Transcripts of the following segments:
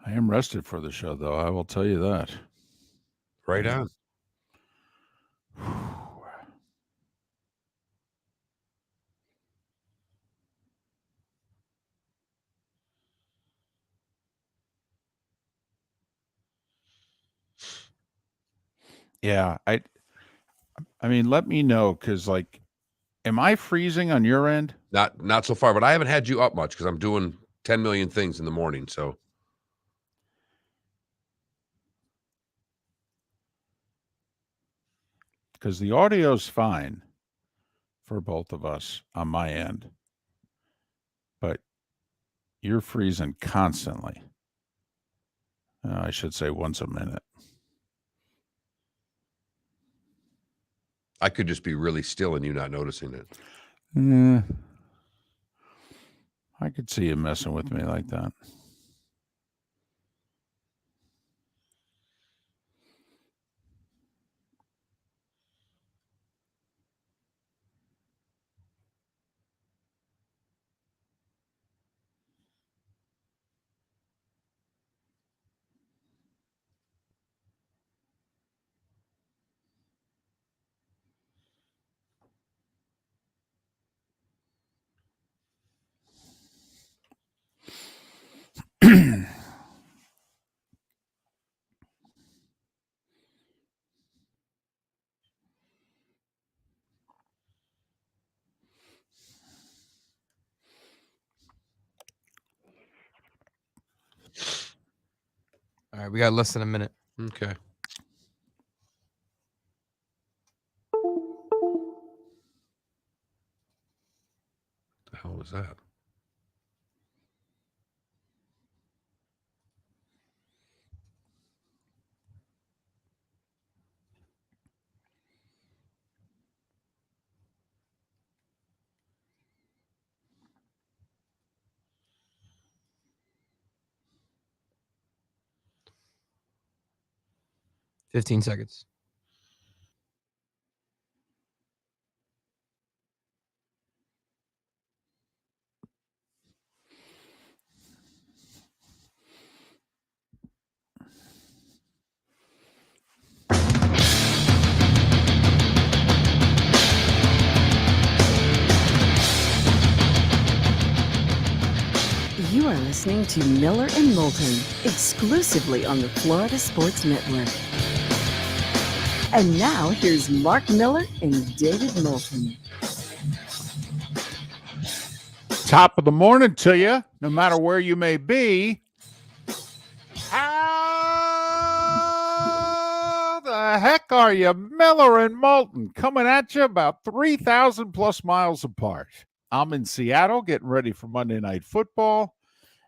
I am rested for the show, though. I will tell you that. Right on. Yeah, I mean, let me know, because, like, am I freezing on your end? Not so far, but I haven't had you up much because I'm doing 10 million things in the morning. So Because the audio's fine for both of us on my end, but you're freezing constantly. I should say once a minute. I could just be really still and you not noticing it. I could see you messing with me like that. All right, we got less than a minute. Okay. The hell was that? $15 seconds. You are listening to Miller and Moulton, exclusively on the Florida Sports Network. And now, here's Mark Miller and David Moulton. Top of the morning to you, no matter where you may be. How the heck are you? Miller and Moulton coming at you about 3,000 plus miles apart. I'm in Seattle getting ready for Monday Night Football.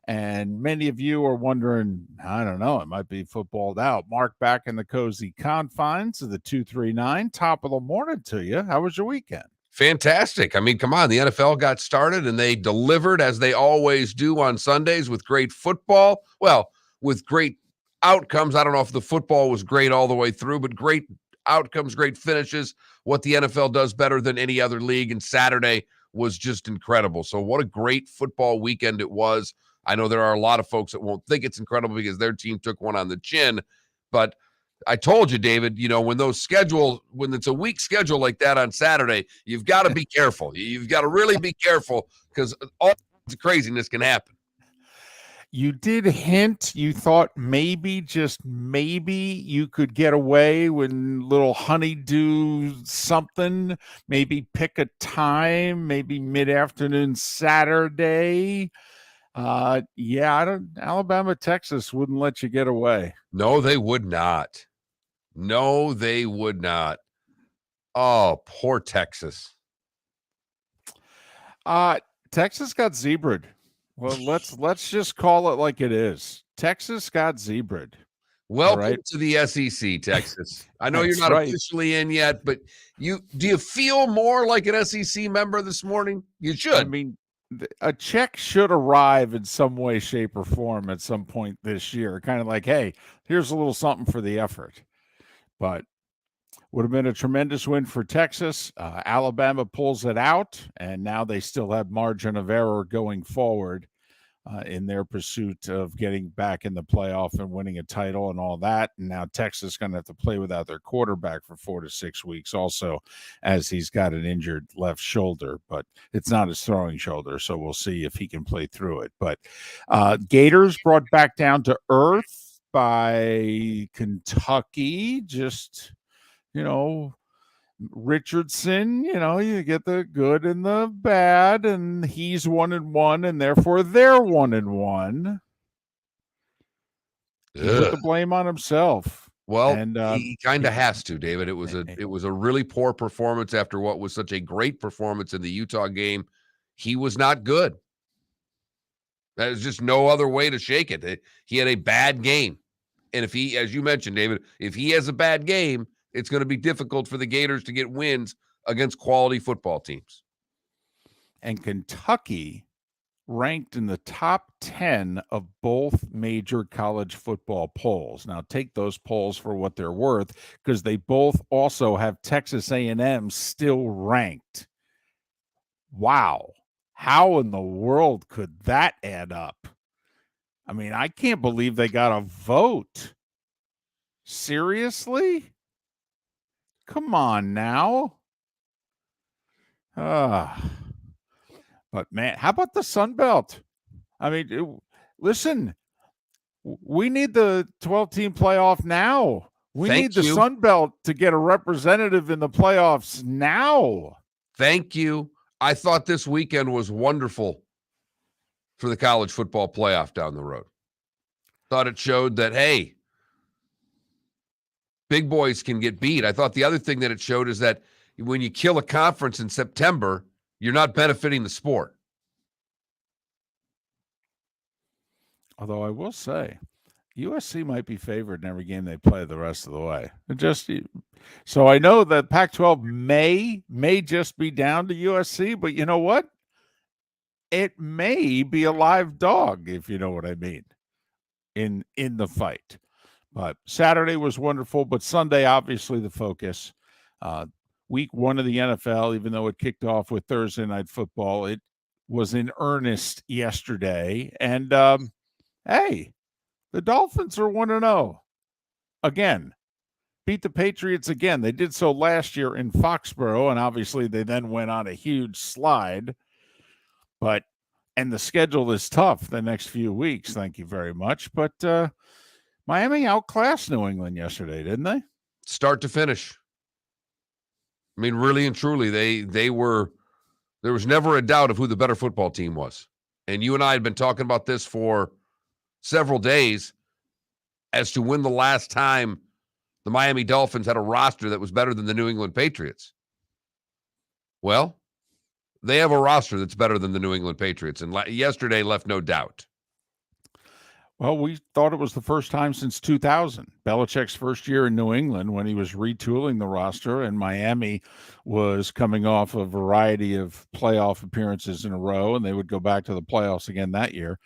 And many of you are wondering, I don't know, it might be footballed out. Mark back in the cozy confines of the 239. Top of the morning to you. How was your weekend? Fantastic. I mean, come on. The NFL got started and they delivered as they always do on Sundays with great football. Well, with great outcomes. I don't know if the football was great all the way through, but great outcomes, great finishes. What the NFL does better than any other league. And Saturday was just incredible. So what a great football weekend it was. I know there are a lot of folks that won't think it's incredible because their team took one on the chin, but I told you, David, you know, when it's a weak schedule like that on Saturday, you've got to be careful. You've got to really be careful because all the craziness can happen. You did hint, you thought maybe, just maybe, you could get away with little honeydew something, maybe pick a time, maybe mid-afternoon Saturday. Alabama, Texas wouldn't let you get away. No, they would not. No, they would not. Oh, poor Texas. Texas got zebraed. Well, let's just call it like it is. Texas got zebraed. Welcome to the SEC, Texas. I know you're not officially in yet, but do you feel more like an SEC member this morning? You should. I mean, a check should arrive in some way, shape, or form at some point this year. Kind of like, hey, here's a little something for the effort. But would have been a tremendous win for Texas. Alabama pulls it out, and now they still have margin of error going forward. in their pursuit of getting back in the playoff and winning a title and all that. And now Texas is going to have to play without their quarterback for 4 to 6 weeks also, as he's got an injured left shoulder, but it's not his throwing shoulder. So we'll see if he can play through it. But Gators brought back down to earth by Kentucky. Just, Richardson, you get the good and the bad, and he's 1-1, and therefore they're 1-1. He put the blame on himself. Well, and he kind of has to, David. It was a really poor performance after what was such a great performance in the Utah game. He was not good. There's just no other way to shake it. He had a bad game. And if he, as you mentioned, David, if he has a bad game, it's going to be difficult for the Gators to get wins against quality football teams. And Kentucky ranked in the top 10 of both major college football polls. Now, take those polls for what they're worth, because they both also have Texas A&M still ranked. Wow. How in the world could that add up? I mean, I can't believe they got a vote. Seriously? Come on now. But man, how about the Sun Belt? I mean, listen, we need the 12-team playoff now. We need the Sun Belt to get a representative in the playoffs now. Thank you. I thought this weekend was wonderful for the college football playoff down the road. Thought it showed that, hey, big boys can get beat. I thought the other thing that it showed is that when you kill a conference in September, you're not benefiting the sport. Although I will say, USC might be favored in every game they play the rest of the way. So I know that Pac-12 may just be down to USC, but you know what? It may be a live dog, if you know what I mean, in the fight. But Saturday was wonderful, but Sunday, obviously, the focus. Week 1 of the NFL, even though it kicked off with Thursday Night Football, it was in earnest yesterday. And, hey, the Dolphins are 1-0. Again, beat the Patriots again. They did so last year in Foxborough, and obviously they then went on a huge slide. And the schedule is tough the next few weeks, thank you very much. But Miami outclassed New England yesterday, didn't they? Start to finish. I mean, really and truly, there was never a doubt of who the better football team was. And you and I had been talking about this for several days as to when the last time the Miami Dolphins had a roster that was better than the New England Patriots. Well, they have a roster that's better than the New England Patriots, and yesterday left no doubt. Well, we thought it was the first time since 2000, Belichick's first year in New England, when he was retooling the roster, and Miami was coming off a variety of playoff appearances in a row, and they would go back to the playoffs again that year.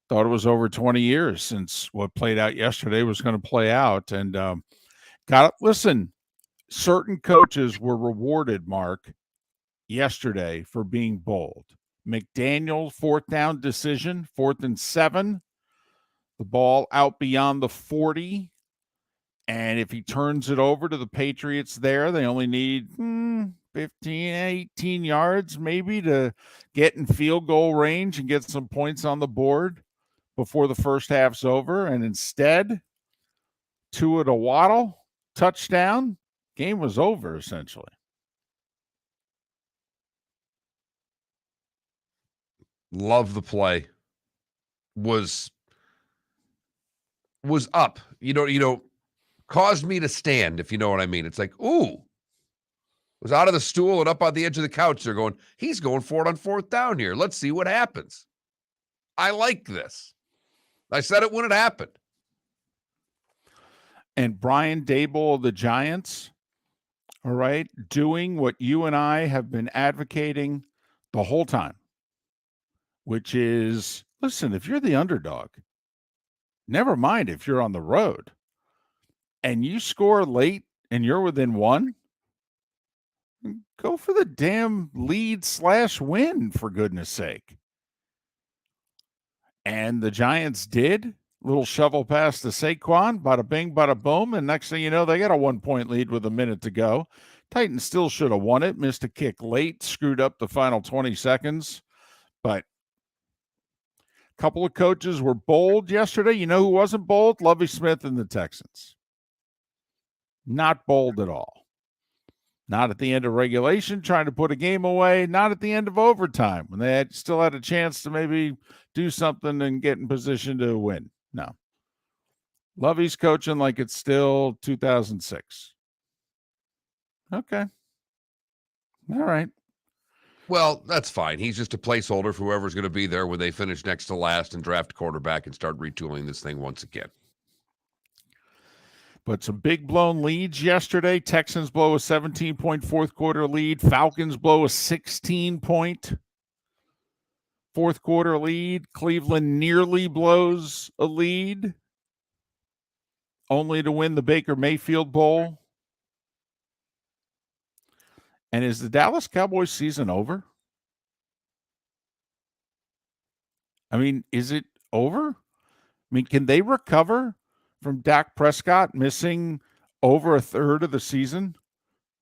Thought it was over 20 years since what played out yesterday was going to play out. And listen, certain coaches were rewarded, Mark, yesterday for being bold. McDaniel, 4th down decision, 4th and 7. The ball out beyond the 40. And if he turns it over to the Patriots there, they only need 15, 18 yards maybe to get in field goal range and get some points on the board before the first half's over. And instead, Tua to Waddle, touchdown, game was over essentially. Love the play. Was up. Caused me to stand, if you know what I mean. It's like, ooh. Was out of the stool and up on the edge of the couch. They're going, he's going for it on 4th down here. Let's see what happens. I like this. I said it when it happened. And Brian Daboll of the Giants, all right, doing what you and I have been advocating the whole time, which is, listen, if you're the underdog, never mind if you're on the road and you score late and you're within 1, go for the damn lead/win, for goodness sake. And the Giants did. Little shovel pass to Saquon, bada bing, bada boom. And next thing you know, they got a 1-point lead with a minute to go. Titans still should have won it. Missed a kick late, screwed up the final 20 seconds. But a couple of coaches were bold yesterday. You know who wasn't bold? Lovie Smith and the Texans. Not bold at all. Not at the end of regulation, trying to put a game away. Not at the end of overtime, when they still had a chance to maybe do something and get in position to win. No. Lovey's coaching like it's still 2006. Okay. All right. Well, that's fine. He's just a placeholder for whoever's going to be there when they finish next to last and draft quarterback and start retooling this thing once again. But some big blown leads yesterday. Texans blow a 17-point fourth quarter lead. Falcons blow a 16-point fourth quarter lead. Cleveland nearly blows a lead, only to win the Baker Mayfield Bowl. And is the Dallas Cowboys season over? I mean, is it over? I mean, can they recover from Dak Prescott missing over a third of the season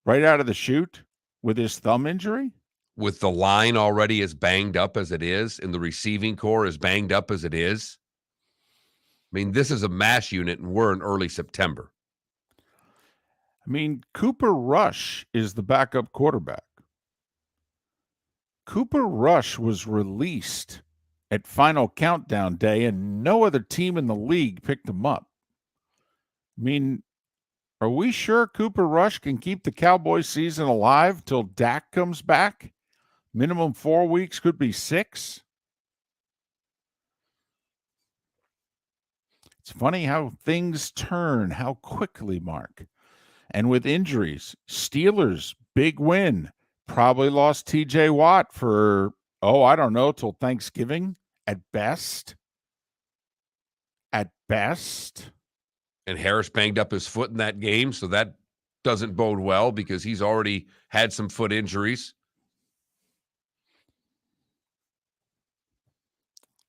right out of the chute with his thumb injury? With the line already as banged up as it is, and the receiving core as banged up as it is. I mean, this is a mass unit, and we're in early September. I mean, Cooper Rush is the backup quarterback. Cooper Rush was released at final countdown day, and no other team in the league picked him up. I mean, are we sure Cooper Rush can keep the Cowboys season alive till Dak comes back? Minimum 4 weeks, could be 6. It's funny how things turn, how quickly, Mark. And with injuries, Steelers, big win. Probably lost TJ Watt for, I don't know, till Thanksgiving at best. At best. And Harris banged up his foot in that game, so that doesn't bode well because he's already had some foot injuries.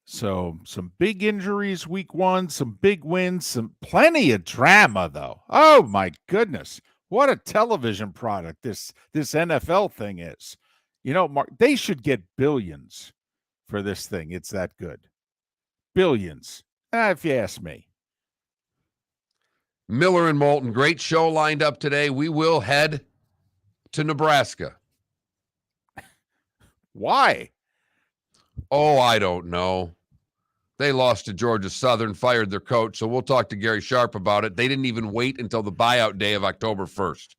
So some big injuries week 1, some big wins, some plenty of drama, though. Oh, my goodness. What a television product this NFL thing is. You know, Mark, they should get billions for this thing. It's that good. Billions, if you ask me. Miller and Moulton, great show lined up today. We will head to Nebraska. Why? Oh, I don't know. They lost to Georgia Southern, fired their coach, so we'll talk to Gary Sharp about it. They didn't even wait until the buyout day of October 1st.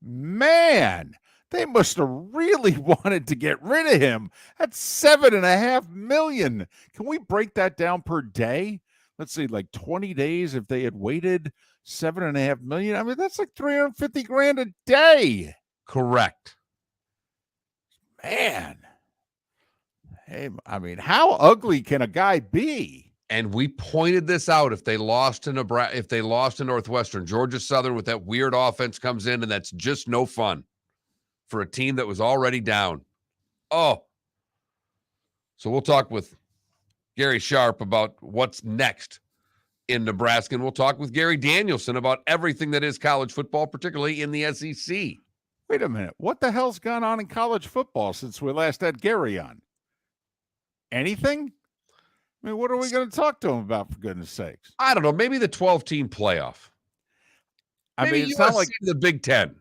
Man, they must have really wanted to get rid of him. That's $7.5 million. Can we break that down per day? Let's see, like 20 days if they had waited, $7.5 million. I mean, that's like $350,000 a day. Correct. Man. Hey, I mean, how ugly can a guy be? And we pointed this out. If they lost to Nebraska, if they lost to Northwestern, Georgia Southern with that weird offense comes in, and that's just no fun for a team that was already down. Oh. So we'll talk with Gary Sharp about what's next in Nebraska, and we'll talk with Gary Danielson about everything that is college football, particularly in the SEC. Wait a minute. What the hell's gone on in college football since we last had Gary on? Anything? I mean, what are we going to talk to him about, for goodness sakes? I don't know. Maybe the 12-team playoff. I Maybe mean, it's USC not like the Big Ten.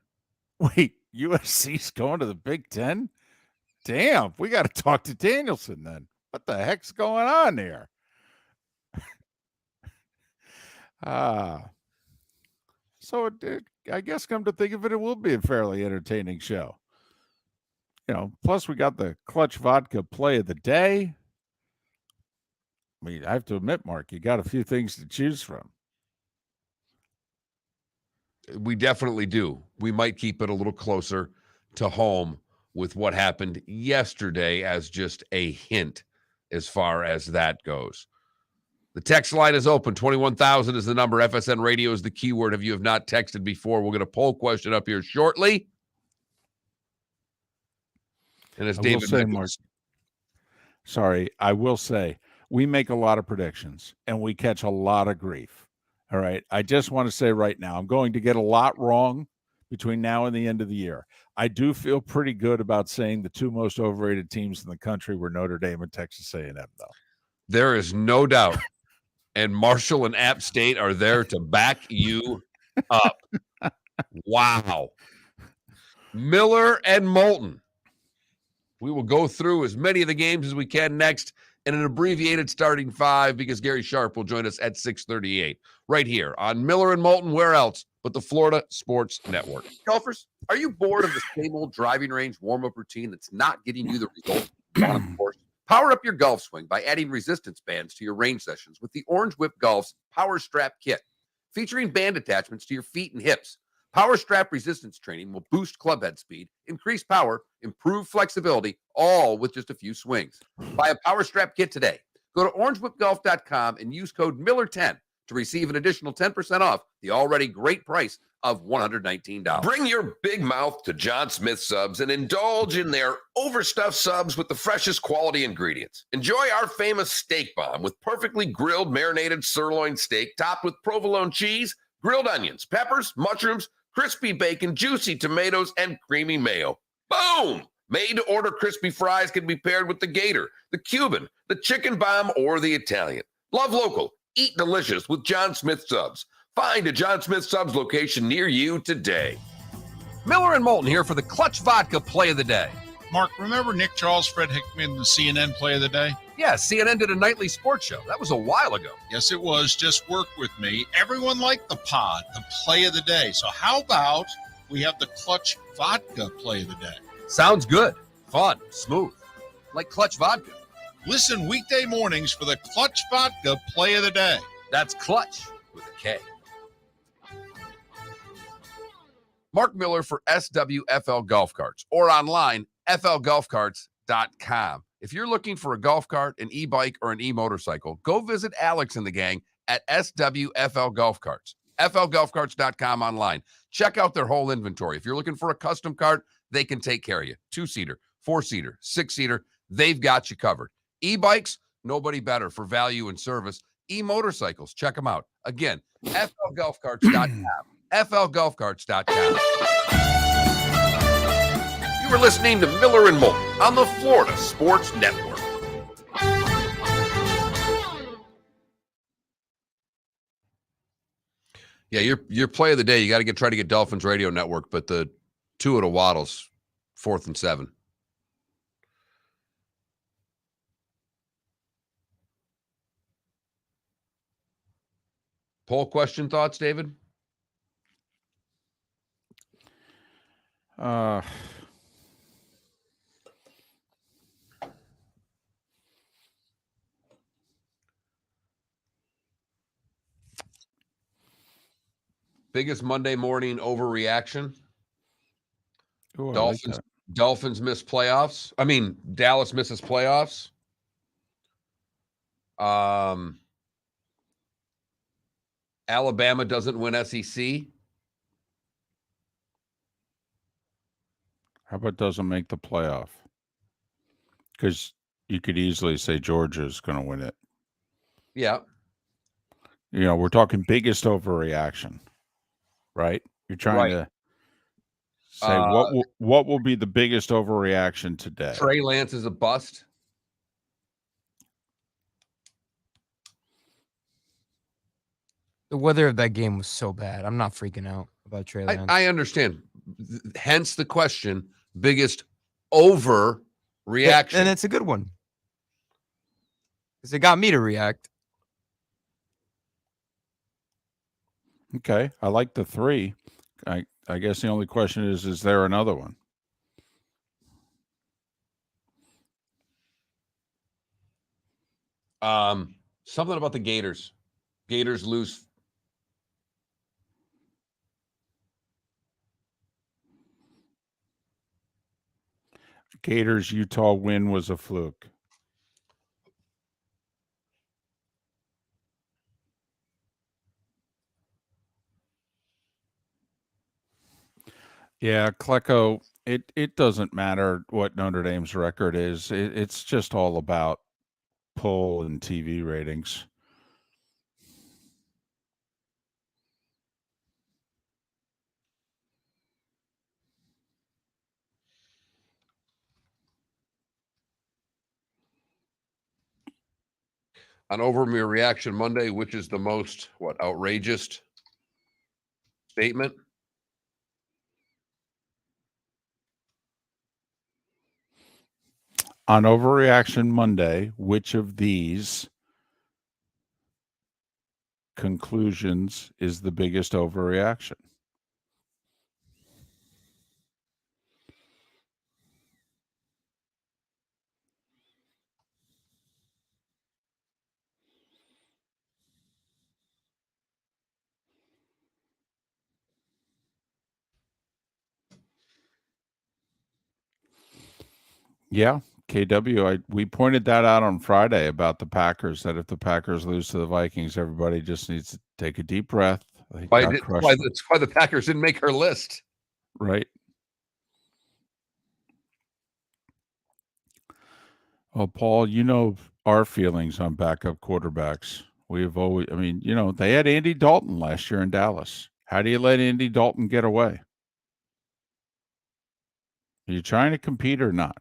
Wait, USC's going to the Big Ten? Damn, we got to talk to Danielson then. What the heck's going on there? So I guess, come to think of it, it will be a fairly entertaining show. You know, plus we got the Clutch Vodka play of the day. I mean, I have to admit, Mark, you got a few things to choose from. We definitely do. We might keep it a little closer to home with what happened yesterday as just a hint as far as that goes. The text line is open. 21,000 is the number. FSN radio is the keyword. If you have not texted before, we'll get a poll question up here shortly. And as David say, Mark, sorry, I will say, we make a lot of predictions and we catch a lot of grief. All right. I just want to say right now, I'm going to get a lot wrong between now and the end of the year. I do feel pretty good about saying the two most overrated teams in the country were Notre Dame and Texas A&M, though. There is no doubt. And Marshall and App State are there to back you up. Wow. Miller and Moulton. We will go through as many of the games as we can next in an abbreviated starting five because Gary Sharp will join us at 6:38 right here on Miller and Moulton. Where else but the Florida Sports Network? Golfers, are you bored of the same old driving range warm-up routine that's not getting you the results you want, of course? Power up your golf swing by adding resistance bands to your range sessions with the Orange Whip Golf's Power Strap Kit. Featuring band attachments to your feet and hips, Power Strap resistance training will boost club head speed, increase power, improve flexibility, all with just a few swings. Buy a Power Strap Kit today. Go to orangewhipgolf.com and use code Miller10 to receive an additional 10% off the already great price of $119. Bring your big mouth to John Smith Subs and indulge in their overstuffed subs with the freshest quality ingredients. Enjoy our famous steak bomb with perfectly grilled marinated sirloin steak topped with provolone cheese, grilled onions, peppers, mushrooms, crispy bacon, juicy tomatoes, and creamy mayo. Boom! Made-to-order crispy fries can be paired with the Gator, the Cuban, the Chicken Bomb, or the Italian. Love local. Eat delicious with John Smith Subs. Find a John Smith Subs location near you today. Miller and Moulton here for the Clutch Vodka Play of the Day. Mark, remember Nick Charles, Fred Hickman, the CNN Play of the Day? Yeah, CNN did a nightly sports show. That was a while ago. Yes, it was. Just work with me. Everyone liked the pod, the Play of the Day. So how about we have the Clutch Vodka Play of the Day? Sounds good. Fun. Smooth. Like Clutch Vodka. Listen weekday mornings for the Clutch Vodka Play of the Day. That's Clutch with a K. Mark Miller for SWFL Golf Carts or online, flgolfcarts.com. If you're looking for a golf cart, an e-bike, or an e-motorcycle, go visit Alex and the gang at SWFL Golf Carts. flgolfcarts.com online. Check out their whole inventory. If you're looking for a custom cart, they can take care of you. 2-seater, 4-seater, 6-seater, they've got you covered. E-bikes, nobody better for value and service. E-motorcycles, check them out. Again, flgolfcarts.com. flgolfcarts.com. You were listening to Miller and Moulton on the Florida Sports Network. Yeah, your play of the day, you got to try to get Dolphins Radio Network, but the two at a Waddles, 4th and 7. Poll question thoughts, David? Biggest Monday morning overreaction. Ooh, Dolphins miss playoffs. I mean, Dallas misses playoffs. Alabama doesn't win SEC. How about doesn't make the playoff? Because you could easily say Georgia's going to win it. Yeah. You know, we're talking biggest overreaction, right? You're trying to say what will be the biggest overreaction today? Trey Lance is a bust. The weather of that game was so bad. I'm not freaking out about Trey Lance. I understand. Hence the question, biggest overreaction. And it's a good one. Because it got me to react. Okay. I like the 3. I guess the only question is there another one? Something about the Gators. Gators lose. Gators Utah win was a fluke. Yeah, Klecko, it doesn't matter what Notre Dame's record is. It's just all about pull in TV ratings. On Overreaction Monday, which is the most outrageous statement? On Overreaction Monday, which of these conclusions is the biggest overreaction? Yeah, KW, we pointed that out on Friday about the Packers, that if the Packers lose to the Vikings, everybody just needs to take a deep breath. They got crushed. That's why the Packers didn't make our list. Right. Well, Paul, you know our feelings on backup quarterbacks. We have always, I mean, they had Andy Dalton last year in Dallas. How do you let Andy Dalton get away? Are you trying to compete or not?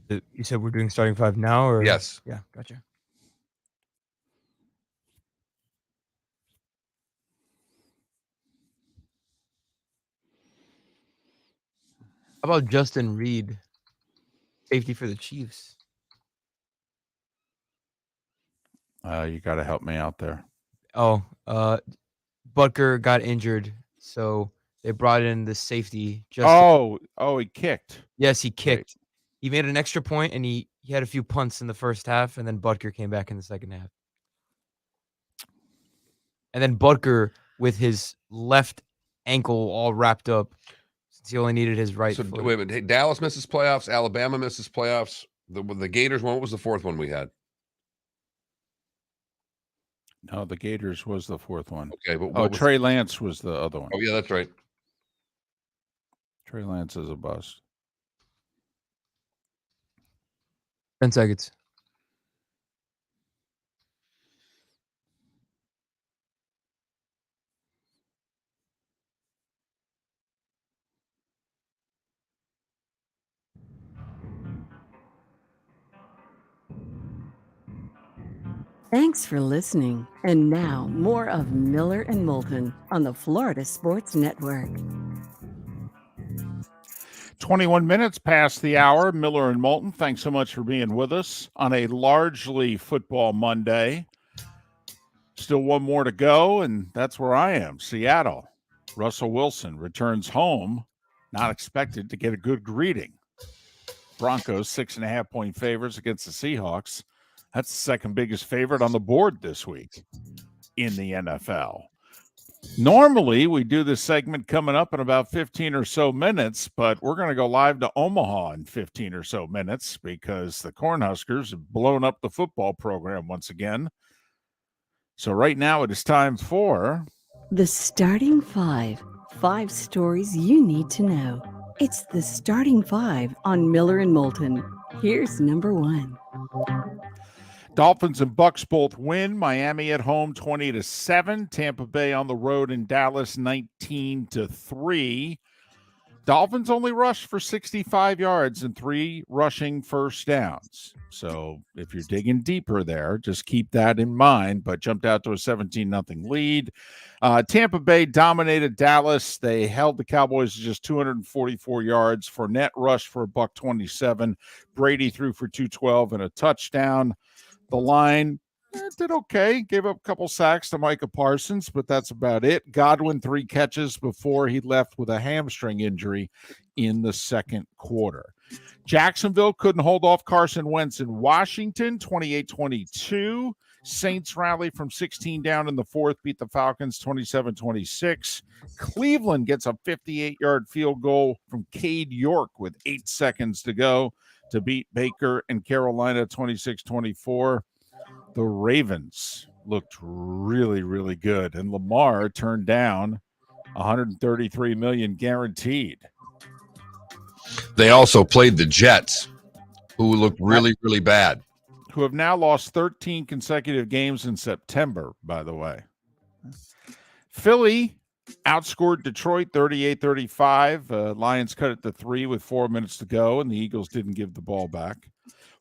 You said we're doing starting five now, or Yes. Yeah, gotcha. How about Justin Reed, safety for the Chiefs? You got to help me out there. Oh, Butker got injured, so they brought in the safety. Oh, he kicked. Yes, he kicked. Right. He made an extra point, and he had a few punts in the first half, and then Butker came back in the second half. And then Butker, with his left ankle all wrapped up, since he only needed his right foot. Wait a minute. Hey, Dallas misses playoffs. Alabama misses playoffs. The Gators one. What was the fourth one we had? No, the Gators was the fourth one. Okay, but Trey Lance was the other one. Oh, yeah, that's right. Trey Lance is a bust. 10 seconds. Thanks for listening. And now, more of Miller and Moulton on the Florida Sports Network. 21 minutes past the hour. Miller and Moulton, thanks so much for being with us on a largely football Monday. Still one more to go, and that's where I am, Seattle. Russell Wilson returns home, not expected to get a good greeting. Broncos 6.5-point favorites against the Seahawks. That's the second biggest favorite on the board this week in the NFL. Normally, we do this segment coming up in about 15 or so minutes, but we're going to go live to Omaha in 15 or so minutes because the Cornhuskers have blown up the football program once again. So right now it is time for The Starting Five. 5 stories you need to know. It's the Starting Five on Miller and Moulton. Here's number 1. Dolphins and Bucks both win. Miami at home 20-7. Tampa Bay on the road in Dallas 19-3. Dolphins only rushed for 65 yards and 3 rushing first downs. So if you're digging deeper there, just keep that in mind, but jumped out to a 17-0 lead. Tampa Bay dominated Dallas. They held the Cowboys to just 244 yards. Fournette rushed for $127. Brady threw for 212 and a touchdown. The line did okay. Gave up a couple sacks to Micah Parsons, but that's about it. Godwin 3 catches before he left with a hamstring injury in the second quarter. Jacksonville couldn't hold off Carson Wentz in Washington, 28-22. Saints rally from 16 down in the fourth, beat the Falcons 27-26. Cleveland gets a 58-yard field goal from Cade York with 8 seconds to go to beat Baker and Carolina 26-24. The Ravens looked really, really good, and Lamar turned down $133 million guaranteed. They also played the Jets, who looked really, really bad. Who have now lost 13 consecutive games in September, by the way. Philly outscored Detroit 38-35. Lions cut it to 3 with 4 minutes to go, and the Eagles didn't give the ball back.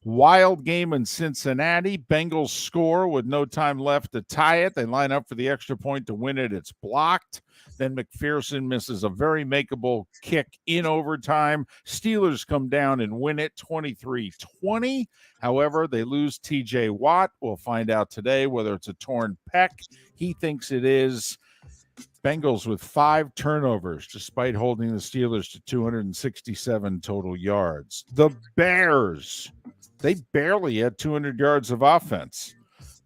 Wild game in Cincinnati. Bengals score with no time left to tie it. They line up for the extra point to win it. It's blocked. Then McPherson misses a very makeable kick in overtime. Steelers come down and win it 23-20. However, they lose TJ Watt. We'll find out today whether it's a torn pec. He thinks it is. Bengals with 5 turnovers, despite holding the Steelers to 267 total yards. The Bears, they barely had 200 yards of offense,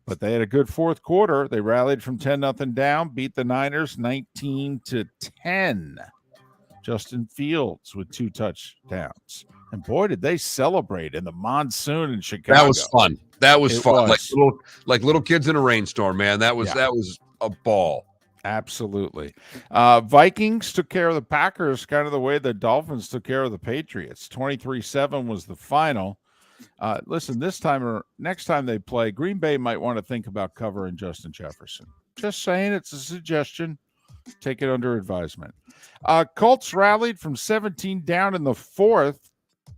but they had a good fourth quarter. They rallied from 10-0 down, beat the Niners 19-10. Justin Fields with 2 touchdowns. And boy, did they celebrate in the monsoon in Chicago. That was fun. That was fun. Was. Like little kids in a rainstorm, man. That was a ball. Absolutely. Vikings took care of the Packers kind of the way the Dolphins took care of the Patriots. 23-7 was the final. Listen, next time they play, Green Bay might want to think about covering Justin Jefferson. Just saying, it's a suggestion. Take it under advisement. Colts rallied from 17 down in the fourth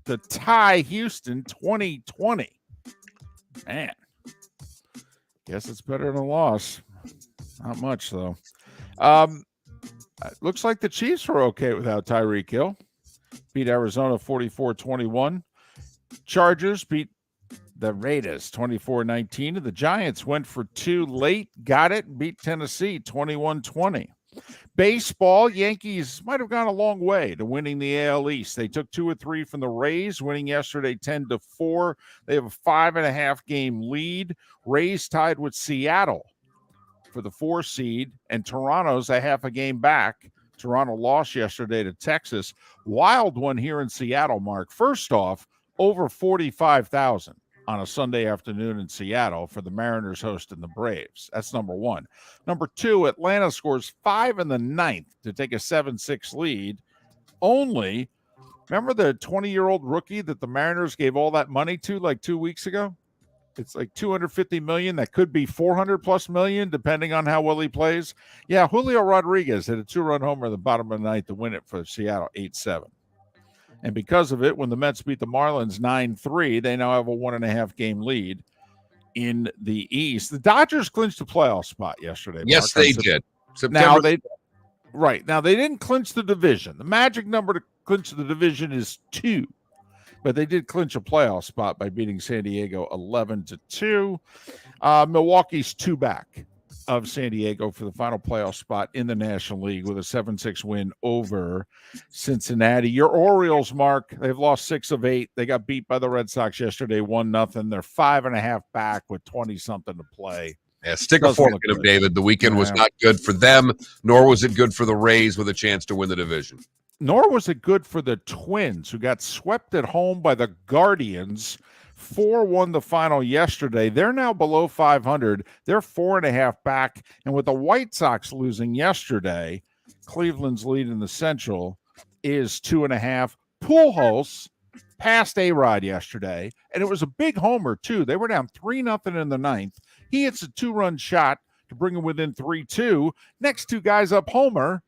to tie Houston 20-20. Man, guess it's better than a loss. Not much, though. Looks like the Chiefs were okay without Tyreek Hill. Beat Arizona 44-21. Chargers beat the Raiders 24-19. And the Giants went for 2 late, got it, and beat Tennessee 21-20. Baseball, Yankees might have gone a long way to winning the AL East. They took 2 or 3 from the Rays, winning yesterday 10-4. They have a 5.5 game lead. Rays tied with Seattle for the 4 seed, and Toronto's a half a game back. Toronto lost yesterday to Texas. Wild one here in Seattle, Mark. First off, over 45,000 on a Sunday afternoon in Seattle for the Mariners hosting the Braves. That's number 1. Number 2, Atlanta scores 5 in the 9th to take a 7-6 lead. Remember the 20-year-old rookie that the Mariners gave all that money to like 2 weeks ago? It's like $250 million. That could be $400+ million, depending on how well he plays. Yeah, Julio Rodriguez hit a 2-run homer at the bottom of the ninth to win it for Seattle 8-7. And because of it, when the Mets beat the Marlins 9-3, they now have a 1.5 game lead in the East. The Dodgers clinched a playoff spot yesterday. Yes, Mark, they did. Now they didn't clinch the division. The magic number to clinch the division is 2. But they did clinch a playoff spot by beating San Diego 11-2. Milwaukee's 2 back of San Diego for the final playoff spot in the National League with a 7-6 win over Cincinnati. Your Orioles, Mark, they've lost 6 of 8. They got beat by the Red Sox yesterday 1-0. They're 5.5 back with 20-something to play. Yeah, stick a fork in them, David. The weekend was not good for them, nor was it good for the Rays with a chance to win the division. Nor was it good for the Twins, who got swept at home by the Guardians. 4-1 the final yesterday. They're now below 500. They're 4.5 back. And with the White Sox losing yesterday, Cleveland's lead in the Central is 2.5. Pujols passed A-Rod yesterday, and it was a big homer, too. They were down 3-0 in the 9th. He hits a 2-run shot to bring them within 3-2. Next 2 guys up homer.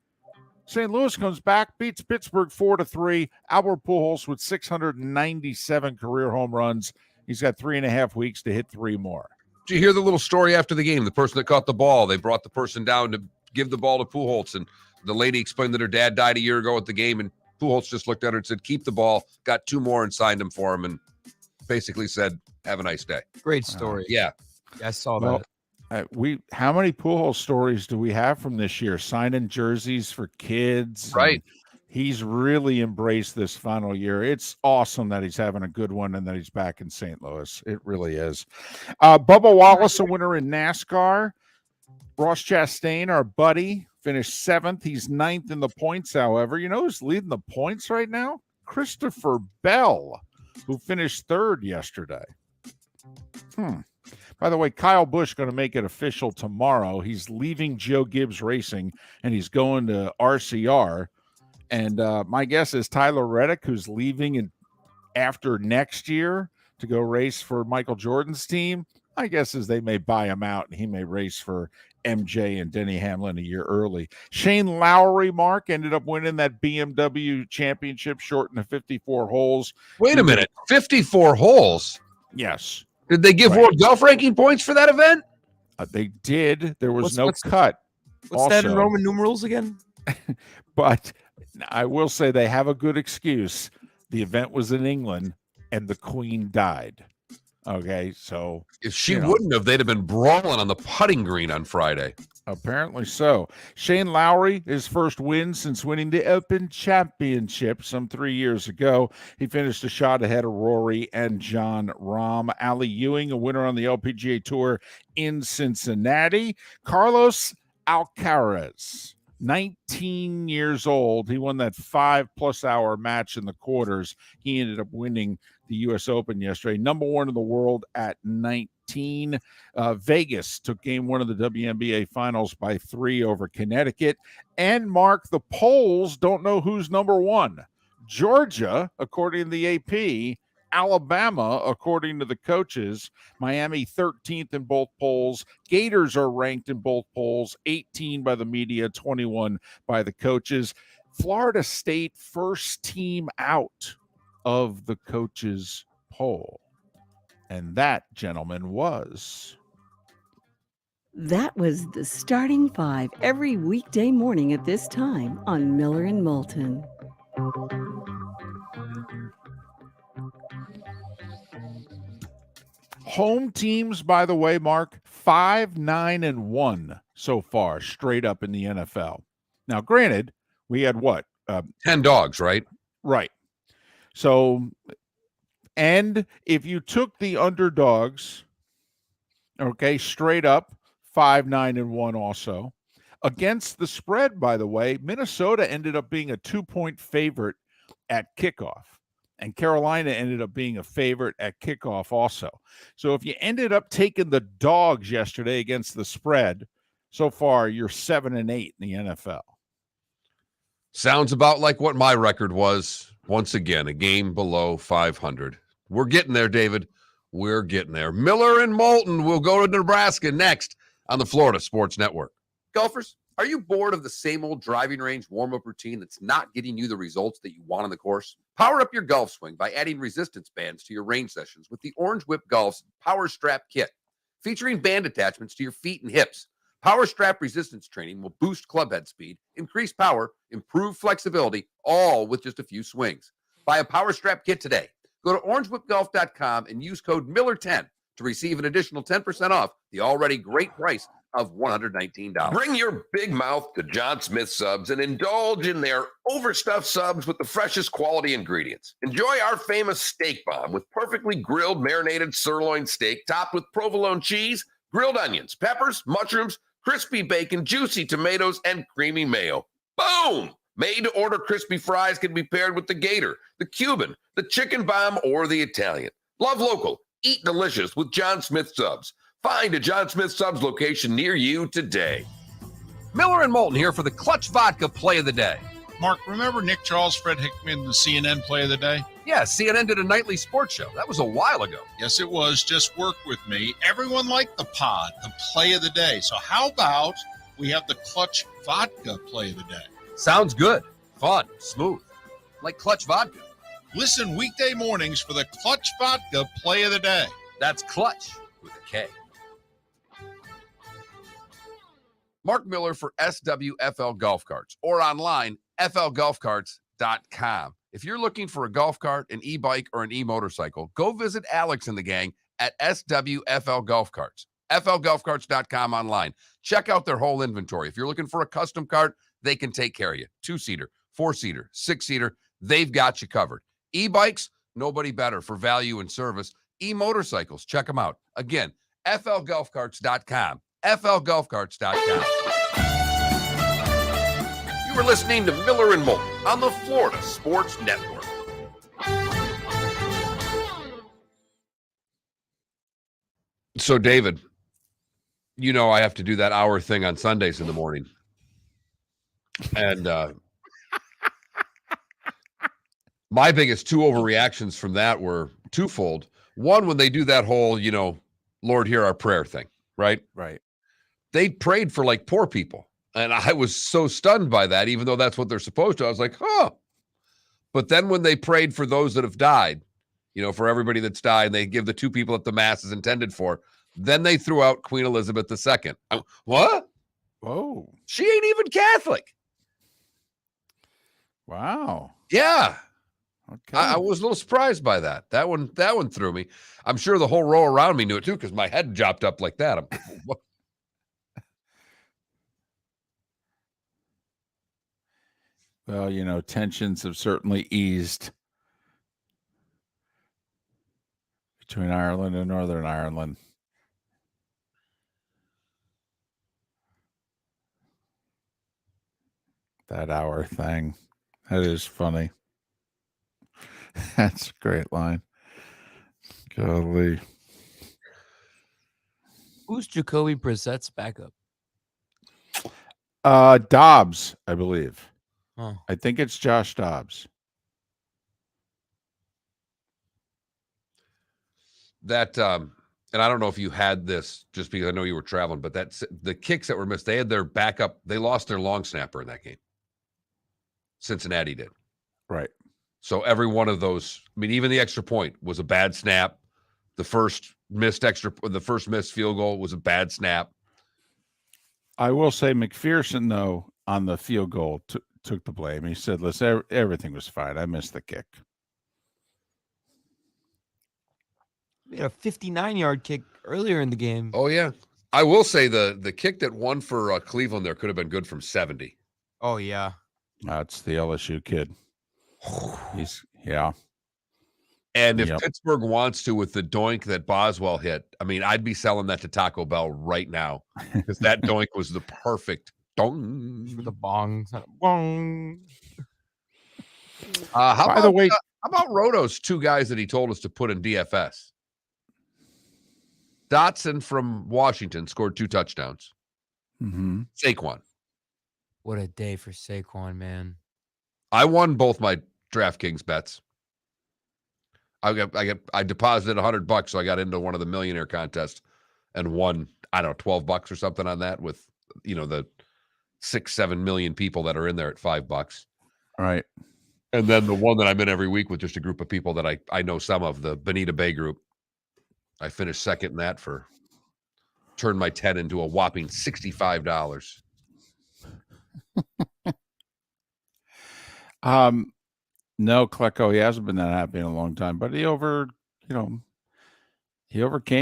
St. Louis comes back, beats Pittsburgh 4-3. Albert Pujols with 697 career home runs. He's got 3.5 weeks to hit 3 more. Did you hear the little story after the game? The person that caught the ball, they brought the person down to give the ball to Pujols, and the lady explained that her dad died a year ago at the game, and Pujols just looked at her and said, keep the ball, got 2 more and signed him for him, and basically said, have a nice day. Great story. Yeah. I saw that. How many Pujols stories do we have from this year? Signing jerseys for kids. Right. He's really embraced this final year. It's awesome that he's having a good one and that he's back in St. Louis. It really is. Bubba Wallace, a winner in NASCAR. Ross Chastain, our buddy, finished 7th. He's 9th in the points, however. You know who's leading the points right now? Christopher Bell, who finished 3rd yesterday. By the way, Kyle Busch going to make it official tomorrow. He's leaving Joe Gibbs Racing, and he's going to RCR. And my guess is Tyler Reddick, who's leaving after next year to go race for Michael Jordan's team. My guess is they may buy him out and he may race for MJ and Denny Hamlin a year early. Shane Lowry, Mark, ended up winning that BMW championship short in the 54 holes. Wait a minute. 54 holes? Yes. Did they give World Golf Ranking points for that event? They did. There was What's cut. What's that in Roman numerals again? But I will say they have a good excuse. The event was in England and the Queen died. Okay, so if she wouldn't have, they'd have been brawling on the putting green on Friday. Apparently so. Shane Lowry, his first win since winning the Open Championship some 3 years ago. He finished a shot ahead of Rory and John Rahm. Ali Ewing, a winner on the LPGA Tour in Cincinnati. Carlos Alcaraz, 19 years old. He won that 5+ hour match in the quarters. He ended up winning the U.S. Open yesterday. Number one in the world at 19. Vegas took game one of the WNBA finals by 3 over Connecticut. And Mark, the polls don't know who's number one. Georgia, according to the AP, Alabama, according to the coaches, Miami 13th in both polls. Gators are ranked in both polls, 18 by the media, 21 by the coaches. Florida State first team out of the coaches' poll. And that, gentlemen, was... That was the Starting Five every weekday morning at this time on Miller and Moulton. Home teams, by the way, Mark, 5-9-1 so far, straight up in the NFL. Now, granted, we had what? 10 dogs, right? Right. So, and if you took the underdogs, okay, straight up, 5-9-1 also. Against the spread, by the way, Minnesota ended up being a 2-point favorite at kickoff. And Carolina ended up being a favorite at kickoff also. So if you ended up taking the dogs yesterday against the spread, so far you're 7-8 in the NFL. Sounds about like what my record was. Once again, a game below 500. We're getting there, David. We're getting there. Miller and Moulton will go to Nebraska next on the Florida Sports Network. Golfers, are you bored of the same old driving range warm-up routine that's not getting you the results that you want on the course? Power up your golf swing by adding resistance bands to your range sessions with the Orange Whip Golf's Power Strap Kit. Featuring band attachments to your feet and hips, Power Strap resistance training will boost club head speed, increase power, improve flexibility, all with just a few swings. Buy a Power Strap Kit today. Go to orangewhipgolf.com and use code Miller10 to receive an additional 10% off the already great price of $119. Bring your big mouth to John Smith Subs and indulge in their overstuffed subs with the freshest quality ingredients. Enjoy our famous steak bomb with perfectly grilled marinated sirloin steak topped with provolone cheese, grilled onions, peppers, mushrooms, crispy bacon, juicy tomatoes, and creamy mayo. Boom! Made-to-order crispy fries can be paired with the Gator, the Cuban, the chicken bomb, or the Italian. Love local. Eat delicious with John Smith Subs. Find a John Smith Subs location near you today. Miller and Moulton here for the Clutch Vodka Play of the Day. Mark, remember Nick Charles, Fred Hickman, the CNN Play of the Day? Yeah, CNN did a nightly sports show. That was a while ago. Yes, it was. Just work with me. Everyone liked the pod, the Play of the Day. So how about we have the Clutch Vodka Play of the Day? Sounds good. Fun. Smooth. Like Clutch Vodka. Listen weekday mornings for the Clutch Vodka Play of the Day. That's Clutch with a K. Mark Miller for SWFL Golf Carts or online, flgolfcarts.com. If you're looking for a golf cart, an e-bike, or an e-motorcycle, go visit Alex and the gang at SWFL Golf Carts. flgolfcarts.com online. Check out their whole inventory. If you're looking for a custom cart, they can take care of you. 2-seater, 4-seater, 6-seater, they've got you covered. E-bikes, nobody better for value and service. E-motorcycles, check them out. Again, flgolfcarts.com. flgolfcarts.com. You were listening to Miller and Moulton on the Florida Sports Network. So, David, you know I have to do that hour thing on Sundays in the morning. And My biggest two overreactions from that were twofold. One, when they do that whole, Lord, hear our prayer thing, right? Right. They prayed for like poor people. And I was so stunned by that, even though that's what they're supposed to. I was like, huh. But then when they prayed for those that have died, for everybody that's died, and they give the two people that the mass is intended for, then they threw out Queen Elizabeth II. What? Whoa. She ain't even Catholic. Wow. Yeah. Okay. I was a little surprised by that. That one threw me. I'm sure the whole row around me knew it too, because my head dropped up like that. Well, tensions have certainly eased between Ireland and Northern Ireland. That hour thing. That is funny. That's a great line. Golly. Who's Jacoby Brissett's backup? Dobbs, I believe. Oh. I think it's Josh Dobbs. That and I don't know if you had this, just because I know you were traveling, but the kicks that were missed, they had their backup. They lost their long snapper in that game. Cincinnati did. Right. So every one of those, even the extra point was a bad snap. The first missed field goal was a bad snap. I will say McPherson, though, on the field goal took the blame. He said, listen, everything was fine. I missed the kick. We had a 59-yard kick earlier in the game. Oh, yeah. I will say the kick that won for Cleveland there could have been good from 70. Oh, yeah. That's the LSU kid. Yeah. And if Pittsburgh wants to, with the doink that Boswell hit, I'd be selling that to Taco Bell right now, because that doink was the perfect donk. With the bong. Bong. How about Roto's two guys that he told us to put in DFS? Dotson from Washington scored 2 touchdowns. Mm-hmm. Saquon. What a day for Saquon, man. I won both my DraftKings bets. I deposited $100, so I got into one of the millionaire contests and won, I don't know, $12 or something on that, with the 6-7 million people that are in there at $5. Right. And then the one that I'm in every week with just a group of people that I know some of, the Bonita Bay group. I finished second in that turned my 10 into a whopping $65. No, Klecko, he hasn't been that happy in a long time, but he overcame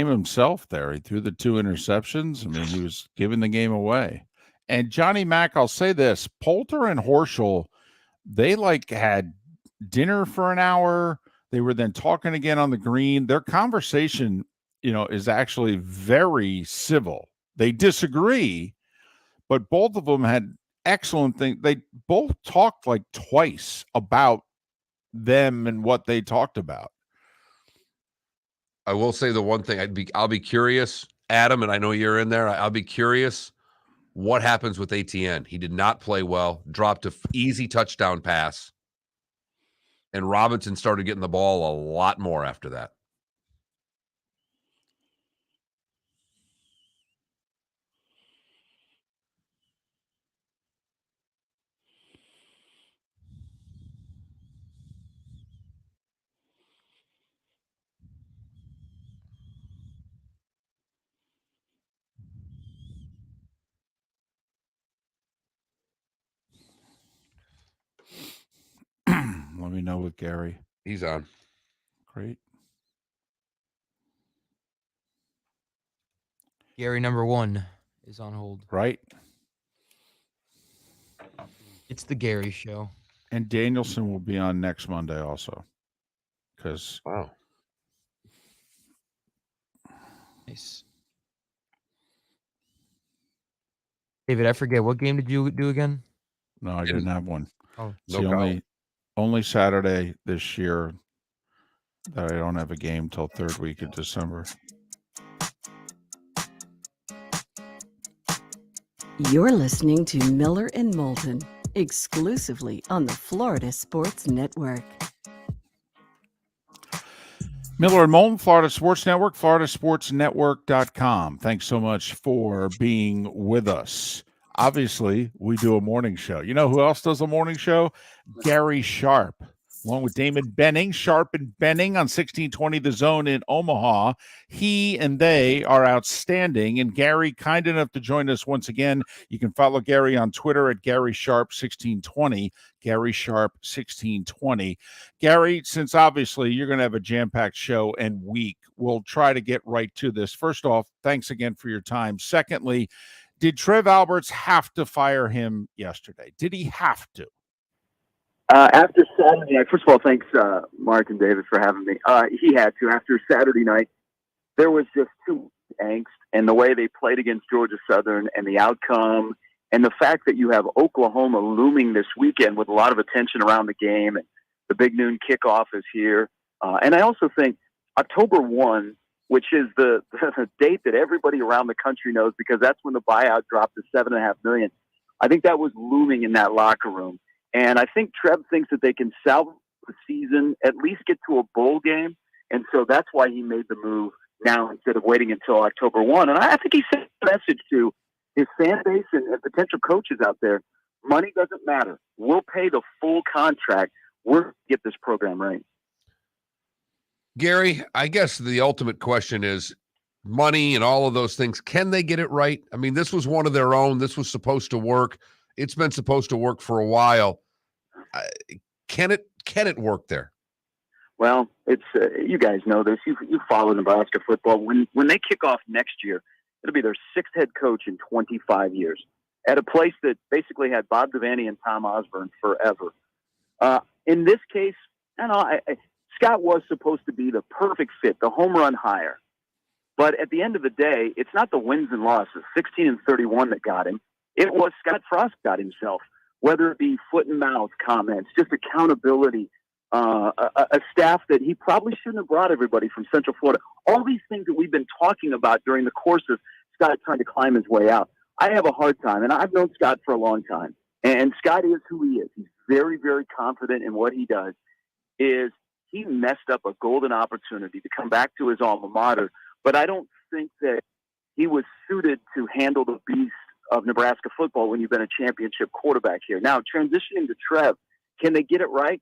himself there. He threw the 2 interceptions. He was giving the game away. And Johnny Mack, I'll say this, Poulter and Horschel, they had dinner for an hour. They were then talking again on the green. Their conversation, is actually very civil. They disagree, but both of them had excellent things. They both talked like twice about them and what they talked about. I will say the one thing I'll be curious, Adam, and I know you're in there. I'll be curious what happens with ATN. He did not play well, dropped an easy touchdown pass, and Robinson started getting the ball a lot more after that. Let me know with Gary. He's on. Great. Gary number 1 is on hold. Right. It's the Gary Show. And Danielson will be on next Monday also. Because wow. Nice. David, I forget, what game did you do again? No, I didn't have one. Oh, it's the only Saturday this year that I don't have a game till 3rd week of December. You're listening to Miller and Moulton, exclusively on the Florida Sports Network. Miller and Moulton, Florida Sports Network, floridasportsnetwork.com. Thanks so much for being with us. Obviously, we do a morning show. You know who else does a morning show? Gary Sharp, along with Damon Benning, Sharp and Benning on 1620 The Zone in Omaha. He and they are outstanding, and Gary, kind enough to join us once again. You can follow Gary on Twitter at Gary Sharp 1620, Gary Sharp 1620. Gary, since obviously you're going to have a jam-packed show and week, we'll try to get right to this. First off, thanks again for your time. Secondly, did Trev Alberts have to fire him yesterday? Did he have to? After Saturday night, first of all, thanks, Mark and David, for having me. He had to. After Saturday night, there was just too much angst, and the way they played against Georgia Southern and the outcome, and the fact that you have Oklahoma looming this weekend with a lot of attention around the game, and the big noon kickoff is here. And I also think October 1, which is the date that everybody around the country knows because that's when the buyout dropped to $7.5 million. I think that was looming in that locker room. And I think Trev thinks that they can salvage the season, at least get to a bowl game. And so that's why he made the move now instead of waiting until October 1. And I think he sent a message to his fan base and potential coaches out there. Money doesn't matter. We'll pay the full contract. We're going to get this program right. Gary, I guess the ultimate question is money and all of those things. Can they get it right? I mean, this was one of their own. This was supposed to work. It's been supposed to work for a while. Can it work there? Well, it's you guys know this. You follow Nebraska football. When they kick off next year, it'll be their sixth head coach in 25 years at a place that basically had Bob Devaney and Tom Osborne forever. In this case, Scott was supposed to be the perfect fit, the home run hire. But at the end of the day, it's not the wins and losses, 16-31 that got him. It was Scott Frost got himself, whether it be foot and mouth comments, just accountability, a staff that he probably shouldn't have brought everybody from Central Florida. All these things that we've been talking about during the course of Scott trying to climb his way out. I have a hard time, and I've known Scott for a long time. And Scott is who he is. He's very, very confident in what he does. He messed up a golden opportunity to come back to his alma mater, but I don't think that he was suited to handle the beast of Nebraska football when you've been a championship quarterback here. Now, transitioning to Trev, can they get it right?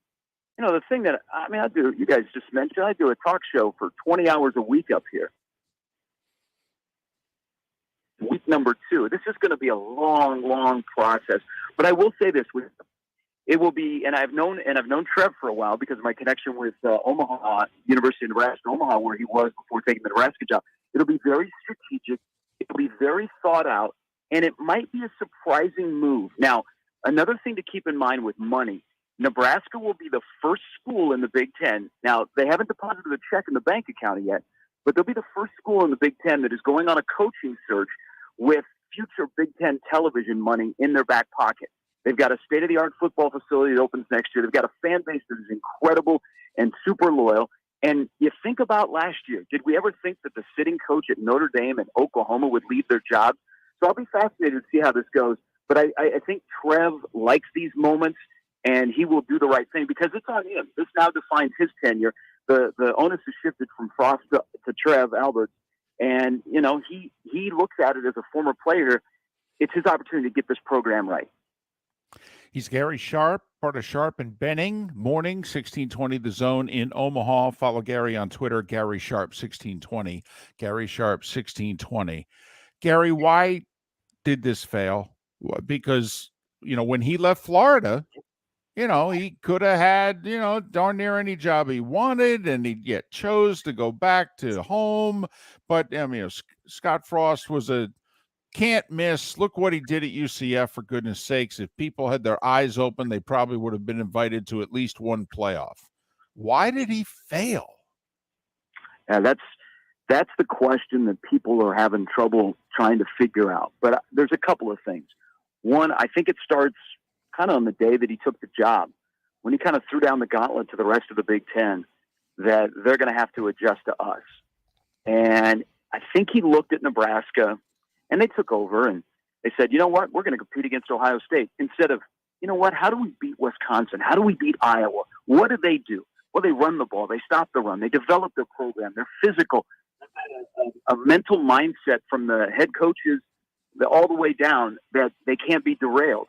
You know, the thing that, I do, you guys just mentioned, I do a talk show for 20 hours a week up here. Week number 2. This is going to be a long, long process. But I will say this, it will be, and I've known Trev for a while because of my connection with Omaha, University of Nebraska, Omaha, where he was before taking the Nebraska job. It'll be very strategic. It'll be very thought out, and it might be a surprising move. Now, another thing to keep in mind with money, Nebraska will be the first school in the Big Ten. Now, they haven't deposited a check in the bank account yet, but they'll be the first school in the Big Ten that is going on a coaching search with future Big Ten television money in their back pocket. They've got a state-of-the-art football facility that opens next year. They've got a fan base that is incredible and super loyal. And you think about last year, did we ever think that the sitting coach at Notre Dame and Oklahoma would leave their jobs? So I'll be fascinated to see how this goes. But I think Trev likes these moments, and he will do the right thing because it's on him. This now defines his tenure. The onus is shifted from Frost to Trev Alberts. And, you know, he looks at it as a former player. It's his opportunity to get this program right. He's Gary Sharp, part of Sharp and Benning. Morning, 1620 The Zone in Omaha. Follow Gary on Twitter, Gary Sharp 1620. Gary Sharp 1620. Gary, why did this fail? Because, you know, when he left Florida, you know, he could have had, you know, darn near any job he wanted, and he chose to go back to home. But, I mean, Scott Frost was a can't miss. Look what he did at UCF, for goodness sakes. If people had their eyes open, they probably would have been invited to at least one playoff. Why did he fail? Yeah, that's the question that people are having trouble trying to figure out. But there's a couple of things. One, I think it starts kind of on the day that he took the job, when he kind of threw down the gauntlet to the rest of the Big Ten, that they're going to have to adjust to us. And I think he looked at Nebraska, and they took over, and they said, you know what, we're going to compete against Ohio State. Instead of, you know what, how do we beat Wisconsin? How do we beat Iowa? What do they do? Well, they run the ball. They stop the run. They develop their program. They're physical. A mental mindset from the head coaches all the way down that they can't be derailed.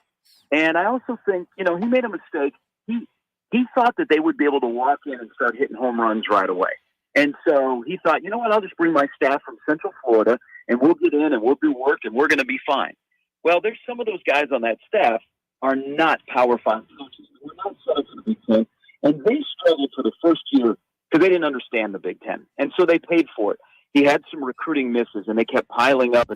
And I also think, he made a mistake. He thought that they would be able to walk in and start hitting home runs right away. And so he thought, you know what, I'll just bring my staff from Central Florida and we'll get in and we'll do work and we're going to be fine. Well, there's some of those guys on that staff are not Power 5 coaches. We're not set up for the Big Ten. And they struggled for the first year because they didn't understand the Big Ten. And so they paid for it. He had some recruiting misses and they kept piling up.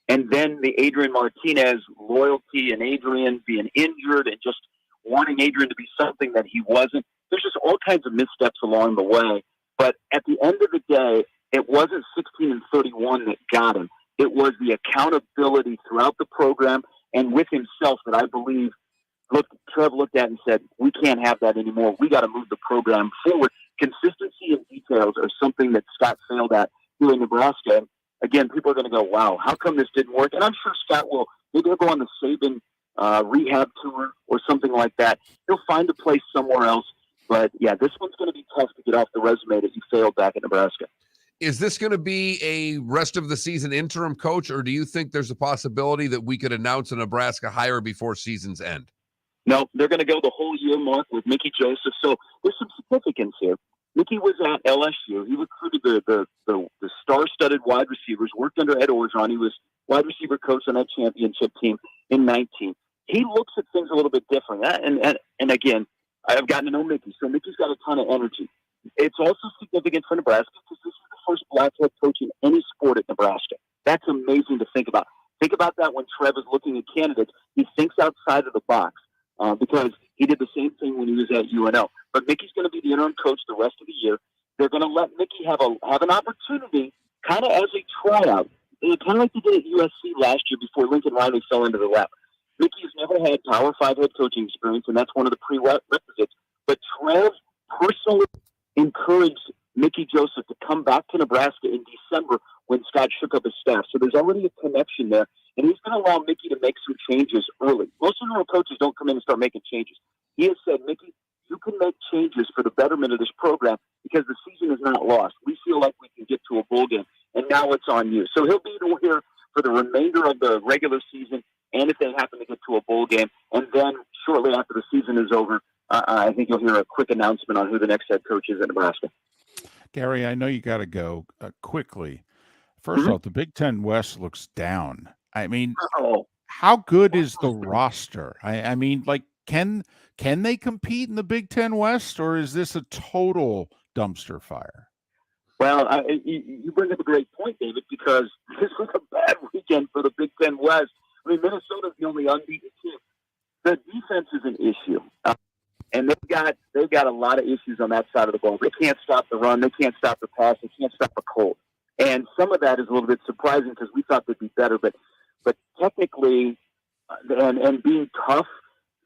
And then the Adrian Martinez loyalty and Adrian being injured and just wanting Adrian to be something that he wasn't. There's just all kinds of missteps along the way. But at the end of the day, it wasn't 16-31 that got him. It was the accountability throughout the program and with himself that I believe Trev looked at and said, we can't have that anymore. We got to move the program forward. Consistency and details are something that Scott failed at here in Nebraska. Again, people are going to go, wow, how come this didn't work? And I'm sure Scott will. Maybe he'll go on the Saban rehab tour or something like that. He'll find a place somewhere else. But, yeah, this one's going to be tough to get off the resume that he failed back in Nebraska. Is this going to be a rest of the season interim coach, or do you think there's a possibility that we could announce a Nebraska hire before season's end? No, they're going to go the whole year mark with Mickey Joseph. So there's some significance here. Mickey was at LSU. He recruited the star-studded wide receivers, worked under Ed Orgeron. He was wide receiver coach on that championship team in 19. He looks at things a little bit different. And again, I've gotten to know Mickey, so Mickey's got a ton of energy. It's also significant for Nebraska because this is the first black head coach in any sport at Nebraska. That's amazing to think about. Think about that when Trev is looking at candidates. He thinks outside of the box because he did the same thing when he was at UNO. But Mickey's going to be the interim coach the rest of the year. They're going to let Mickey have an opportunity kind of as a tryout. Kind of like they did at USC last year before Lincoln Riley fell into the lap. Mickey has never had Power 5 head coaching experience, and that's one of the prerequisites. But Trev personally encouraged Mickey Joseph to come back to Nebraska in December when Scott shook up his staff. So there's already a connection there, and he's going to allow Mickey to make some changes early. Most interim coaches don't come in and start making changes. He has said, Mickey, you can make changes for the betterment of this program because the season is not lost. We feel like we can get to a bowl game, and now it's on you. So he'll be here for the remainder of the regular season, and if they happen to get to a bowl game, and then shortly after the season is over, I think you'll hear a quick announcement on who the next head coach is at Nebraska. Gary, I know you got to go quickly. First of all, the Big Ten West looks down. I mean, how good is the roster? I mean, like, can they compete in the Big Ten West, or is this a total dumpster fire? Well, you bring up a great point, David, because this was a bad weekend for the Big Ten West. I mean, Minnesota's the only unbeaten team. The defense is an issue, and they've got a lot of issues on that side of the ball. They can't stop the run, they can't stop the pass, they can't stop the cold. And some of that is a little bit surprising because we thought they'd be better, but technically, and being tough,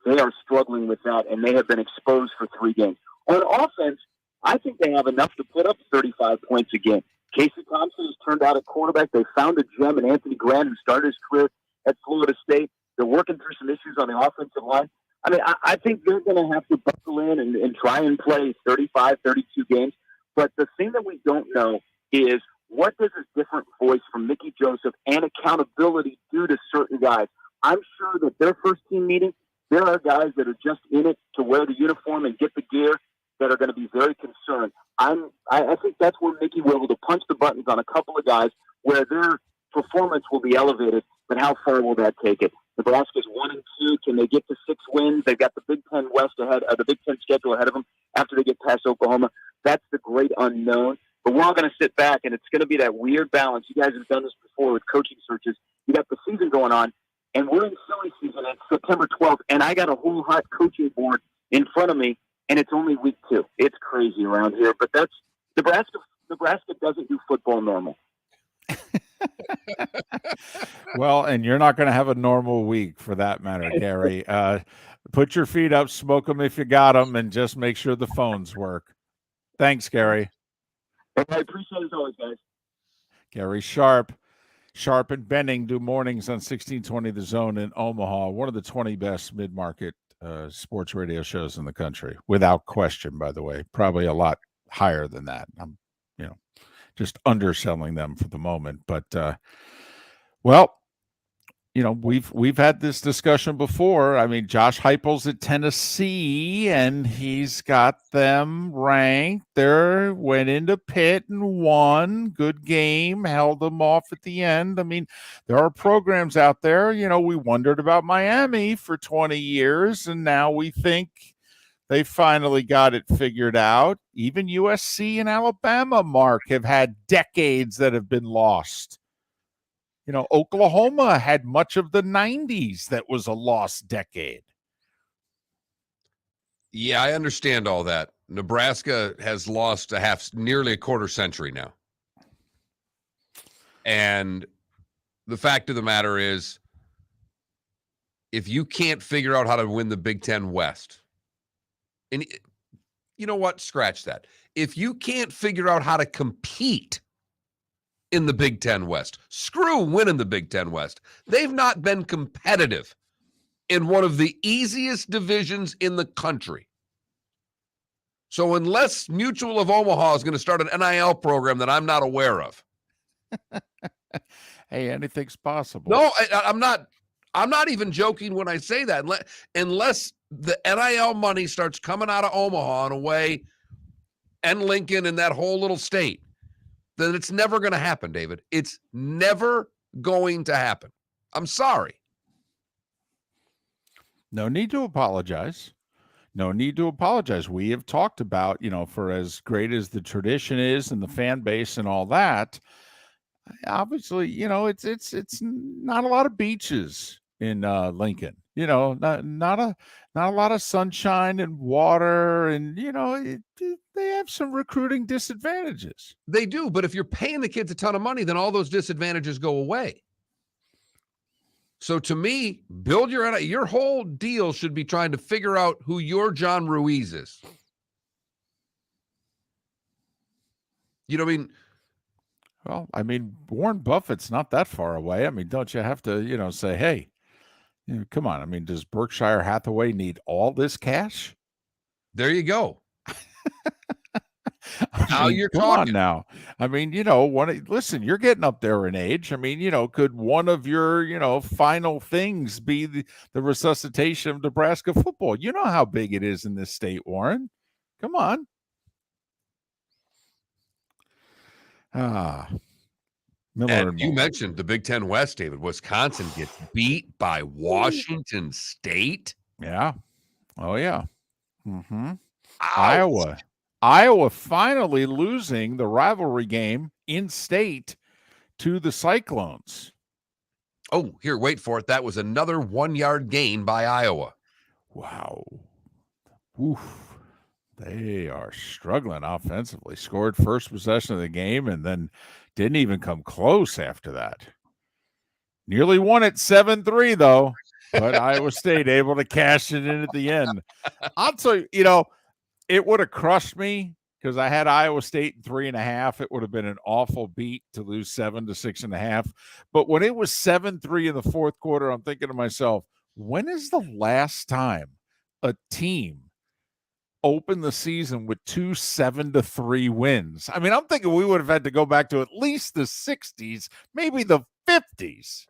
they are struggling with that, and they have been exposed for 3 games. On offense, I think they have enough to put up 35 points a game. Casey Thompson has turned out at quarterback. They found a gem in Anthony Grant, who started his career at Florida State. They're working through some issues on the offensive line. I mean, I think they're going to have to buckle in and try and play 35, 32 games. But the thing that we don't know is what does this different voice from Mickey Joseph and accountability do to certain guys? I'm sure that their first team meeting, there are guys that are just in it to wear the uniform and get the gear that are going to be very concerned. I think that's where Mickey will be able to punch the buttons on a couple of guys where their performance will be elevated, but how far will that take it? Nebraska's 1-2. Can they get to 6 wins? They've got the Big Ten West ahead, the Big Ten schedule ahead of them after they get past Oklahoma. That's the great unknown. But we're all going to sit back, and it's going to be that weird balance. You guys have done this before with coaching searches. You got the season going on, and we're in silly season. It's September 12th, and I got a whole hot coaching board in front of me, and it's only week 2. It's crazy around here, but that's Nebraska. Nebraska doesn't do football normal. Well, and you're not going to have a normal week for that matter, Gary. Put your feet up, smoke them if you got them, and just make sure the phones work. Thanks, Gary. I appreciate it as always, guys. Gary Sharp and Benning do mornings on 1620 The Zone in Omaha, one of the 20 best mid-market sports radio shows in the country, without question, by the way. Probably a lot higher than that. I'm, just underselling them for the moment. But, well, we've had this discussion before. I mean, Josh Heupel's at Tennessee, and he's got them ranked. Went into Pitt and won. Good game, held them off at the end. I mean, there are programs out there. We wondered about Miami for 20 years, and now we think they finally got it figured out. Even USC and Alabama, Mark, have had decades that have been lost. Oklahoma had much of the 90s that was a lost decade. Yeah, I understand all that. Nebraska has lost nearly a quarter century now. And the fact of the matter is, if you can't figure out how to win the Big Ten West, and you know what? Scratch that. If you can't figure out how to compete in the Big Ten West, screw winning the Big Ten West. They've not been competitive in one of the easiest divisions in the country. So unless Mutual of Omaha is going to start an NIL program that I'm not aware of. Hey, anything's possible. No, I'm not even joking when I say that. Unless the NIL money starts coming out of Omaha and away and Lincoln and that whole little state, then it's never going to happen, David. It's never going to happen. I'm sorry. No need to apologize. No need to apologize. We have talked about, for as great as the tradition is and the fan base and all that, obviously, it's not a lot of beaches in Lincoln. Not a lot of sunshine and water, and they have some recruiting disadvantages. They do, but if you're paying the kids a ton of money, then all those disadvantages go away. So to me, build your whole deal should be trying to figure out who your John Ruiz is. Well, Warren Buffett's not that far away. Don't you have to, say, hey, come on. Does Berkshire Hathaway need all this cash? There you go. Now you're come talking. On now. Listen, you're getting up there in age. Could one of your, final things be the resuscitation of Nebraska football? You know how big it is in this state, Warren. Come on. And you mentioned the Big Ten West, David. Wisconsin gets beat by Washington State. Yeah. Oh, yeah. Mm-hmm. Ouch. Iowa finally losing the rivalry game in state to the Cyclones. Oh, here, wait for it. That was another 1-yard gain by Iowa. Wow. Oof. They are struggling offensively. Scored first possession of the game and then didn't even come close after that. Nearly won it 7-3, though, but Iowa State able to cash it in at the end. I'll tell you, it would have crushed me because I had Iowa State in 3.5. It would have been an awful beat to lose 7 to 6.5. But when it was 7-3 in the fourth quarter, I'm thinking to myself, when is the last time a team opened the season with 2 7-3 wins? I'm thinking we would have had to go back to at least the 60s, maybe the 50s.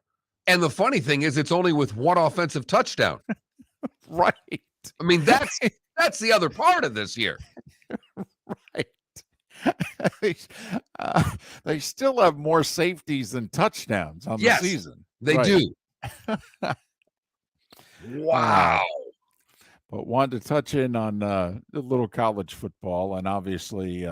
And the funny thing is, it's only with one offensive touchdown. Right. That's the other part of this year. Right. They still have more safeties than touchdowns on the season. They do. Wow. But wanted to touch in on the little college football, and obviously,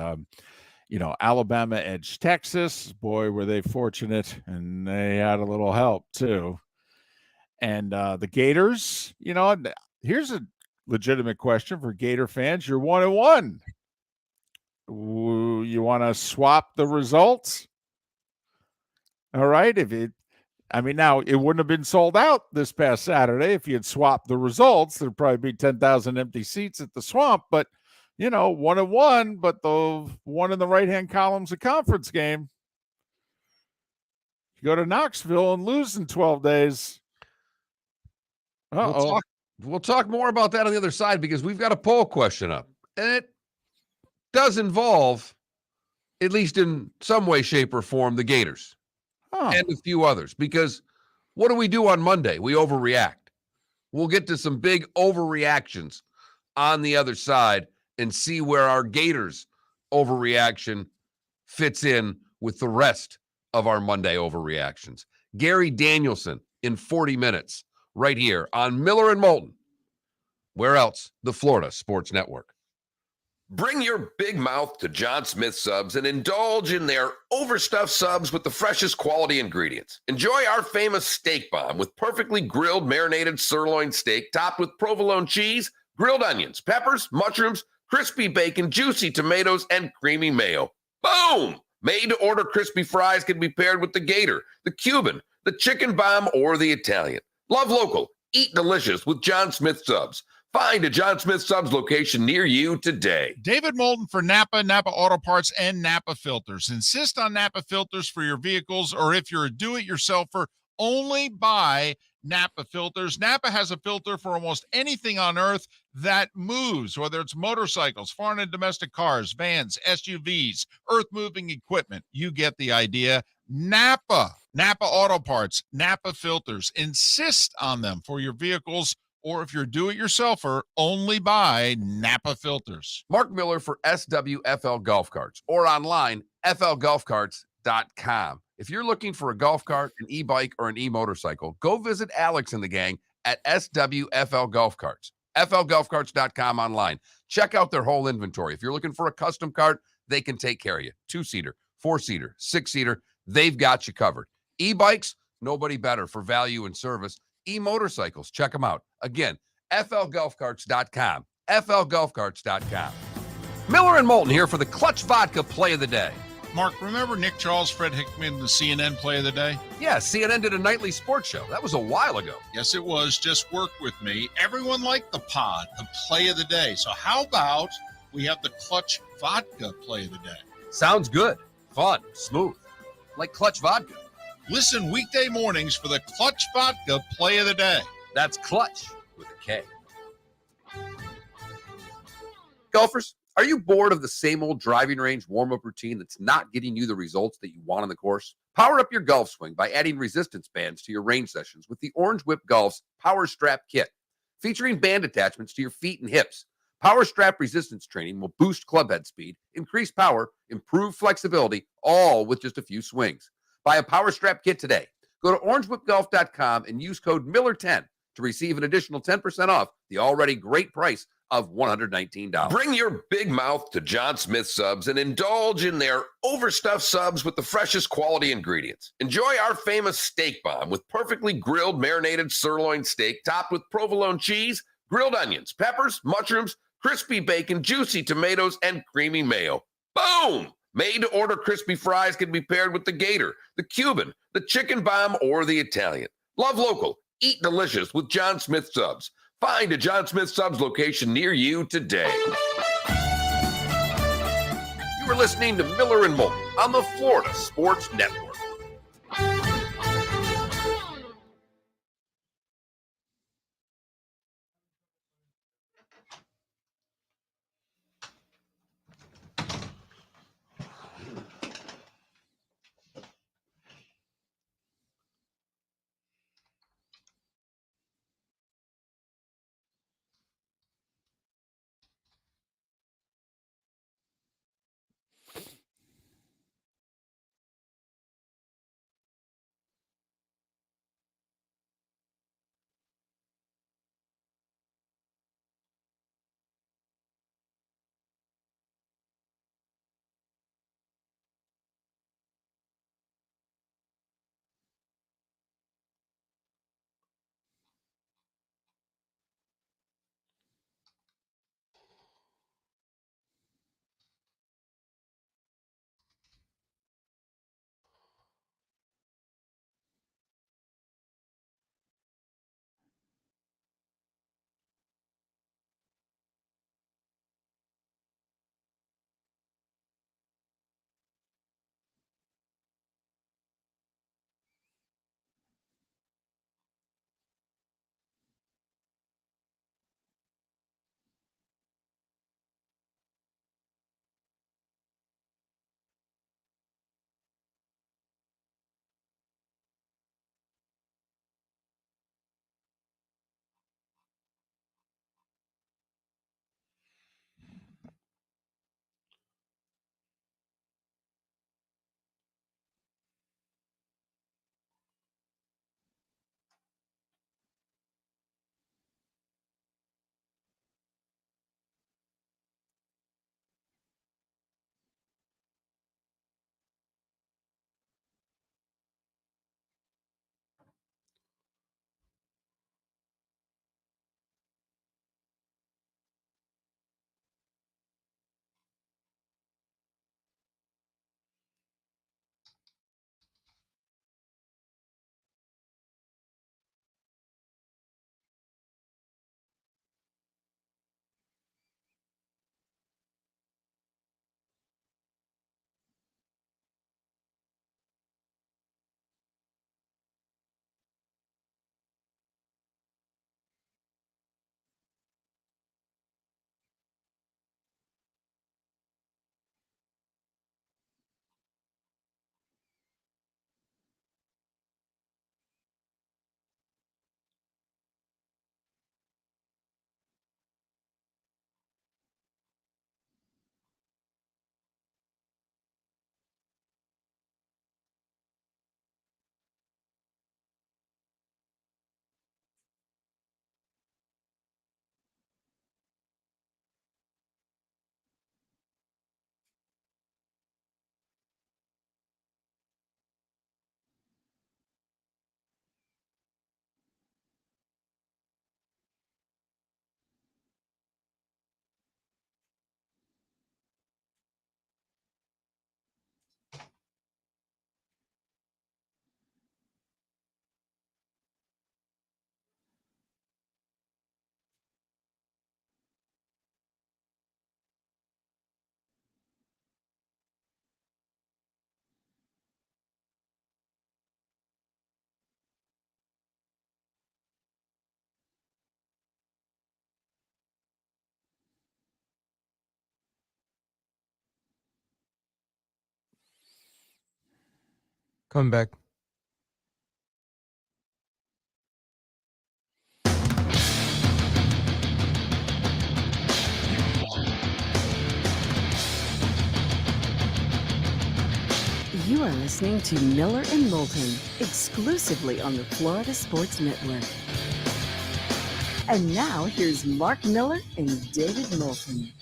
Alabama edged Texas. Boy, were they fortunate, and they had a little help too. And the Gators, here's a legitimate question for Gator fans. You're 1-1. You want to swap the results? All right. Now it wouldn't have been sold out this past Saturday if you had swapped the results. There'd probably be 10,000 empty seats at the Swamp, but 1-1, but the one in the right-hand column's a conference game. You go to Knoxville and lose in 12 days. Uh-oh. We'll talk more about that on the other side because we've got a poll question up. And it does involve, at least in some way, shape, or form, the Gators and a few others. Because what do we do on Monday? We overreact. We'll get to some big overreactions on the other side and see where our Gators overreaction fits in with the rest of our Monday overreactions. Gary Danielson in 40 minutes right here on Miller and Moulton. Where else? The Florida Sports Network. Bring your big mouth to John Smith Subs and indulge in their overstuffed subs with the freshest quality ingredients. Enjoy our famous steak bomb with perfectly grilled marinated sirloin steak topped with provolone cheese, grilled onions, peppers, mushrooms, crispy bacon, juicy tomatoes, and creamy mayo. Boom! Made-to-order crispy fries can be paired with the Gator, the Cuban, the chicken bomb, or the Italian. Love local. Eat delicious with John Smith Subs. Find a John Smith Subs location near you today. David Moulton for Napa, Napa Auto Parts, and Napa Filters. Insist on Napa filters for your vehicles, or if you're a do-it-yourselfer, only buy Napa filters. Napa has a filter for almost anything on earth that moves, whether it's motorcycles, foreign and domestic cars, vans, SUVs, earth-moving equipment. You get the idea. Napa Auto Parts, Napa filters. Insist on them for your vehicles, or if you're a do-it-yourselfer, only buy Napa filters. Mark Miller for SWFL Golf Carts or online, flgolfcarts.com. If you're looking for a golf cart, an e-bike, or an e-motorcycle, go visit Alex and the gang at SWFL Golf Carts. flgolfcarts.com online. Check out their whole inventory. If you're looking for a custom cart, they can take care of you. 2-seater, 4-seater, 6-seater, they've got you covered. E-bikes, nobody better for value and service. E-motorcycles, check them out. Again, flgolfcarts.com, flgolfcarts.com. Miller and Moulton here for the Clutch Vodka Play of the Day. Mark, remember Nick Charles, Fred Hickman, the CNN Play of the Day? Yeah, CNN did a nightly sports show. That was a while ago. Yes, it was. Just work with me. Everyone liked the pod, the Play of the Day. So how about we have the Clutch Vodka Play of the Day? Sounds good. Fun. Smooth. Like Clutch Vodka. Listen weekday mornings for the Clutch Vodka Play of the Day. That's Clutch with a K. Golfers, are you bored of the same old driving range warm-up routine that's not getting you the results that you want on the course? Power up your golf swing by adding resistance bands to your range sessions with the Orange Whip Golf's Power Strap Kit. Featuring band attachments to your feet and hips, Power Strap resistance training will boost club head speed, increase power, improve flexibility, all with just a few swings. Buy a Power Strap Kit today. Go to orangewhipgolf.com and use code Miller10 to receive an additional 10% off the already great price of $119. Bring your big mouth to John Smith Subs and indulge in their overstuffed subs with the freshest quality ingredients. Enjoy our famous steak bomb with perfectly grilled marinated sirloin steak topped with provolone cheese, grilled onions, peppers, mushrooms, crispy bacon, juicy tomatoes, and creamy mayo. Boom! Made-to-order crispy fries can be paired with the Gator, the Cuban, the chicken bomb, or the Italian. Love local. Eat delicious with John Smith Subs. Find a John Smith Subs location near you today. You were listening to Miller and Moulton on the Florida Sports Network. Coming back. You are listening to Miller and Moulton, exclusively on the Florida Sports Network. And now here's Mark Miller and David Moulton.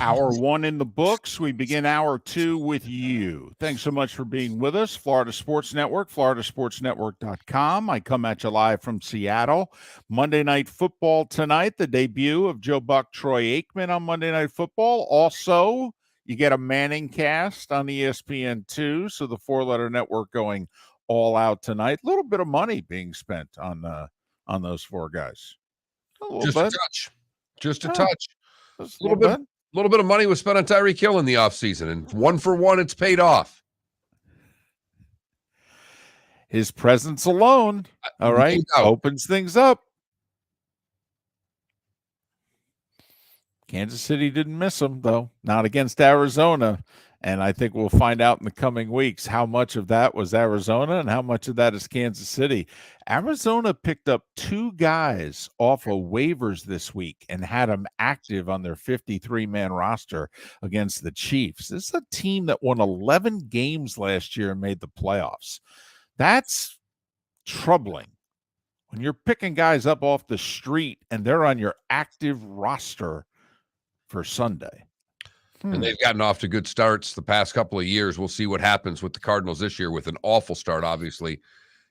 Hour 1 in the books. We begin hour 2 with you. Thanks so much for being with us. Florida Sports Network, floridasportsnetwork.com. I come at you live from Seattle. Monday Night Football tonight, the debut of Joe Buck, Troy Aikman on Monday Night Football. Also, you get a Manning cast on ESPN2, so the four-letter network going all out tonight. A little bit of money being spent on those four guys. Just a touch. Just a touch. Just a little bit. A little bit of money was spent on Tyreek Hill in the offseason, and one for one, it's paid off. His presence alone, all right, opens things up. Kansas City didn't miss him, though, not against Arizona. And I think we'll find out in the coming weeks how much of that was Arizona and how much of that is Kansas City. Arizona picked up 2 guys off of waivers this week and had them active on their 53-man roster against the Chiefs. This is a team that won 11 games last year and made the playoffs. That's troubling. When you're picking guys up off the street and they're on your active roster for Sunday. And they've gotten off to good starts the past couple of years. We'll see what happens with the Cardinals this year with an awful start, obviously,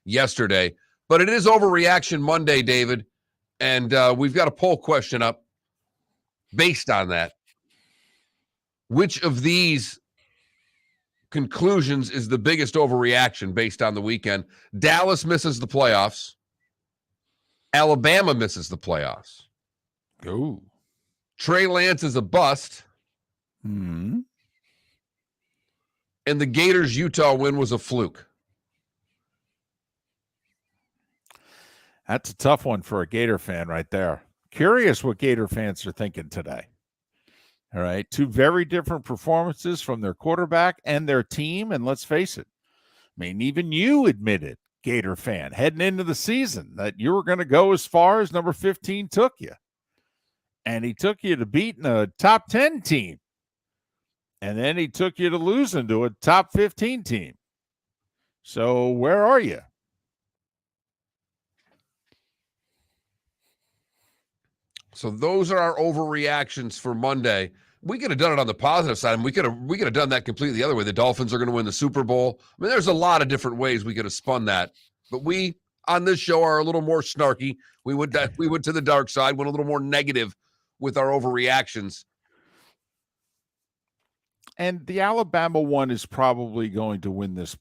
yesterday. But it is Overreaction Monday, David. And we've got a poll question up based on that. Which of these conclusions is the biggest overreaction based on the weekend? Dallas misses the playoffs. Alabama misses the playoffs. Ooh. Trey Lance is a bust. Hmm. And the Gators' Utah win was a fluke. That's a tough one for a Gator fan right there. Curious what Gator fans are thinking today. All right. 2 very different performances from their quarterback and their team. And let's face it, I mean, even you admitted, Gator fan, heading into the season that you were going to go as far as number 15 took you. And he took you to beating a top 10 team. And then he took you to losing to a top 15 team. So where are you? So those are our overreactions for Monday. We could have done it on the positive side, and we could have done that completely the other way. The Dolphins are going to win the Super Bowl. I mean, there's a lot of different ways we could have spun that. But we on this show are a little more snarky. We went to the dark side, went a little more negative with our overreactions. And the Alabama one is probably going to win this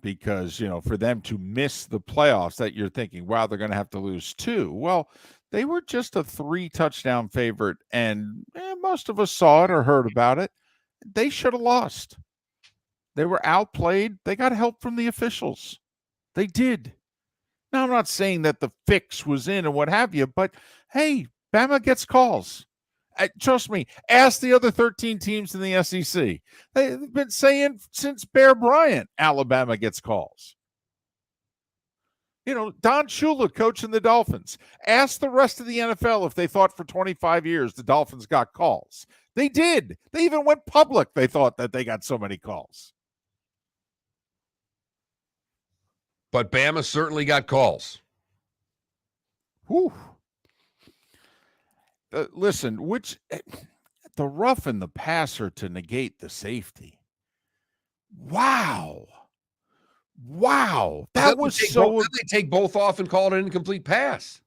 because, for them to miss the playoffs, that you're thinking, wow, they're going to have to lose 2. Well, they were just a 3-touchdown favorite, and most of us saw it or heard about it. They should have lost. They were outplayed. They got help from the officials. They did. Now, I'm not saying that the fix was in and what have you, but hey, Bama gets calls. Trust me, ask the other 13 teams in the SEC. They've been saying since Bear Bryant, Alabama gets calls. Don Shula coaching the Dolphins. Ask the rest of the NFL if they thought for 25 years the Dolphins got calls. They did. They even went public. They thought that they got so many calls. But Bama certainly got calls. Whew. Listen, the rough and the passer to negate the safety. Wow. That was so. Did they take both off and call it an incomplete pass?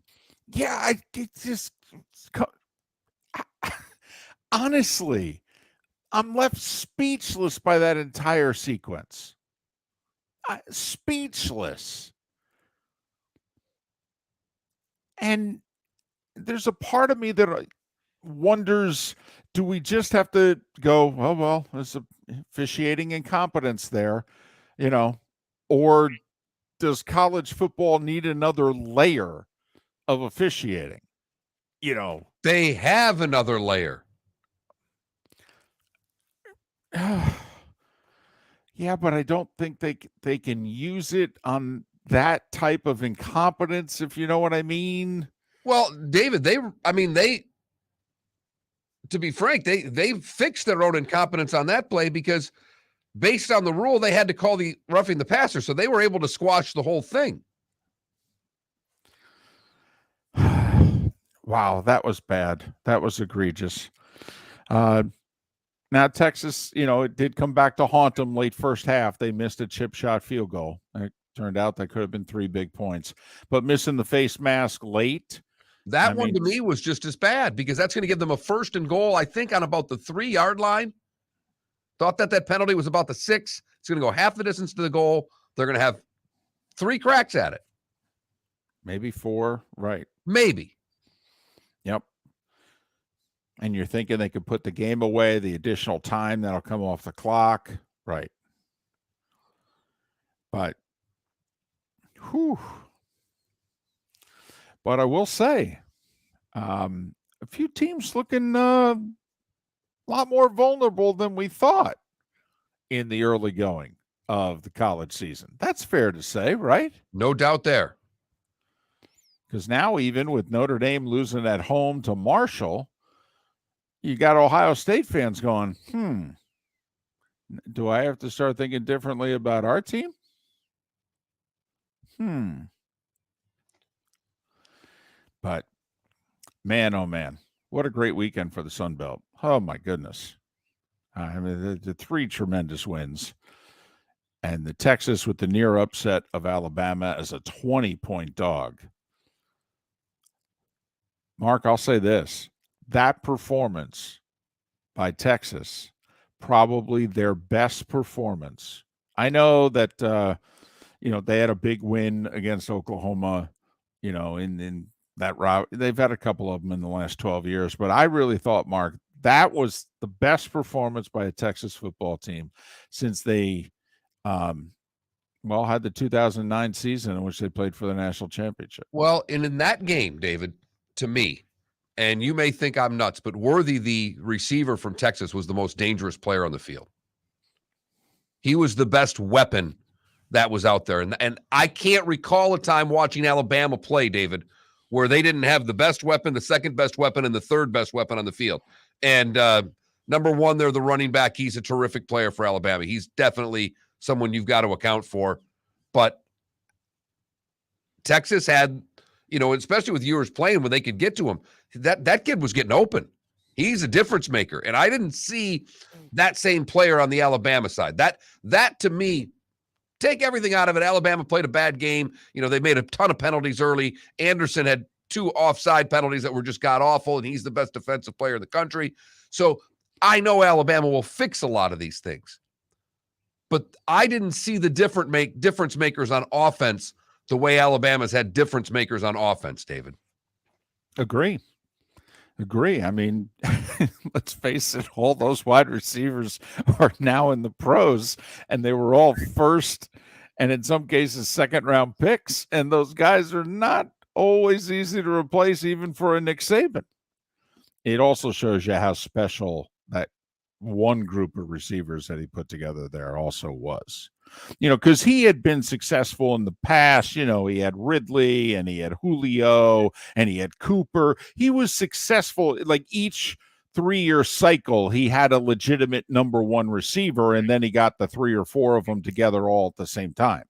Yeah, honestly, I'm left speechless by that entire sequence. Speechless. And there's a part of me that wonders, do we just have to go, oh, well, there's a officiating incompetence there, or does college football need another layer of officiating? They have another layer. Yeah, but I don't think they can use it on that type of incompetence, if you know what I mean. Well, David, to be frank, they fixed their own incompetence on that play because based on the rule, they had to call the roughing the passer, so they were able to squash the whole thing. Wow, that was bad. That was egregious. Now Texas, it did come back to haunt them late first half. They missed a chip shot field goal. It turned out that could have been 3 big points. But missing the face mask late, That one to me was just as bad because that's going to give them a 1st and goal, I think, on about the 3-yard line. Thought that penalty was about the 6. It's going to go half the distance to the goal. They're going to have 3 cracks at it. maybe 4, right? Maybe. Yep. And you're thinking they could put the game away, the additional time that'll come off the clock. Right. But, whew. But I will say, a few teams looking a lot more vulnerable than we thought in the early going of the college season. That's fair to say, right? No doubt there. Because now, even with Notre Dame losing at home to Marshall, you got Ohio State fans going, do I have to start thinking differently about our team? But, man, oh, man, what a great weekend for the Sun Belt. Oh, my goodness. I mean, the 3 tremendous wins. And the Texas with the near upset of Alabama as a 20-point dog. Mark, I'll say this. That performance by Texas, probably their best performance. I know that, they had a big win against Oklahoma, in that route. They've had a couple of them in the last 12 years. But I really thought, Mark, that was the best performance by a Texas football team since they had the 2009 season in which they played for the national championship. Well, and in that game, David, to me, and you may think I'm nuts, but Worthy, the receiver from Texas, was the most dangerous player on the field. He was the best weapon that was out there. And I can't recall a time watching Alabama play, David, where they didn't have the best weapon, the second best weapon, and the third best weapon on the field. And number one, they're the running back. He's a terrific player for Alabama. He's definitely someone you've got to account for. But Texas had, especially with Ewers playing when they could get to him, that kid was getting open. He's a difference maker. And I didn't see that same player on the Alabama side. That to me, take everything out of it. Alabama played a bad game. They made a ton of penalties early. Anderson had 2 offside penalties that were just god-awful, and he's the best defensive player in the country. So I know Alabama will fix a lot of these things. But I didn't see the difference makers on offense the way Alabama's had difference makers on offense, David. Agree. I mean, let's face it, all those wide receivers are now in the pros, and they were all first and in some cases second-round picks, and those guys are not always easy to replace even for a Nick Saban. It also shows you how special that one group of receivers that he put together there also was. Because he had been successful in the past. He had Ridley and he had Julio and he had Cooper. He was successful. Like each 3-year cycle, he had a legitimate number 1 receiver, and then he got the 3 or 4 of them together all at the same time.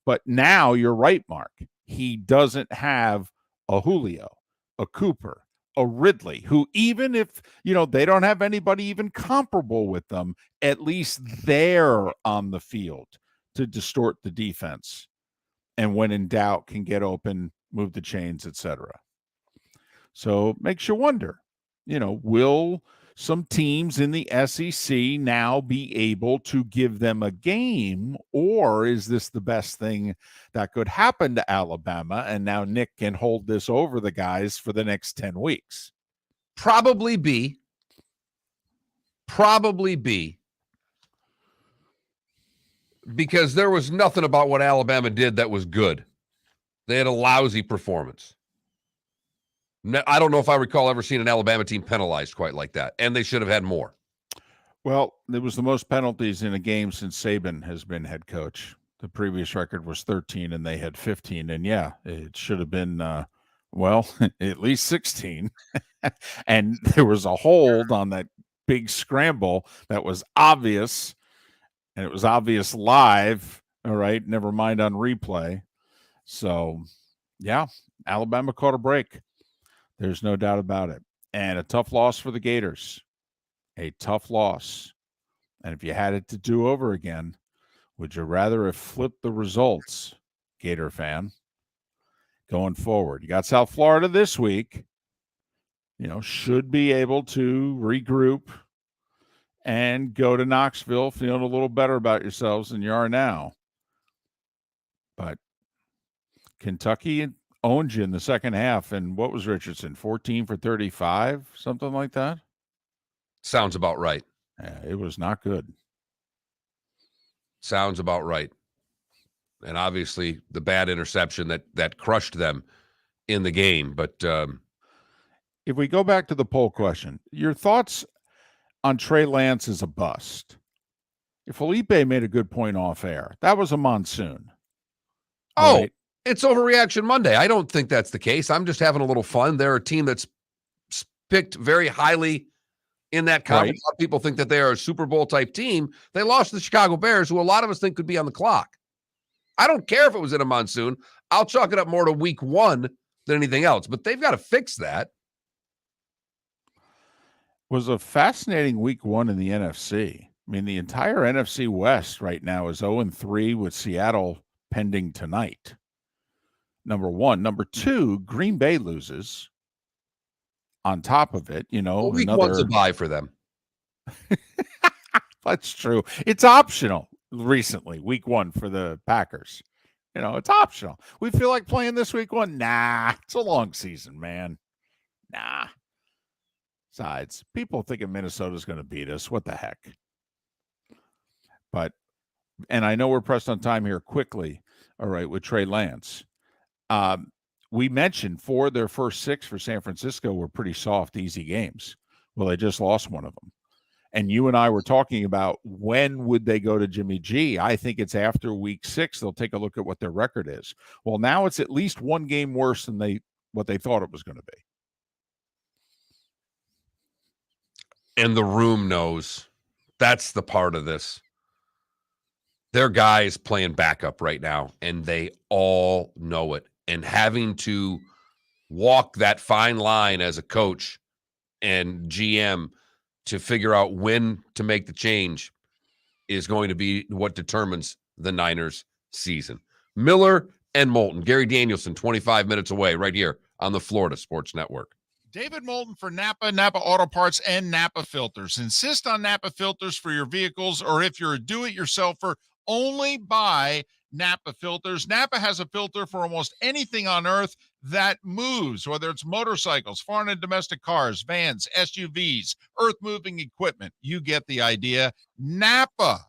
But now you're right, Mark. He doesn't have a Julio, a Cooper, a Ridley, who even if, they don't have anybody even comparable with them, at least they're on the field to distort the defense. And when in doubt, can get open, move the chains, etc. So makes you wonder, will some teams in the SEC now be able to give them a game, or is this the best thing that could happen to Alabama? And now Nick can hold this over the guys for the next 10 weeks. Probably be. Because there was nothing about what Alabama did that was good. They had a lousy performance. I don't know if I recall ever seeing an Alabama team penalized quite like that, and they should have had more. Well, it was the most penalties in a game since Saban has been head coach. The previous record was 13 and they had 15. And yeah, it should have been, well, at least 16. And there was a hold on that big scramble that was obvious. And it was obvious live. All right. Never mind on replay. So, yeah, Alabama caught a break. There's no doubt about it. And a tough loss for the Gators. A tough loss. And if you had it to do over again, would you rather have flipped the results, Gator fan, going forward? You got South Florida this week. Should be able to regroup and go to Knoxville feeling a little better about yourselves than you are now. But Kentucky owned you in the second half. And what was Richardson, 14 for 35, something like that? Sounds about right. Yeah, it was not good. Sounds about right. And obviously the bad interception that crushed them in the game. But if we go back to the poll question, your thoughts on Trey Lance as a bust? If Felipe made a good point off air, that was a monsoon. Right? It's Overreaction Monday. I don't think that's the case. I'm just having a little fun. They're a team that's picked very highly in that conference. Right. A lot of people think that they are a Super Bowl type team. They lost to the Chicago Bears, who a lot of us think could be on the clock. I don't care if it was in a monsoon. I'll chalk it up more to week 1 than anything else, but they've got to fix that. Was a fascinating week 1 in the NFC. I mean, the entire NFC West right now is 0-3 with Seattle pending tonight. Number 1. Number 2, Green Bay loses. On top of it, Week 1's a bye for them. That's true. It's optional recently, week 1 for the Packers. It's optional. We feel like playing this week 1. Nah, it's a long season, man. Nah. Besides, people thinking Minnesota's going to beat us. What the heck? And I know we're pressed on time here quickly. All right, with Trey Lance. We mentioned 4 of their first 6 for San Francisco were pretty soft, easy games. Well, they just lost one of them. And you and I were talking about when would they go to Jimmy G. I think it's after week 6. They'll take a look at what their record is. Well, now it's at least 1 game worse than what they thought it was going to be. And the room knows. That's the part of this. Their guys playing backup right now, and they all know it. And having to walk that fine line as a coach and GM to figure out when to make the change is going to be what determines the Niners season. Miller and Moulton. Gary Danielson, 25 minutes away right here on the Florida Sports Network. David Moulton for Napa, Napa Auto Parts, and Napa Filters. Insist on Napa filters for your vehicles, or if you're a do-it-yourselfer, only buy Napa filters. Napa has a filter for almost anything on earth that moves, whether it's motorcycles, foreign and domestic cars, vans, SUVs, earth-moving equipment. You get the idea. Napa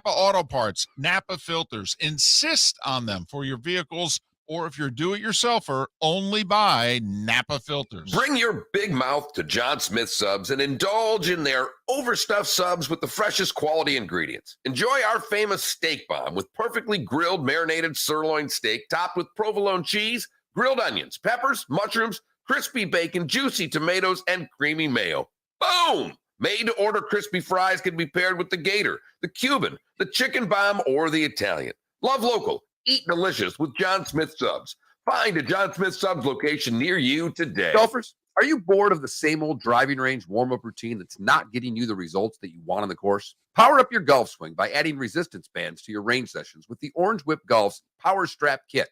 Auto Parts, Napa filters. Insist on them for your vehicles, or if you're do-it-yourselfer, only buy Napa filters. Bring your big mouth to John Smith Subs and indulge in their overstuffed subs with the freshest quality ingredients. Enjoy our famous steak bomb with perfectly grilled marinated sirloin steak topped with provolone cheese, grilled onions, peppers, mushrooms, crispy bacon, juicy tomatoes, and creamy mayo. Boom! Made-to-order crispy fries can be paired with the Gator, the Cuban, the chicken bomb, or the Italian. Love local. Eat delicious with John Smith Subs. Find a John Smith Subs location near you today. Golfers, are you bored of the same old driving range warm-up routine that's not getting you the results that you want on the course? Power up your golf swing by adding resistance bands to your range sessions with the Orange Whip Golf's Power Strap Kit.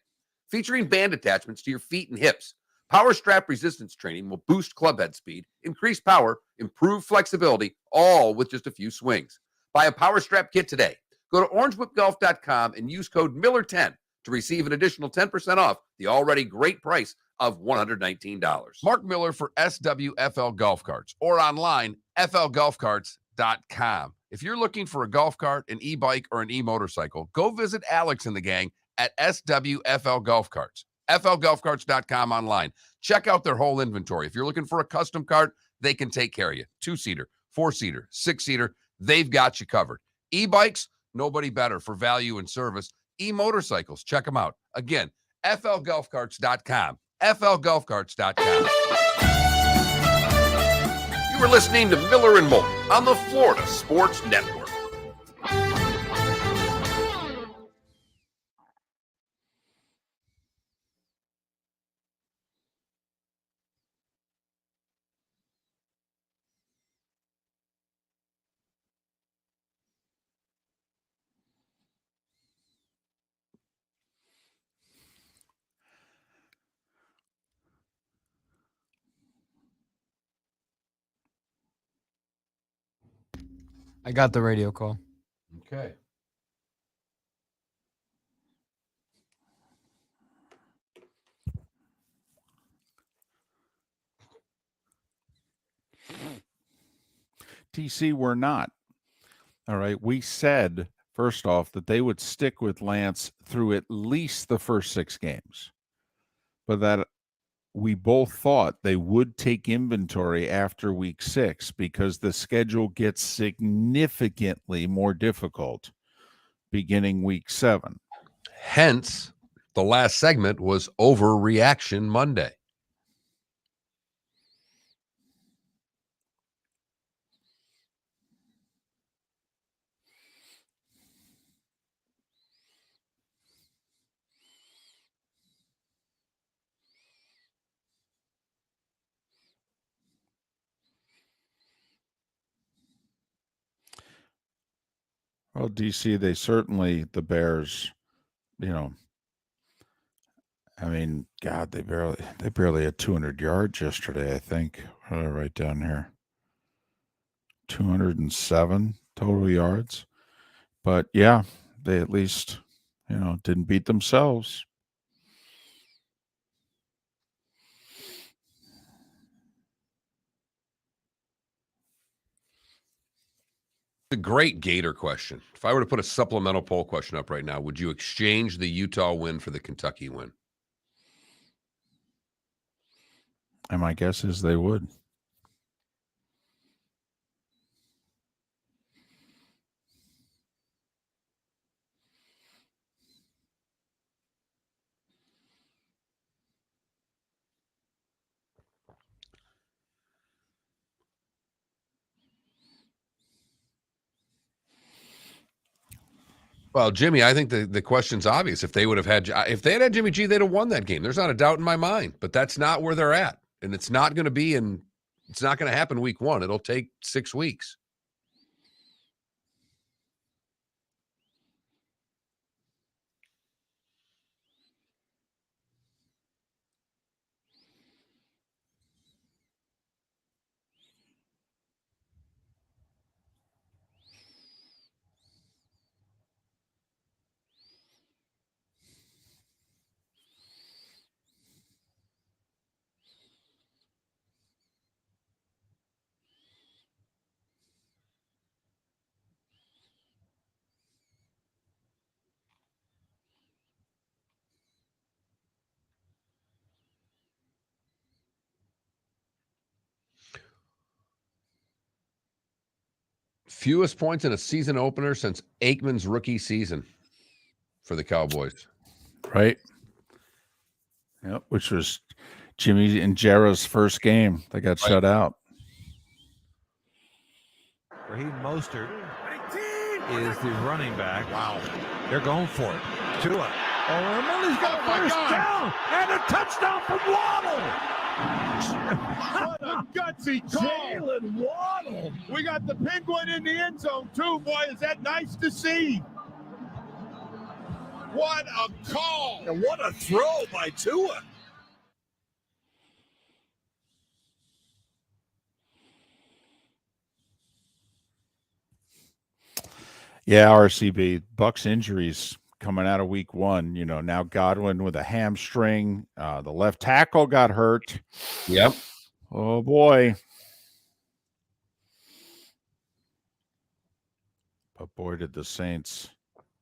Featuring band attachments to your feet and hips, Power Strap resistance training will boost clubhead speed, increase power, improve flexibility, all with just a few swings. Buy a Power Strap Kit today. Go to orangewhipgolf.com and use code Miller10 to receive an additional 10% off the already great price of $119. Mark Miller for SWFL Golf Carts, or online, flgolfcarts.com. If you're looking for a golf cart, an e-bike, or an e-motorcycle, go visit Alex and the gang at SWFL Golf Carts. flgolfcarts.com online. Check out their whole inventory. If you're looking for a custom cart, they can take care of you. 2-seater, 4-seater, 6-seater. they've got you covered. E-bikes, nobody better for value and service. E-motorcycles, check them out. Again, flgolfcarts.com. flgolfcarts.com. You were listening to Miller and Moulton on the Florida Sports Network. I got the radio call. Okay. TC, we're not. All right. We said, first off, that they would stick with Lance through at least the first 6 games, but that we both thought they would take inventory after week 6 because the schedule gets significantly more difficult beginning week 7. Hence, the last segment was Overreaction Monday. Well, DC, they certainly, the Bears, I mean, God, they barely had 200 yards yesterday, I think. What did I write down here? 207 total yards. But yeah, they at least, didn't beat themselves. A great Gator question. If I were to put a supplemental poll question up right now, would you exchange the Utah win for the Kentucky win? And my guess is they would. Well, Jimmy, I think the question's obvious. If they had Jimmy G, they'd have won that game. There's not a doubt in my mind, but that's not where they're at. And it's not going to happen week 1. It'll take 6 weeks. Fewest points in a season opener since Aikman's rookie season for the Cowboys. Right. Yep, which was Jimmy and Jarrah's first game. They got shut out. Raheem Mostert is the running back. Wow. They're going for it. Tua. Oh, Millie's got a first down and a touchdown from Waddle. What a gutsy call. Jalen Waddle. We got the Penguin in the end zone, too. Boy, is that nice to see. What a call. And what a throw by Tua. Yeah, RCB. Bucks injuries coming out of week 1. Now Godwin with a hamstring. The left tackle got hurt. Yep. Oh, boy. But boy, did the Saints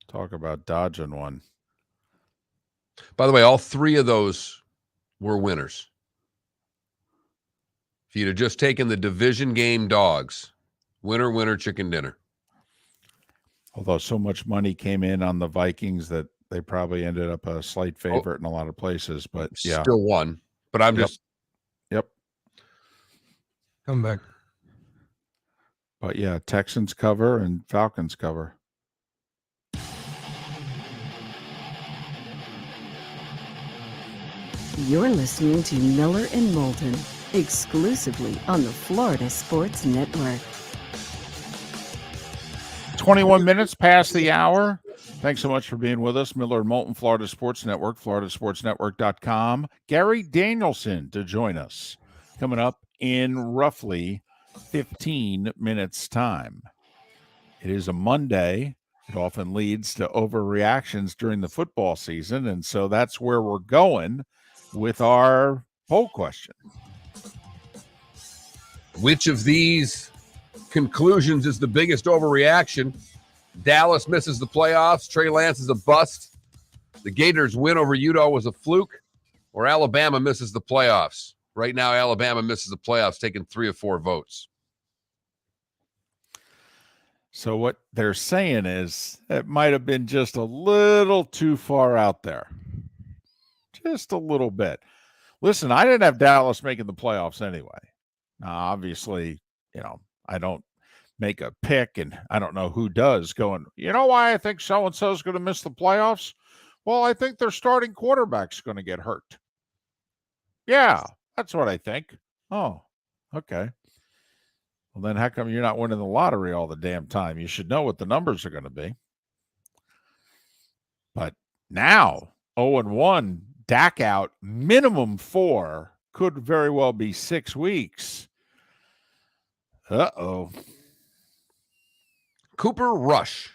talk about dodging one. By the way, all 3 of those were winners. If you'd have just taken the division game dogs, winner, winner, chicken dinner. Although so much money came in on the Vikings that they probably ended up a slight favorite in a lot of places. But yeah, Still won. But I'm Yep. just yep. Come back. But yeah, Texans cover and Falcons cover. You're listening to Miller and Moulton, exclusively on the Florida Sports Network. 21 minutes past the hour. Thanks so much for being with us. Miller and Moulton, Florida Sports Network, floridasportsnetwork.com. Gary Danielson to join us coming up in roughly 15 minutes' time. It is a Monday. It often leads to overreactions during the football season, and so that's where we're going with our poll question. Which of these conclusions is the biggest overreaction? Dallas misses the playoffs. Trey Lance is a bust. The Gators' win over Utah was a fluke. Or Alabama misses the playoffs. Right now, Alabama misses the playoffs, taking 3 of 4 votes. So what they're saying is it might have been just a little too far out there. Just a little bit. Listen, I didn't have Dallas making the playoffs anyway. Now, obviously, I don't make a pick, and I don't know who does going, you know why I think so-and-so is going to miss the playoffs? Well, I think their starting quarterback's going to get hurt. Yeah, that's what I think. Oh, okay. Well, then how come you're not winning the lottery all the damn time? You should know what the numbers are going to be. But now, 0-1, Dak out, minimum 4, could very well be 6 weeks. Uh-oh. Cooper Rush.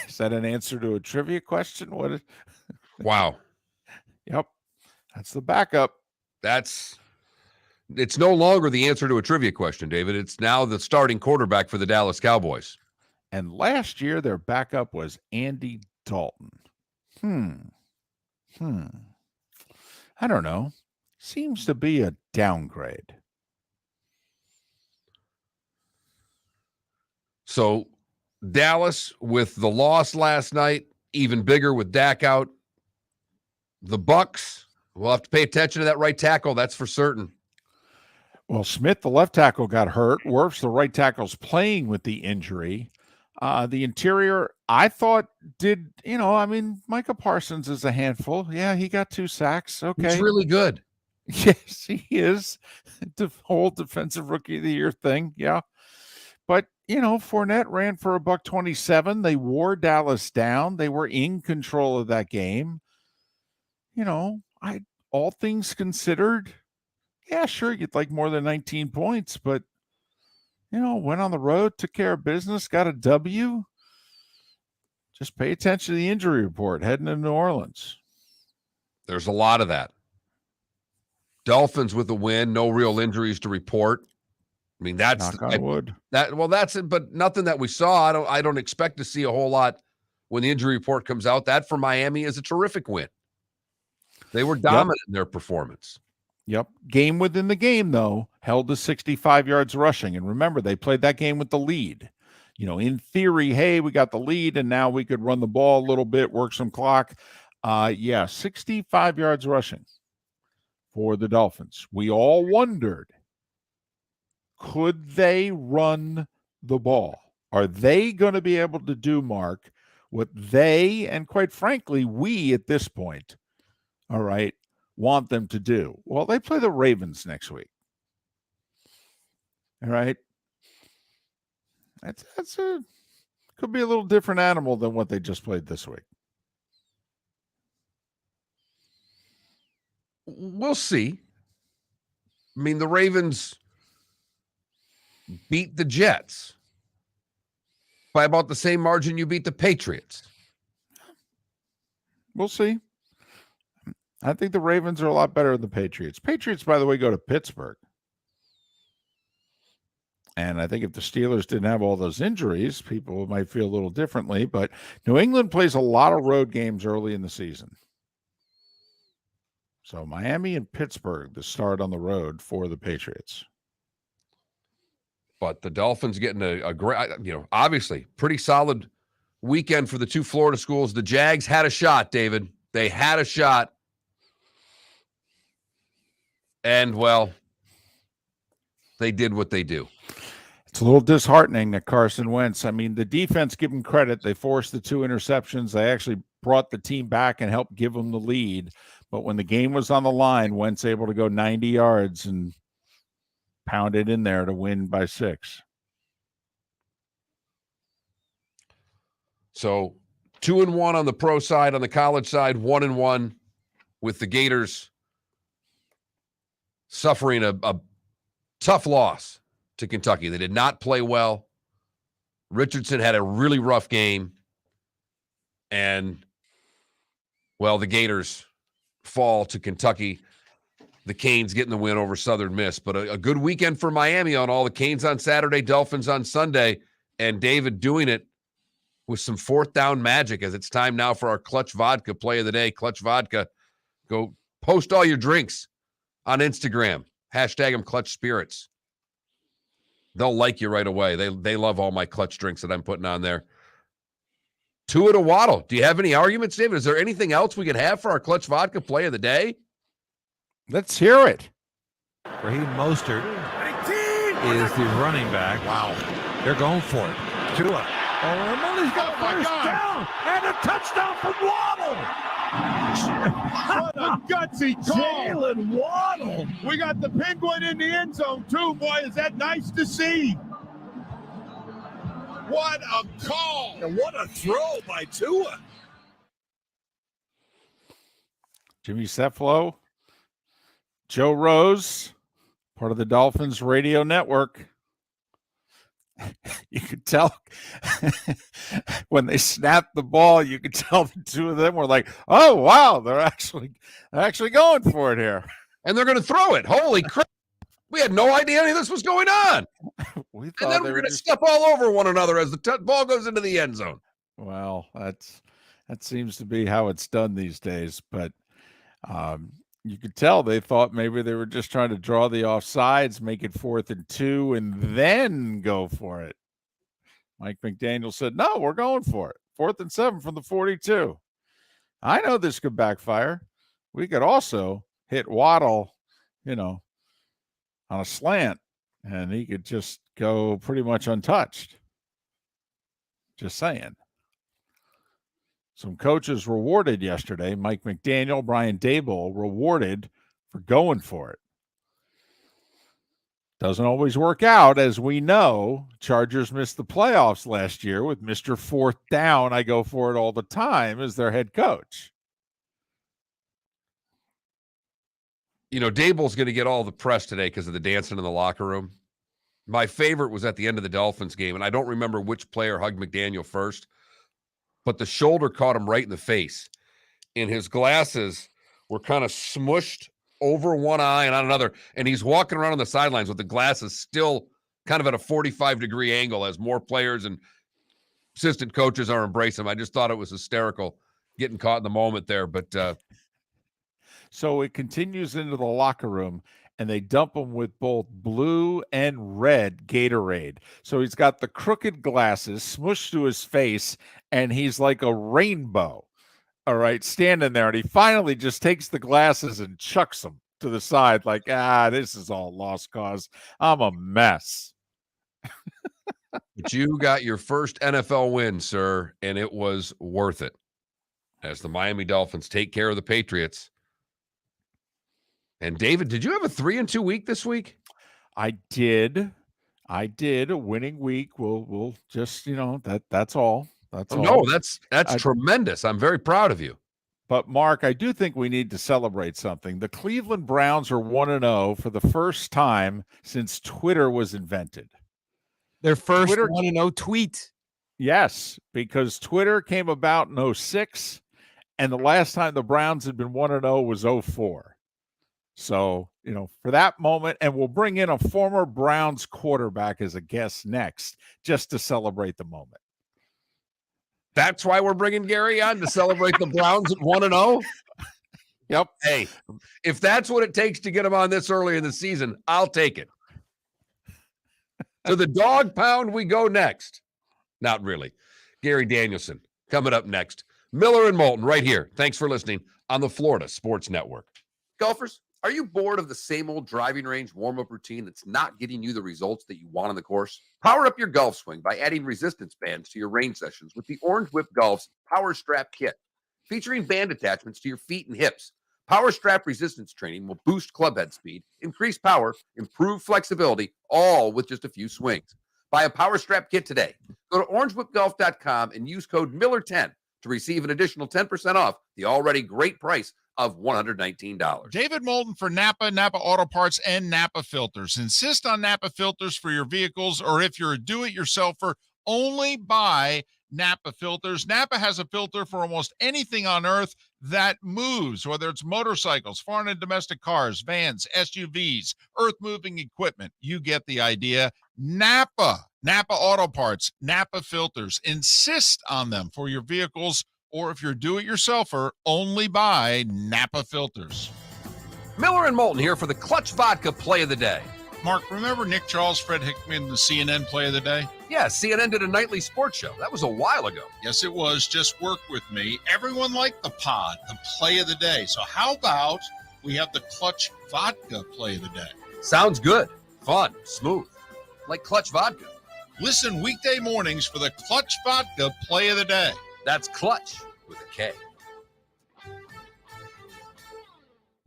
Is that an answer to a trivia question? What is... Wow. Yep. That's the backup. It's no longer the answer to a trivia question, David. It's now the starting quarterback for the Dallas Cowboys. And last year, their backup was Andy Dalton. I don't know. Seems to be a downgrade. So Dallas with the loss last night, even bigger with Dak out. The Bucs, we'll have to pay attention to that right tackle. That's for certain. Well, Smith, the left tackle, got hurt. Wirfs, the right tackle's playing with the injury. The interior, I thought Micah Parsons is a handful. Yeah, he got 2 sacks. Okay. He's really good. Yes, he is. The whole defensive rookie of the year thing. Yeah. But, Fournette ran for $127. They wore Dallas down. They were in control of that game. All things considered, yeah, sure, you'd like more than 19 points, but, went on the road, took care of business, got a W. Just pay attention to the injury report heading to New Orleans. There's a lot of that. Dolphins with a win, no real injuries to report. I mean, that's knock on wood. That's it, but nothing that we saw. I don't expect to see a whole lot when the injury report comes out. That for Miami is a terrific win. They were dominant in their performance. Yep. Game within the game, though, held to 65 yards rushing. And remember, they played that game with the lead. In theory, hey, we got the lead, and now we could run the ball a little bit, work some clock. 65 yards rushing for the Dolphins. We all wondered, could they run the ball? Are they going to be able to do, Mark, what they, and quite frankly, we at this point, all right, want them to do? Well, they play the Ravens next week. All right. Could be a little different animal than what they just played this week. We'll see. I mean, the Ravens beat the Jets by about the same margin you beat the Patriots. We'll see. I think the Ravens are a lot better than the Patriots. Patriots, by the way, go to Pittsburgh. And I think if the Steelers didn't have all those injuries, people might feel a little differently. But New England plays a lot of road games early in the season. So Miami and Pittsburgh, the start on the road for the Patriots. But the Dolphins getting a great, obviously pretty solid weekend for the two Florida schools. The Jags had a shot, David. They had a shot. And, well, they did what they do. It's a little disheartening that Carson Wentz, I mean, the defense, give them credit. They forced the 2 interceptions. They actually brought the team back and helped give them the lead. But when the game was on the line, Wentz able to go 90 yards and pound it in there to win by 6. So 2-1 on the pro side. On the college side, 1-1 with the Gators suffering a tough loss to Kentucky. They did not play well. Richardson had a really rough game. And, well, the Gators fall to Kentucky. The Canes getting the win over Southern Miss. But a good weekend for Miami on all. The Canes on Saturday, Dolphins on Sunday. And David doing it with some fourth down magic, as it's time now for our Clutch Vodka play of the day. Clutch Vodka. Go post all your drinks on Instagram. Hashtag them Clutch Spirits. They'll like you right away. They love all my Clutch drinks that I'm putting on there. Tua to Waddle. Do you have any arguments, David? Is there anything else we could have for our Clutch Vodka play of the day? Let's hear it. Raheem Mostert is the running back. Wow. They're going for it. Tua. Oh, he's got a first down and a touchdown from Waddle. What a gutsy call. Jalen Waddle. We got the Penguin in the end zone, too. Boy, is that nice to see. What a call. And what a throw by Tua. Jimmy Cefalo, Joe Rose, part of the Dolphins radio network. You could tell when they snapped the ball, you could tell the two of them were like, oh, wow, they're actually going for it here. And they're going to throw it. Holy crap. We had no idea any of this was going on. We And then we're going to step all over one another as the ball goes into the end zone. Well, that seems to be how it's done these days. But you could tell they thought maybe they were just trying to draw the offsides, make it 4th and 2, and then go for it. Mike McDaniel said, no, we're going for it. 4th and 7 from the 42. I know this could backfire. We could also hit Waddle, on a slant, and he could just go pretty much untouched. Just saying. Some coaches rewarded yesterday. Mike McDaniel, Brian Daboll rewarded for going for it. Doesn't always work out, as we know. Chargers missed the playoffs last year with Mr. 4th down. I go for it all the time as their head coach. Daboll's going to get all the press today because of the dancing in the locker room. My favorite was at the end of the Dolphins game, and I don't remember which player hugged McDaniel first, but the shoulder caught him right in the face. And his glasses were kind of smushed over one eye and on another. And he's walking around on the sidelines with the glasses still kind of at a 45-degree angle as more players and assistant coaches are embracing him. I just thought it was hysterical getting caught in the moment there. But so it continues into the locker room, and they dump him with both blue and red Gatorade. So he's got the crooked glasses smushed to his face, and he's like a rainbow, all right, standing there. And he finally just takes the glasses and chucks them to the side like, this is all lost cause. I'm a mess. But you got your first NFL win, sir, and it was worth it. As the Miami Dolphins take care of the Patriots. And David, did you have a 3-2 week this week? I did. A winning week. We'll just, that's all. That's all. No, that's tremendous. I'm very proud of you. But Mark, I do think we need to celebrate something. The Cleveland Browns are 1-0 for the first time since Twitter was invented. Their first 1-0 tweet. Yes, because Twitter came about in 2006, and the last time the Browns had been 1-0 was 2004. So, for that moment, and we'll bring in a former Browns quarterback as a guest next, just to celebrate the moment. That's why we're bringing Gary on, to celebrate the Browns at 1-0? Yep. Hey, if that's what it takes to get him on this early in the season, I'll take it. To the dog pound we go next. Not really. Gary Danielson coming up next. Miller and Moulton right here. Thanks for listening on the Florida Sports Network. Golfers, are you bored of the same old driving range warm-up routine that's not getting you the results that you want on the course? Power up your golf swing by adding resistance bands to your range sessions with the Orange Whip Golf's Power Strap Kit. Featuring band attachments to your feet and hips, Power Strap resistance training will boost clubhead speed, increase power, improve flexibility, all with just a few swings. Buy a Power Strap Kit today. Go to orangewhipgolf.com and use code Miller10 to receive an additional 10% off the already great price of $119. David Moulton for Napa, Napa Auto Parts, and Napa Filters. Insist on Napa filters for your vehicles, or if you're a do-it-yourselfer, only buy Napa filters. Napa has a filter for almost anything on earth that moves, whether it's motorcycles, foreign and domestic cars, vans, SUVs, earth-moving equipment. You get the idea. Napa Auto Parts, Napa filters. Insist on them for your vehicles, or if you're a do-it-yourselfer, only buy Napa filters. Miller and Moulton here for the Clutch Vodka Play of the Day. Mark, remember Nick Charles, Fred Hickman, the CNN Play of the Day? Yeah, CNN did a nightly sports show. That was a while ago. Yes, it was. Just work with me. Everyone liked the pod, the Play of the Day. So how about we have the Clutch Vodka Play of the Day? Sounds good. Fun. Smooth. Like Clutch Vodka. Listen weekday mornings for the Clutch Vodka Play of the Day. That's Clutch with a K.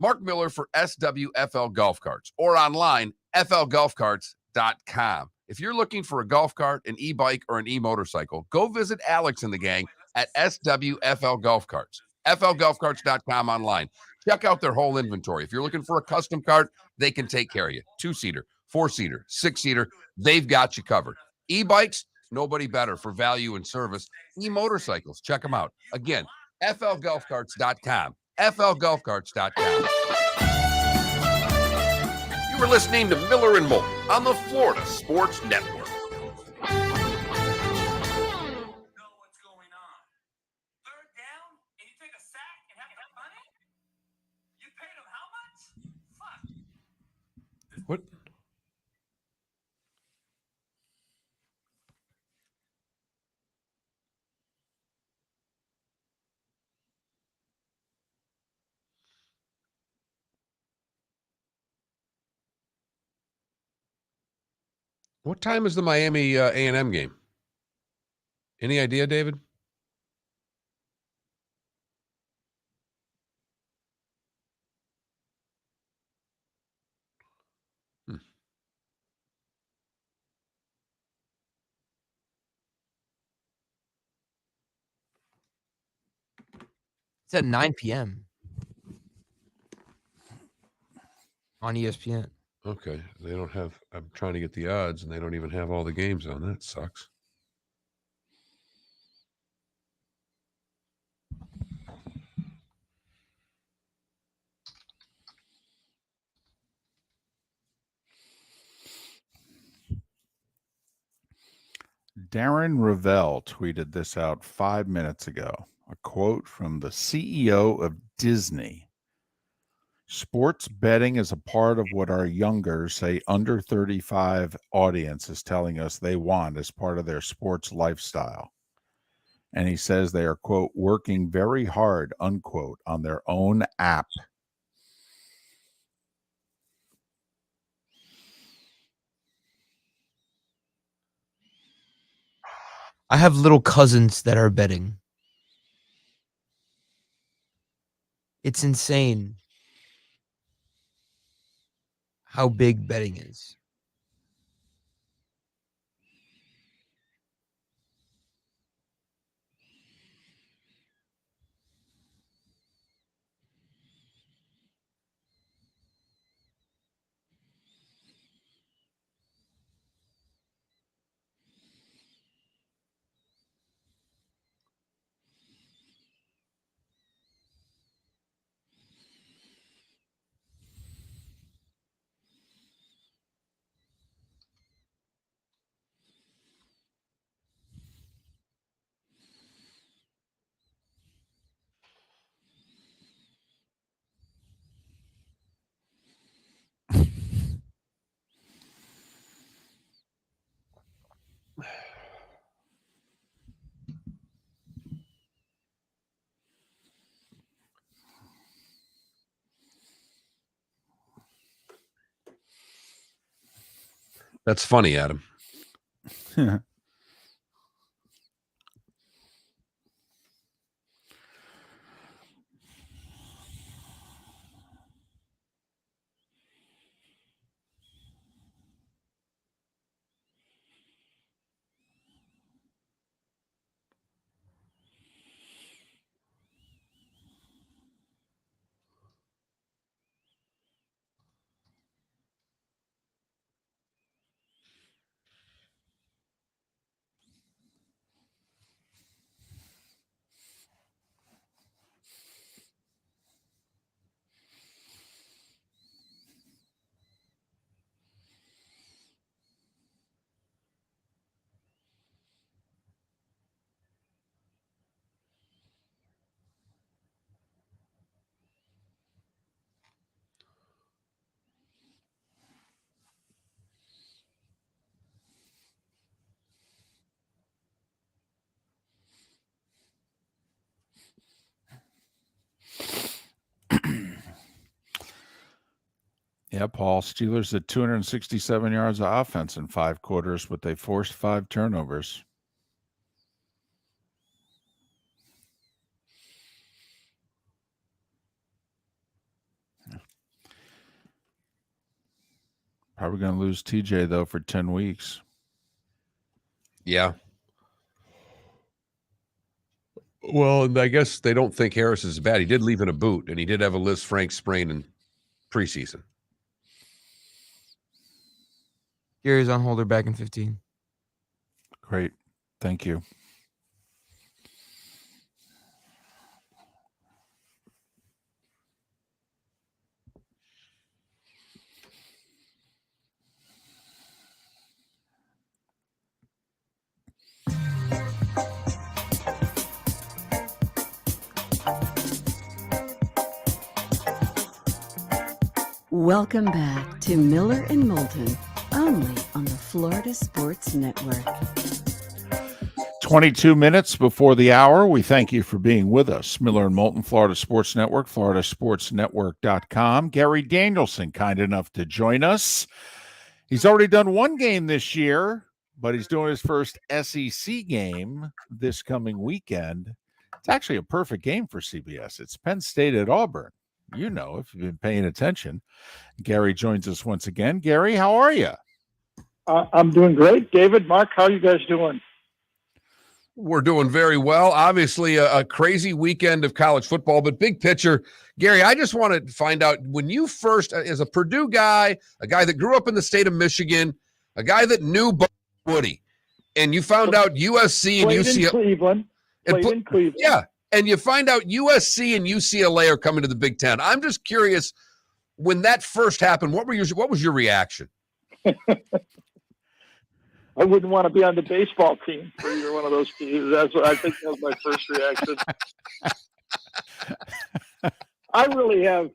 Mark Miller for SWFL Golf Carts, or online, flgolfcarts.com. If you're looking for a golf cart, an e-bike, or an e-motorcycle, go visit Alex and the gang at SWFL Golf Carts. flgolfcarts.com online. Check out their whole inventory. If you're looking for a custom cart, they can take care of you. 2-seater, 4-seater, 6-seater, they've got you covered. E-bikes, nobody better for value and service. E-motorcycles, check them out. Again, flgolfcarts.com. flgolfcarts.com. You were listening to Miller and Moulton on the Florida Sports Network. What? What time is the Miami A&M game? Any idea, David? It's at 9 p.m. on ESPN. Okay. They don't have, I'm trying to get the odds, and they don't even have all the games on. That sucks. Darren Ravel tweeted this out 5 minutes ago. A quote from the CEO of Disney. Sports betting is a part of what our younger, say under 35 audience is telling us they want as part of their sports lifestyle. And he says they are, quote, working very hard, unquote, on their own app. I have little cousins that are betting. It's insane how big betting is. That's funny, Adam. Yeah, Paul. Steelers at 267 yards of offense in 5 quarters, but they forced 5 turnovers. Probably going to lose TJ, though, for 10 weeks. Yeah. Well, and I guess they don't think Harris is bad. He did leave in a boot, and he did have a Liz Frank sprain in preseason. Gary's on holder back in 15. Great. Thank you. Welcome back to Miller and Moulton, only on the Florida Sports Network. 22 minutes before the hour. We thank you for being with us. Miller and Moulton, Florida Sports Network, floridasportsnetwork.com. Gary Danielson, kind enough to join us. He's already done one game this year, but he's doing his first SEC game this coming weekend. It's actually a perfect game for CBS. It's Penn State at Auburn. You know, if you've been paying attention. Gary joins us once again. Gary, how are you? I'm doing great. David, Mark, how are you guys doing? We're doing very well. Obviously, a crazy weekend of college football, but big picture, Gary, I just want to find out, when you first, as a Purdue guy, a guy that grew up in the state of Michigan, a guy that knew Woody, and you found out USC and UCLA. Played in Cleveland. Yeah, and you find out USC and UCLA are coming to the Big Ten. I'm just curious, when that first happened, what was your reaction? I wouldn't want to be on the baseball team for either one of those teams. That's what I think that was my first reaction. I really have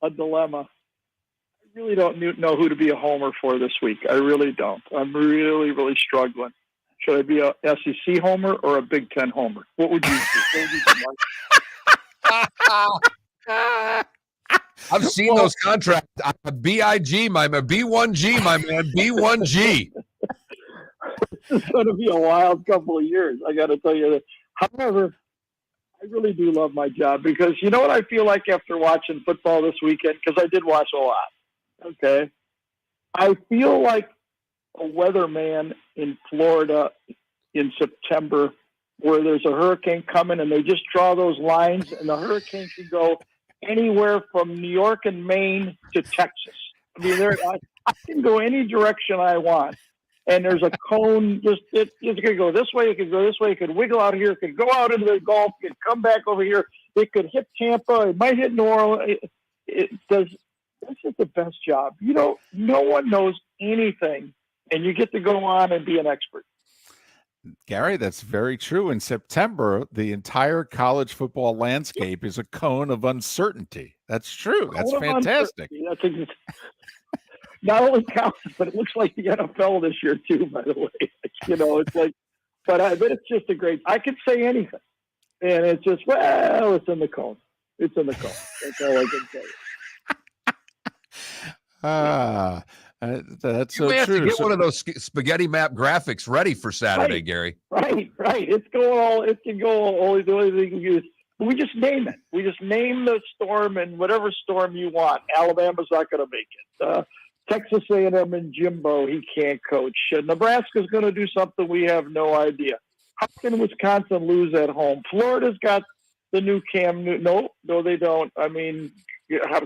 a dilemma. I really don't know who to be a homer for this week. I really don't. I'm really, really struggling. Should I be a SEC homer or a Big Ten homer? What would you do? I've seen those contracts. I'm a BIG, my man. B1G, my man. B1G. It's going to be a wild couple of years, I got to tell you that. However, I really do love my job, because you know what I feel like after watching football this weekend, because I did watch a lot, okay? I feel like a weatherman in Florida in September, where there's a hurricane coming and they just draw those lines, and the hurricane can go anywhere from New York and Maine to Texas. I mean, I can go any direction I want. And there's a cone, it's going to go this way, it could go this way, it could wiggle out here, it could go out into the Gulf, it could come back over here, it could hit Tampa, it might hit New Orleans. This is the best job. You know, no one knows anything, and you get to go on and be an expert. Gary, that's very true. In September, the entire college football landscape is a cone of uncertainty. That's true. That's fantastic. Not only college, but it looks like the NFL this year too, by the way. You know, it's like, but it's just a great, I could say anything. And it's just, well, it's in the cone. It's in the cone. That's all I can say. That's You so may have to true. get So- one of those spaghetti map graphics ready for Saturday, Right. Gary. Right. It can go all the only thing you we just name it. We just name the storm and whatever storm you want. Alabama's not going to make it. Texas A&M and Jimbo, he can't coach. Nebraska's going to do something we have no idea. How can Wisconsin lose at home? Florida's got the new Cam Newton. No, they don't. I mean,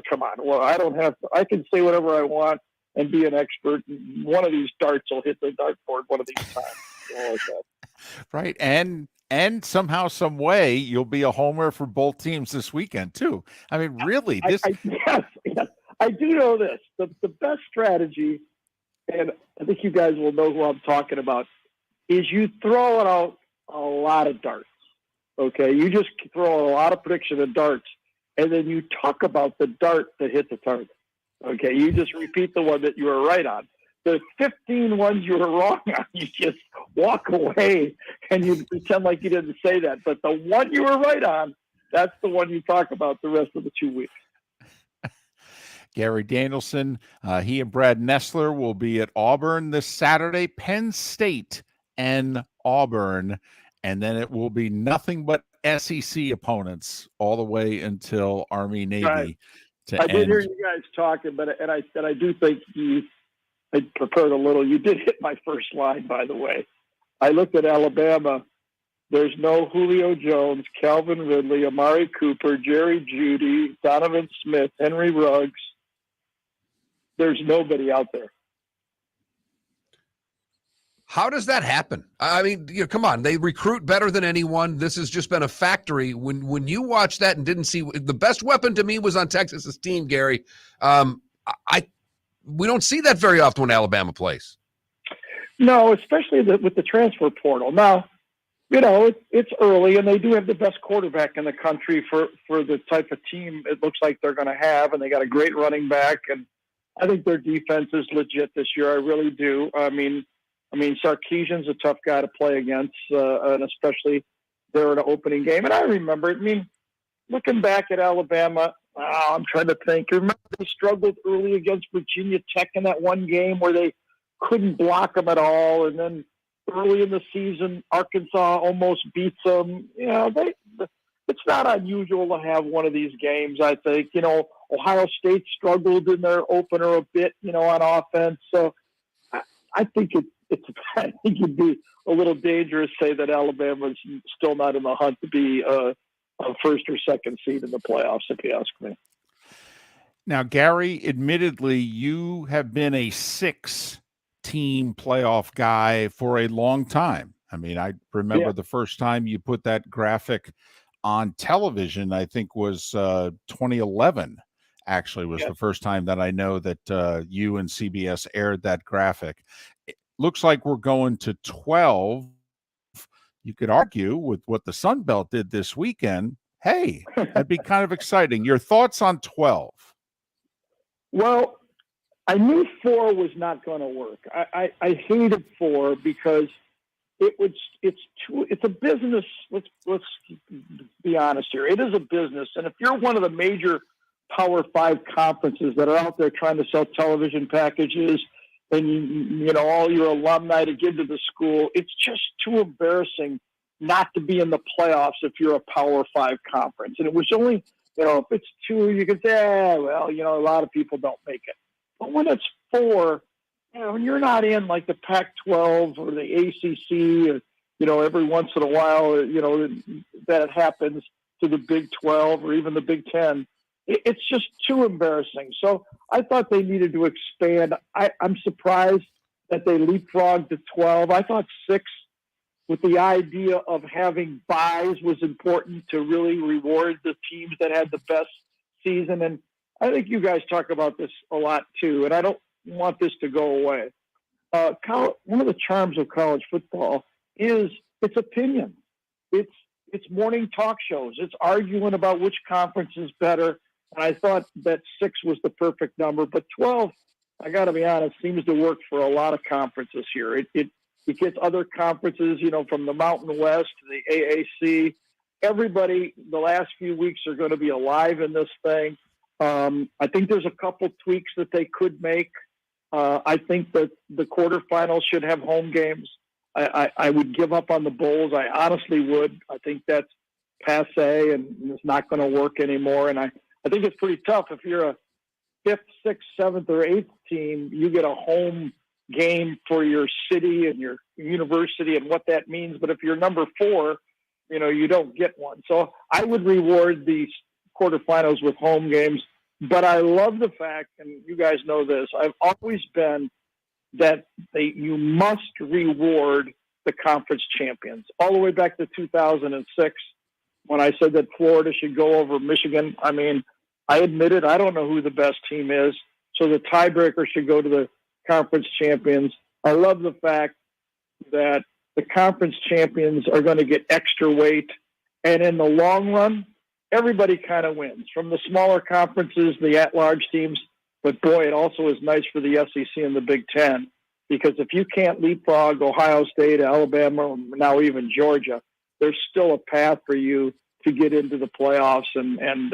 come on. Well, I don't have to. I can say whatever I want and be an expert. One of these darts will hit the dartboard one of these times. Right. And somehow, some way, you'll be a homer for both teams this weekend too. I mean, really, this. Yes, I do know this. The best strategy, and I think you guys will know who I'm talking about, is you throw out a lot of darts. Okay, you just throw a lot of prediction of darts, and then you talk about the dart that hit the target. Okay, you just repeat the one that you were right on. The 15 ones you were wrong on, you just walk away and you pretend like you didn't say that. But the one you were right on, that's the one you talk about the rest of the 2 weeks. Gary Danielson, he and Brad Nessler will be at Auburn this Saturday, Penn State and Auburn. And then it will be nothing but SEC opponents all the way until Army Navy. Right. To I did end. hear you guys talking, but I do think I prepared a little. You did hit my first line, by the way. I looked at Alabama. There's no Julio Jones, Calvin Ridley, Amari Cooper, Jerry Jeudy, Donovan Smith, Henry Ruggs. There's nobody out there. How does that happen? I mean, come on. They recruit better than anyone. This has just been a factory. When you watch that and didn't see the best weapon to me was on Texas's team, Gary. We don't see that very often when Alabama plays. No, especially with the transfer portal. Now, it's early, and they do have the best quarterback in the country for the type of team it looks like they're going to have, and they got a great running back, and I think their defense is legit this year. I really do. I mean, Sarkisian's a tough guy to play against, and especially there in an opening game. And I remember, looking back at Alabama, I'm trying to think. Remember they struggled early against Virginia Tech in that one game where they couldn't block them at all. And then early in the season, Arkansas almost beats them. It's not unusual to have one of these games, I think. Ohio State struggled in their opener a bit, on offense. So I think I think it'd be a little dangerous to say that Alabama's still not in the hunt to be a first or second seed in the playoffs, if you ask me. Now, Gary, admittedly, you have been a 6-team playoff guy for a long time. I mean, I remember the first time you put that graphic on television, I think was 2011, actually, was the first time that I know that you and CBS aired that graphic. It looks like we're going to 12. You could argue with what the Sun Belt did this weekend. Hey, that'd be kind of exciting. Your thoughts on 12? Well, I knew 4 was not going to work. I hated 4 because it's a business. Let's be honest here. It is a business, and if you're one of the major Power 5 conferences that are out there trying to sell television packages and all your alumni to give to the school, it's just too embarrassing not to be in the playoffs if you're a Power 5 conference. And it was only, if it's 2, you can say, a lot of people don't make it. But when it's 4, when you're not in like the Pac-12 or the ACC, or, every once in a while, that it happens to the Big 12 or even the Big 10, it's just too embarrassing. So I thought they needed to expand. I'm surprised that they leapfrogged to 12. I thought 6, with the idea of having buys, was important to really reward the teams that had the best season. And I think you guys talk about this a lot too, and I don't want this to go away. One of the charms of college football is its opinion. It's morning talk shows. It's arguing about which conference is better. And I thought that 6 was the perfect number, but 12, I got to be honest, seems to work for a lot of conferences here. It gets other conferences, from the Mountain West to the AAC. Everybody, the last few weeks are going to be alive in this thing. I think there's a couple tweaks that they could make. I think that the quarterfinals should have home games. I would give up on the bowls. I honestly would. I think that's passe and it's not going to work anymore. And I think it's pretty tough if you're a 5th, 6th, 7th, or 8th team. You get a home game for your city and your university and what that means. But if you're number 4, you don't get one. So I would reward these quarterfinals with home games. But I love the fact, and you guys know this, I've always been that you must reward the conference champions. All the way back to 2006, when I said that Florida should go over Michigan. I mean, I admitted I don't know who the best team is, so the tiebreaker should go to the conference champions. I love the fact that the conference champions are going to get extra weight, and in the long run, everybody kind of wins. From the smaller conferences, the at-large teams, but boy, it also is nice for the SEC and the Big Ten, because if you can't leapfrog Ohio State, Alabama, now even Georgia, there's still a path for you to get into the playoffs and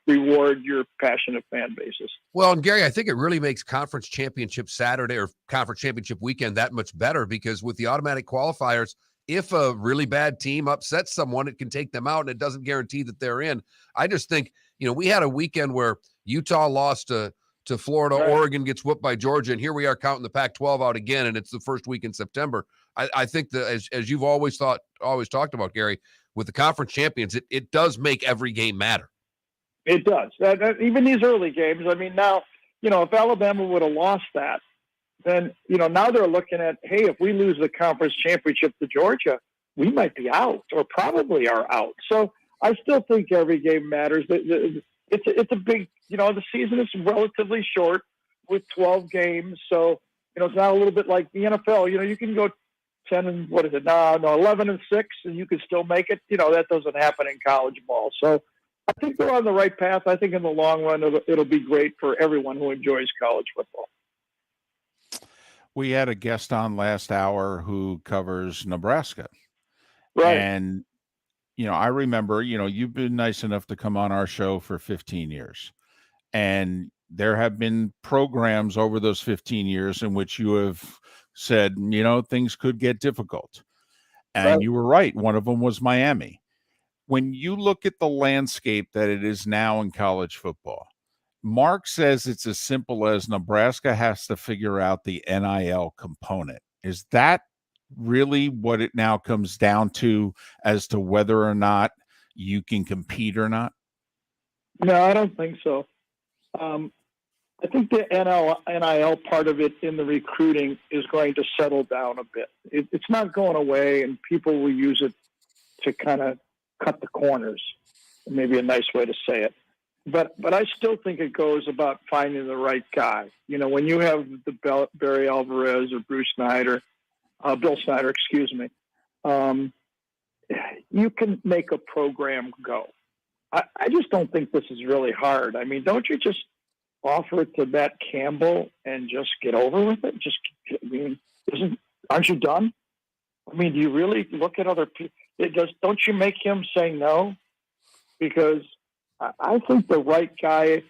reward your passionate fan bases. Well, and Gary, I think it really makes Conference Championship Saturday or Conference Championship weekend that much better, because with the automatic qualifiers, if a really bad team upsets someone, it can take them out, and it doesn't guarantee that they're in. I just think, we had a weekend where Utah lost to Florida, right. Oregon gets whooped by Georgia, and here we are counting the Pac-12 out again, and it's the first week in September. I think that as you've always talked about, Gary, with the conference champions, it does make every game matter. It does. Even these early games. I mean, now, if Alabama would have lost that, then, now they're looking at, hey, if we lose the conference championship to Georgia, we might be out or probably are out. So I still think every game matters. It's a big, the season is relatively short with 12 games. So, it's not a little bit like the NFL. You can go 10 and 11 and 6, and you can still make it. That doesn't happen in college ball. So I think they're on the right path. I think in the long run, it'll be great for everyone who enjoys college football. We had a guest on last hour who covers Nebraska. Right. And, I remember, you've been nice enough to come on our show for 15 years. And there have been programs over those 15 years in which you have said, things could get difficult. And Right. you were right. One of them was Miami. When you look at the landscape that it is now in college football, Mark says it's as simple as Nebraska has to figure out the NIL component. Is that really what it now comes down to as to whether or not you can compete or not? No, I don't think so. I think the NIL part of it in the recruiting is going to settle down a bit. It's not going away, and people will use it to kind of cut the corners, maybe a nice way to say it. But I still think it goes about finding the right guy. When you have the Barry Alvarez or Bill Snyder, you can make a program go. I just don't think this is really hard. I mean, don't you just offer it to Matt Campbell and just get over with it? Aren't you done? I mean, do you really look at other people? Don't you make him say no? Because I think the right guy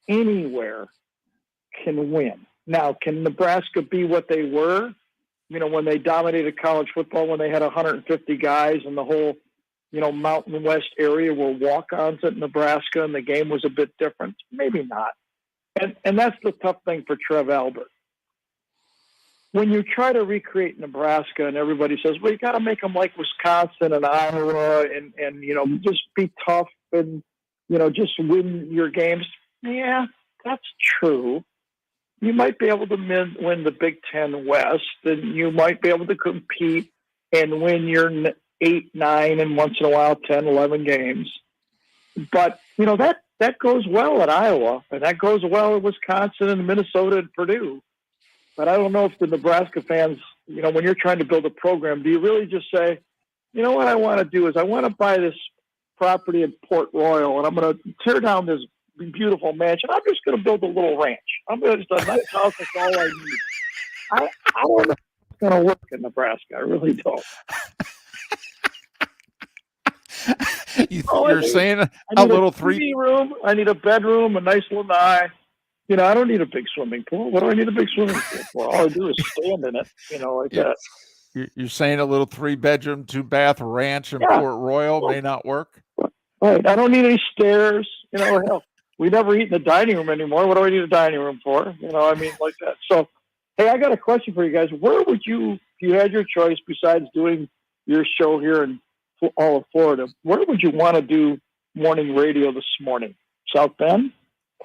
anywhere can win. Now, can Nebraska be what they were? When they dominated college football, when they had 150 guys and the whole, Mountain West area were walk-ons at Nebraska and the game was a bit different? Maybe not. And that's the tough thing for Trev Albert. When you try to recreate Nebraska and everybody says, well, you got to make them like Wisconsin and Iowa and just be tough and, just win your games. Yeah, that's true. You might be able to win the Big Ten West, and you might be able to compete and win your 8, 9, and once in a while 10, 11 games. But, that goes well at Iowa, and that goes well at Wisconsin and Minnesota and Purdue. But I don't know if the Nebraska fans, when you're trying to build a program, do you really just say, what I want to do is I want to buy this property in Port Royal, and I'm going to tear down this beautiful mansion. I'm just going to build a little ranch. I'm going to just a nice house. That's all I need. I don't know if it's going to work in Nebraska. I really don't. You're saying a little TV room. I need a bedroom, a nice lanai, I don't need a big swimming pool. What do I need a big swimming pool for? All I do is stand in it, like Yeah. that. You're saying a little 3-bedroom, 2-bath ranch in Port Royal may not work? Right. I don't need any stairs. Hell, we never eat in the dining room anymore. What do I need a dining room for? Like that. So, hey, I got a question for you guys. Where would you, if you had your choice besides doing your show here in all of Florida, where would you want to do morning radio this morning? South Bend,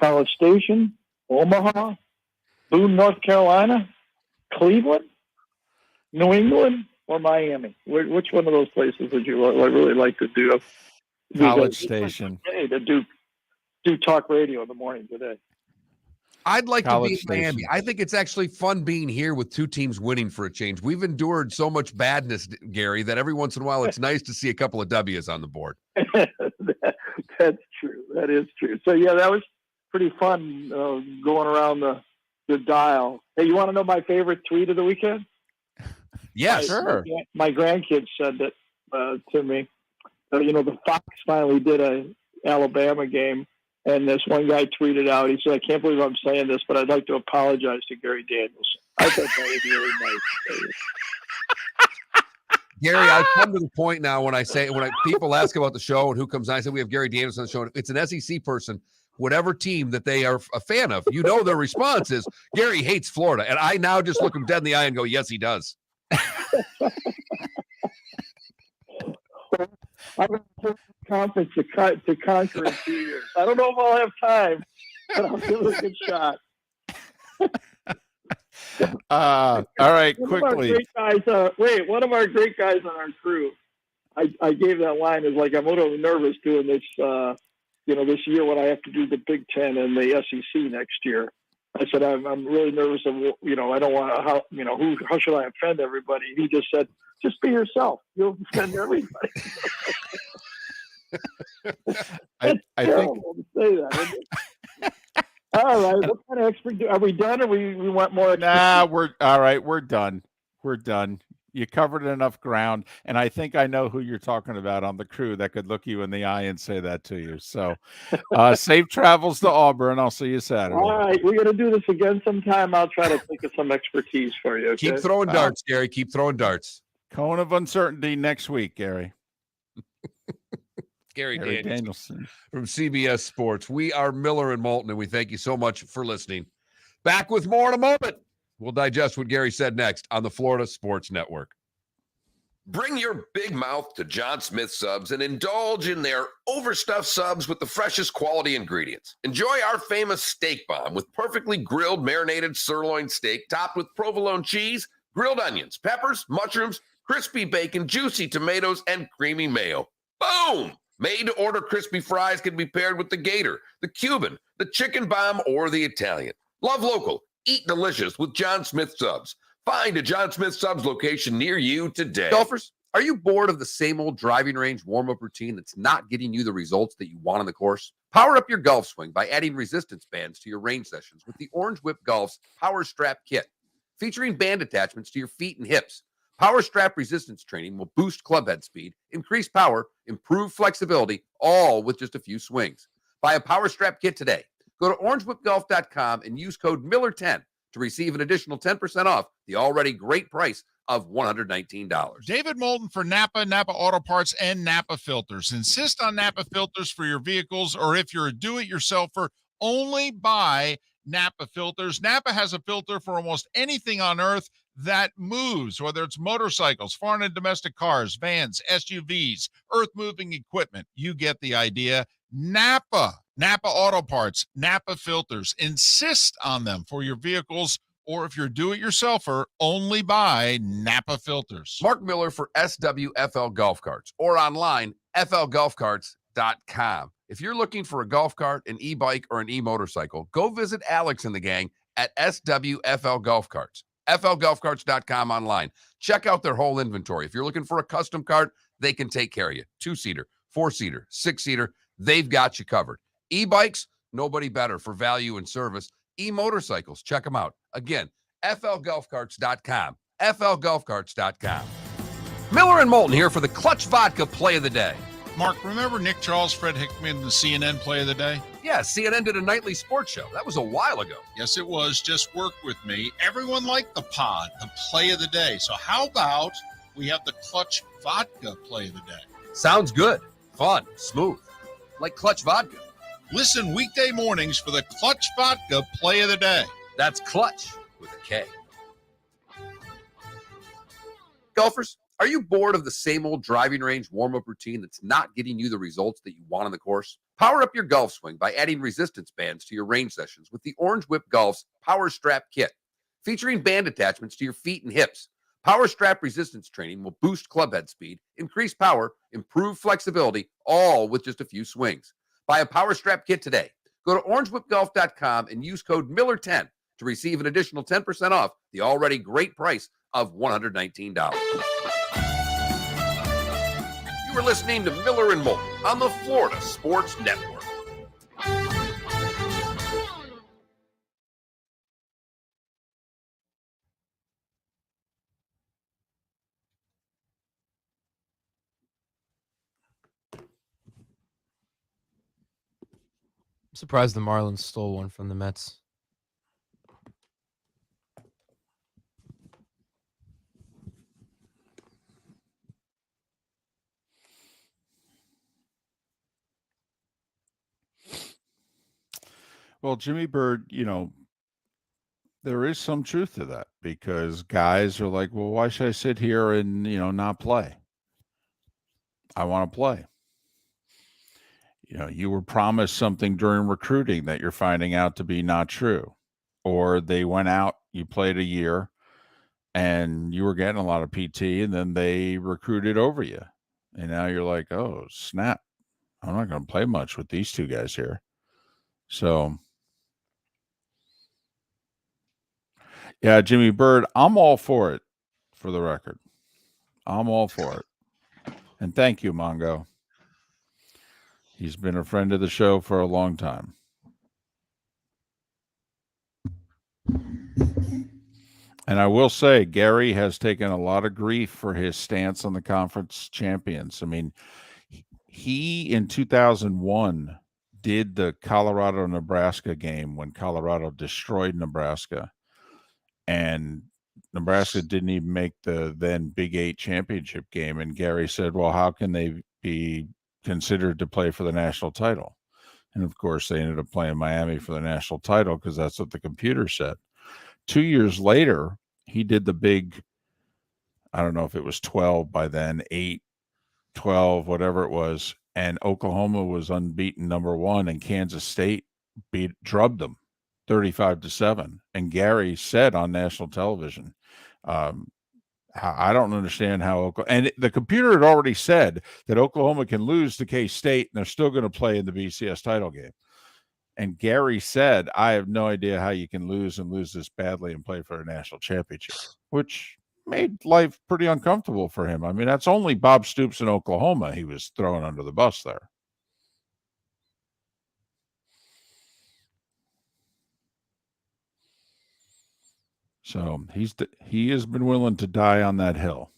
College Station, Omaha, Boone, North Carolina, Cleveland, New England, or Miami? Which one of those places would you really like to do? College Station. To do talk radio in the morning today. I'd like College to be in Miami. Station. I think it's actually fun being here with two teams winning for a change. We've endured so much badness, Gary, that every once in a while it's nice to see a couple of W's on the board. That's true. That is true. So, yeah, that was pretty fun going around the dial. Hey, you want to know my favorite tweet of the weekend? Yes. Sure. My grandkids said that to me. The Fox finally did a Alabama game, and this one guy tweeted out, he said, I can't believe I'm saying this, but I'd like to apologize to Gary Danielson. I thought that was really nice. Gary, I've come to the point now when people ask about the show and who comes on, I say we have Gary Danielson on the show. It's an SEC person, whatever team that they are a fan of. Their response is, Gary hates Florida. And I now just look him dead in the eye and go, yes, he does. I'm going to conference to conquer in 2 years. I don't know if I'll have time, but I'll give it a good shot. All right, quickly. One of our great guys on our crew, I gave that line as like, I'm a little nervous doing this, this year when I have to do the Big Ten and the SEC next year. I said, I'm really nervous of, I don't want to, how should I offend everybody? He just said, just be yourself. You'll offend everybody. I think to say that, isn't it? All right. What kind of expert are we done, or we want more? Nah, we're all right. We're done. We're done. You covered enough ground, and I think I know who you're talking about on the crew that could look you in the eye and say that to you. So, safe travels to Auburn. I'll see you Saturday. All right, we're gonna do this again sometime. I'll try to think of some expertise for you. Okay? Keep throwing darts, Gary. Keep throwing darts. Cone of uncertainty next week, Gary. Gary Danielson Danielson from CBS Sports. We are Miller and Moulton, and we thank you so much for listening. Back with more in a moment. We'll digest what Gary said next on the Florida Sports Network. Bring your big mouth to John Smith Subs and indulge in their overstuffed subs with the freshest quality ingredients. Enjoy our famous steak bomb with perfectly grilled marinated sirloin steak topped with provolone cheese, grilled onions, peppers, mushrooms, crispy bacon, juicy tomatoes, and creamy mayo. Boom! Made-to-order crispy fries can be paired with the Gator, the Cuban, the Chicken Bomb, or the Italian. Love local. Eat delicious with John Smith Subs. Find a John Smith Subs location near you today. Golfers, are you bored of the same old driving range warm-up routine that's not getting you the results that you want on the course? Power up your golf swing by adding resistance bands to your range sessions with the Orange Whip Golf's Power Strap Kit. Featuring band attachments to your feet and hips, Power Strap resistance training will boost club head speed, increase power, improve flexibility, all with just a few swings. Buy a Power Strap Kit today. Go to orangewhipgolf.com and use code Miller10 to receive an additional 10% off the already great price of $119. David Moulton for Napa Auto Parts, and Napa Filters. Insist on Napa filters for your vehicles, or if you're a do-it-yourselfer, only buy Napa filters. Napa has a filter for almost anything on earth that moves, whether it's motorcycles, foreign and domestic cars, vans, SUVs, earth-moving equipment. You get the idea. Napa Auto Parts, Napa Filters. Insist on them for your vehicles, or if you're do-it-yourselfer, only buy Napa Filters. Mark Miller for SWFL Golf Carts, or online, flgolfcarts.com. If you're looking for a golf cart, an e-bike, or an e-motorcycle, go visit Alex and the gang at SWFL Golf Carts. flgolfcarts.com online. Check out their whole inventory. If you're looking for a custom cart, they can take care of you. 2-seater, 4-seater, 6-seater, they've got you covered. E-bikes, nobody better for value and service. E-motorcycles, check them out. Again, flgolfcarts.com. flgolfcarts.com. Miller and Moulton here for the Clutch Vodka Play of the Day. Mark, remember Nick Charles, Fred Hickman, the CNN Play of the Day? Yeah, CNN did a nightly sports show. That was a while ago. Yes, it was. Just work with me. Everyone liked the pod, the play of the day. So how about we have the Clutch Vodka play of the day? Sounds good. Fun. Smooth. Like Clutch Vodka. Listen weekday mornings for the Clutch Vodka play of the day. That's Clutch with a K. Golfers, are you bored of the same old driving range warm-up routine that's not getting you the results that you want on the course? Power up your golf swing by adding resistance bands to your range sessions with the Orange Whip Golf's Power Strap Kit. Featuring band attachments to your feet and hips, Power Strap resistance training will boost clubhead speed, increase power, improve flexibility, all with just a few swings. Buy a Power Strap Kit today. Go to orangewhipgolf.com and use code Miller10 to receive an additional 10% off the already great price of $119. You are listening to Miller and Moulton on the Florida Sports Network. I'm surprised the Marlins stole one from the Mets. Well, Jimmy Bird, there is some truth to that because guys are like, well, why should I sit here and, not play? I want to play. You were promised something during recruiting that you're finding out to be not true. Or they went out, you played a year, and you were getting a lot of PT, and then they recruited over you. And now you're like, oh, snap. I'm not going to play much with these two guys here. So, yeah, Jimmy Bird, I'm all for it, for the record. I'm all for it. And thank you, Mongo. He's been a friend of the show for a long time. And I will say, Gary has taken a lot of grief for his stance on the conference champions. I mean, he in 2001 did the Colorado-Nebraska game when Colorado destroyed Nebraska. And Nebraska didn't even make the then Big 8 championship game. And Gary said, well, how can they be considered to play for the national title? And of course, they ended up playing Miami for the national title because that's what the computer said. 2 years later, he did the big, I don't know if it was 12 by then, 8, 12, whatever it was. And Oklahoma was unbeaten #1, and Kansas State drubbed them 35-7. And Gary said on national television, I don't understand how and the computer had already said that Oklahoma can lose to K-State and they're still going to play in the BCS title game. And Gary said, I have no idea how you can lose this badly and play for a national championship, which made life pretty uncomfortable for him. I mean, that's only Bob Stoops in Oklahoma he was throwing under the bus there. So he has been willing to die on that hill.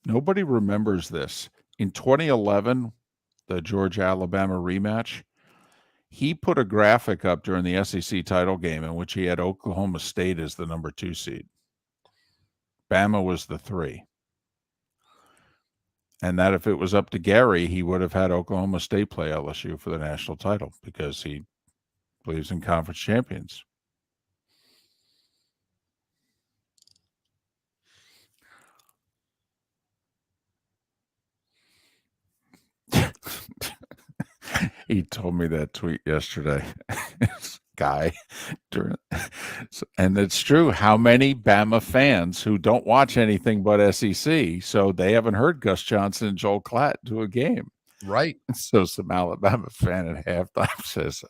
Nobody remembers this. In 2011, the Georgia-Alabama rematch, he put a graphic up during the SEC title game in which he had Oklahoma State as the #2 seed. Bama was the 3. And that if it was up to Gary, he would have had Oklahoma State play LSU for the national title because he believes in conference champions. He told me that tweet yesterday. Guy, and it's true. How many Bama fans who don't watch anything but SEC, so they haven't heard Gus Johnson and Joel Klatt do a game, right? So some Alabama fan at halftime says,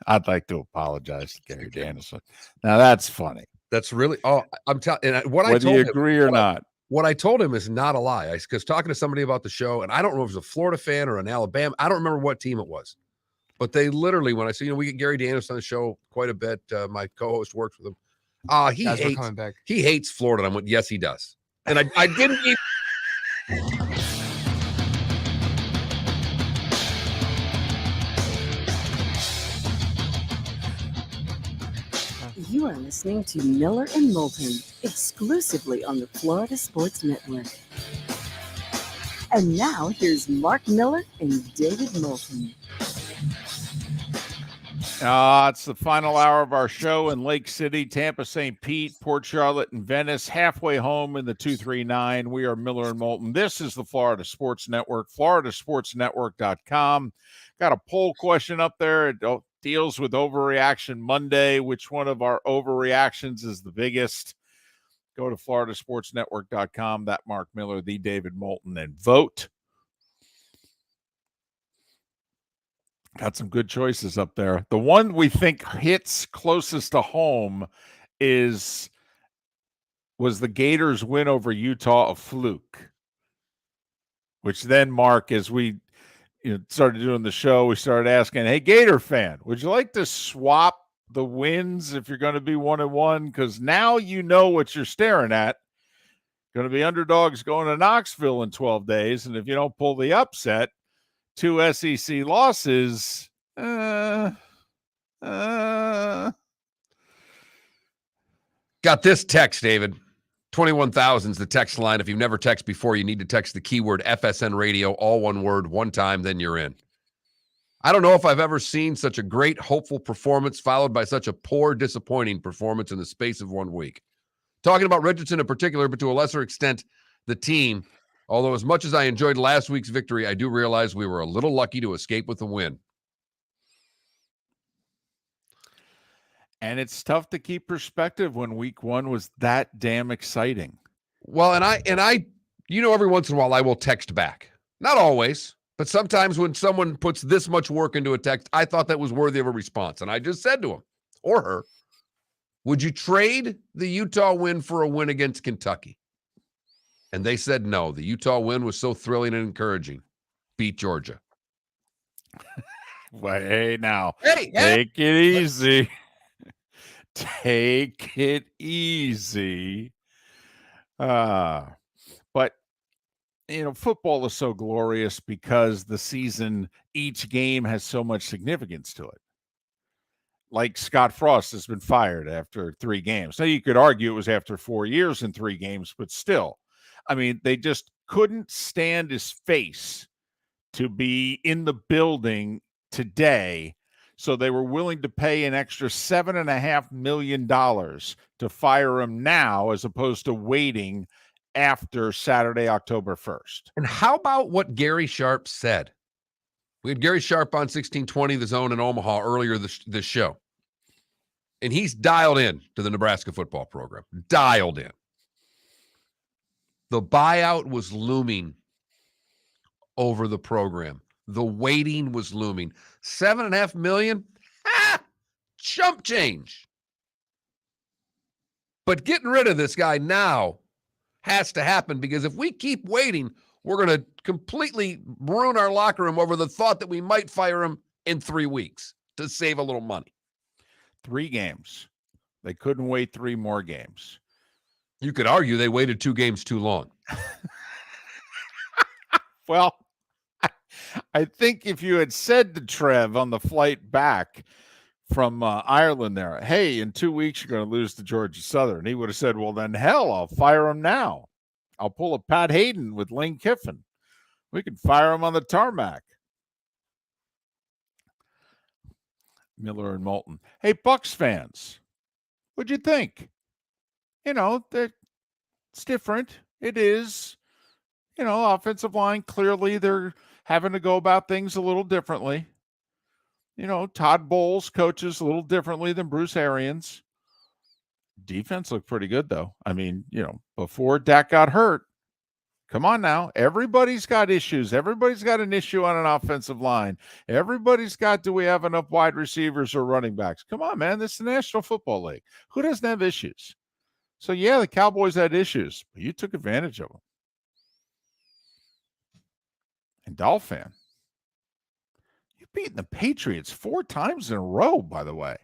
"I'd like to apologize to Gary Danielson." Now that's funny. That's really. Oh, I'm telling. And what whether I told you him, agree or not. What I told him is not a lie. Because talking to somebody about the show, and I don't know if it was a Florida fan or an Alabama, I don't remember what team it was. But they literally, when I say, we get Gary Danielson on the show quite a bit, my co-host works with him. He Guys, we're hates. coming back. He hates Florida. I'm like, yes, he does. And I didn't even. You are listening to Miller and Moulton, exclusively on the Florida Sports Network. And now here's Mark Miller and David Moulton. It's the final hour of our show in Lake City, Tampa, St. Pete, Port Charlotte, and Venice. Halfway home in the 239. We are Miller and Moulton. This is the Florida Sports Network, floridasportsnetwork.com. Got a poll question up there. It deals with Overreaction Monday. Which one of our overreactions is the biggest? Go to floridasportsnetwork.com. That Mark Miller, the David Moulton, and vote. Got some good choices up there. The one we think hits closest to home was the Gators' win over Utah a fluke? Which then, Mark, as we started doing the show, we started asking, hey, Gator fan, would you like to swap the wins if you're going to be 1-1? Because now you know what you're staring at. Going to be underdogs going to Knoxville in 12 days. And if you don't pull the upset, 2 SEC losses. Got this text, David. 21,000 is the text line. If you've never texted before, you need to text the keyword FSN radio, all one word, one time, then you're in. I don't know if I've ever seen such a great, hopeful performance followed by such a poor, disappointing performance in the space of 1 week. Talking about Richardson in particular, but to a lesser extent, the team. Although as much as I enjoyed last week's victory, I do realize we were a little lucky to escape with a win. And it's tough to keep perspective when week 1 was that damn exciting. Well, and I, every once in a while I will text back. Not always, but sometimes when someone puts this much work into a text, I thought that was worthy of a response. And I just said to him or her, would you trade the Utah win for a win against Kentucky? And they said no. The Utah win was so thrilling and encouraging. Beat Georgia. Well, hey, now, Hey, take it easy. Take it easy. But, football is so glorious because the season, each game has so much significance to it. Like Scott Frost has been fired after 3 games. Now, you could argue it was after 4 years and 3 games, but still. I mean, they just couldn't stand his face to be in the building today. So they were willing to pay an extra $7.5 million to fire him now as opposed to waiting after Saturday, October 1st. And how about what Gary Sharp said? We had Gary Sharp on 1620 The Zone in Omaha earlier this show. And he's dialed in to the Nebraska football program. Dialed in. The buyout was looming over the program. The waiting was looming. $7.5 million? Chump change. But getting rid of this guy now has to happen because if we keep waiting, we're going to completely ruin our locker room over the thought that we might fire him in 3 weeks to save a little money. 3 games. They couldn't wait 3 more games. You could argue they waited 2 games too long. Well, I think if you had said to Trev on the flight back from Ireland there, hey, in 2 weeks you're going to lose to Georgia Southern, he would have said, well, then hell, I'll fire him now. I'll pull a Pat Hayden with Lane Kiffin. We can fire him on the tarmac. Miller and Moulton. Hey, Bucks fans, what'd you think? It's different. It is. Offensive line, clearly they're having to go about things a little differently. Todd Bowles coaches a little differently than Bruce Arians. Defense looked pretty good, though. I mean, before Dak got hurt, come on now. Everybody's got issues. Everybody's got an issue on an offensive line. Everybody's got, do we have enough wide receivers or running backs? Come on, man. This is the National Football League. Who doesn't have issues? So, yeah, the Cowboys had issues, but you took advantage of them. And Dolphin, you've beaten the Patriots 4 times in a row, by the way.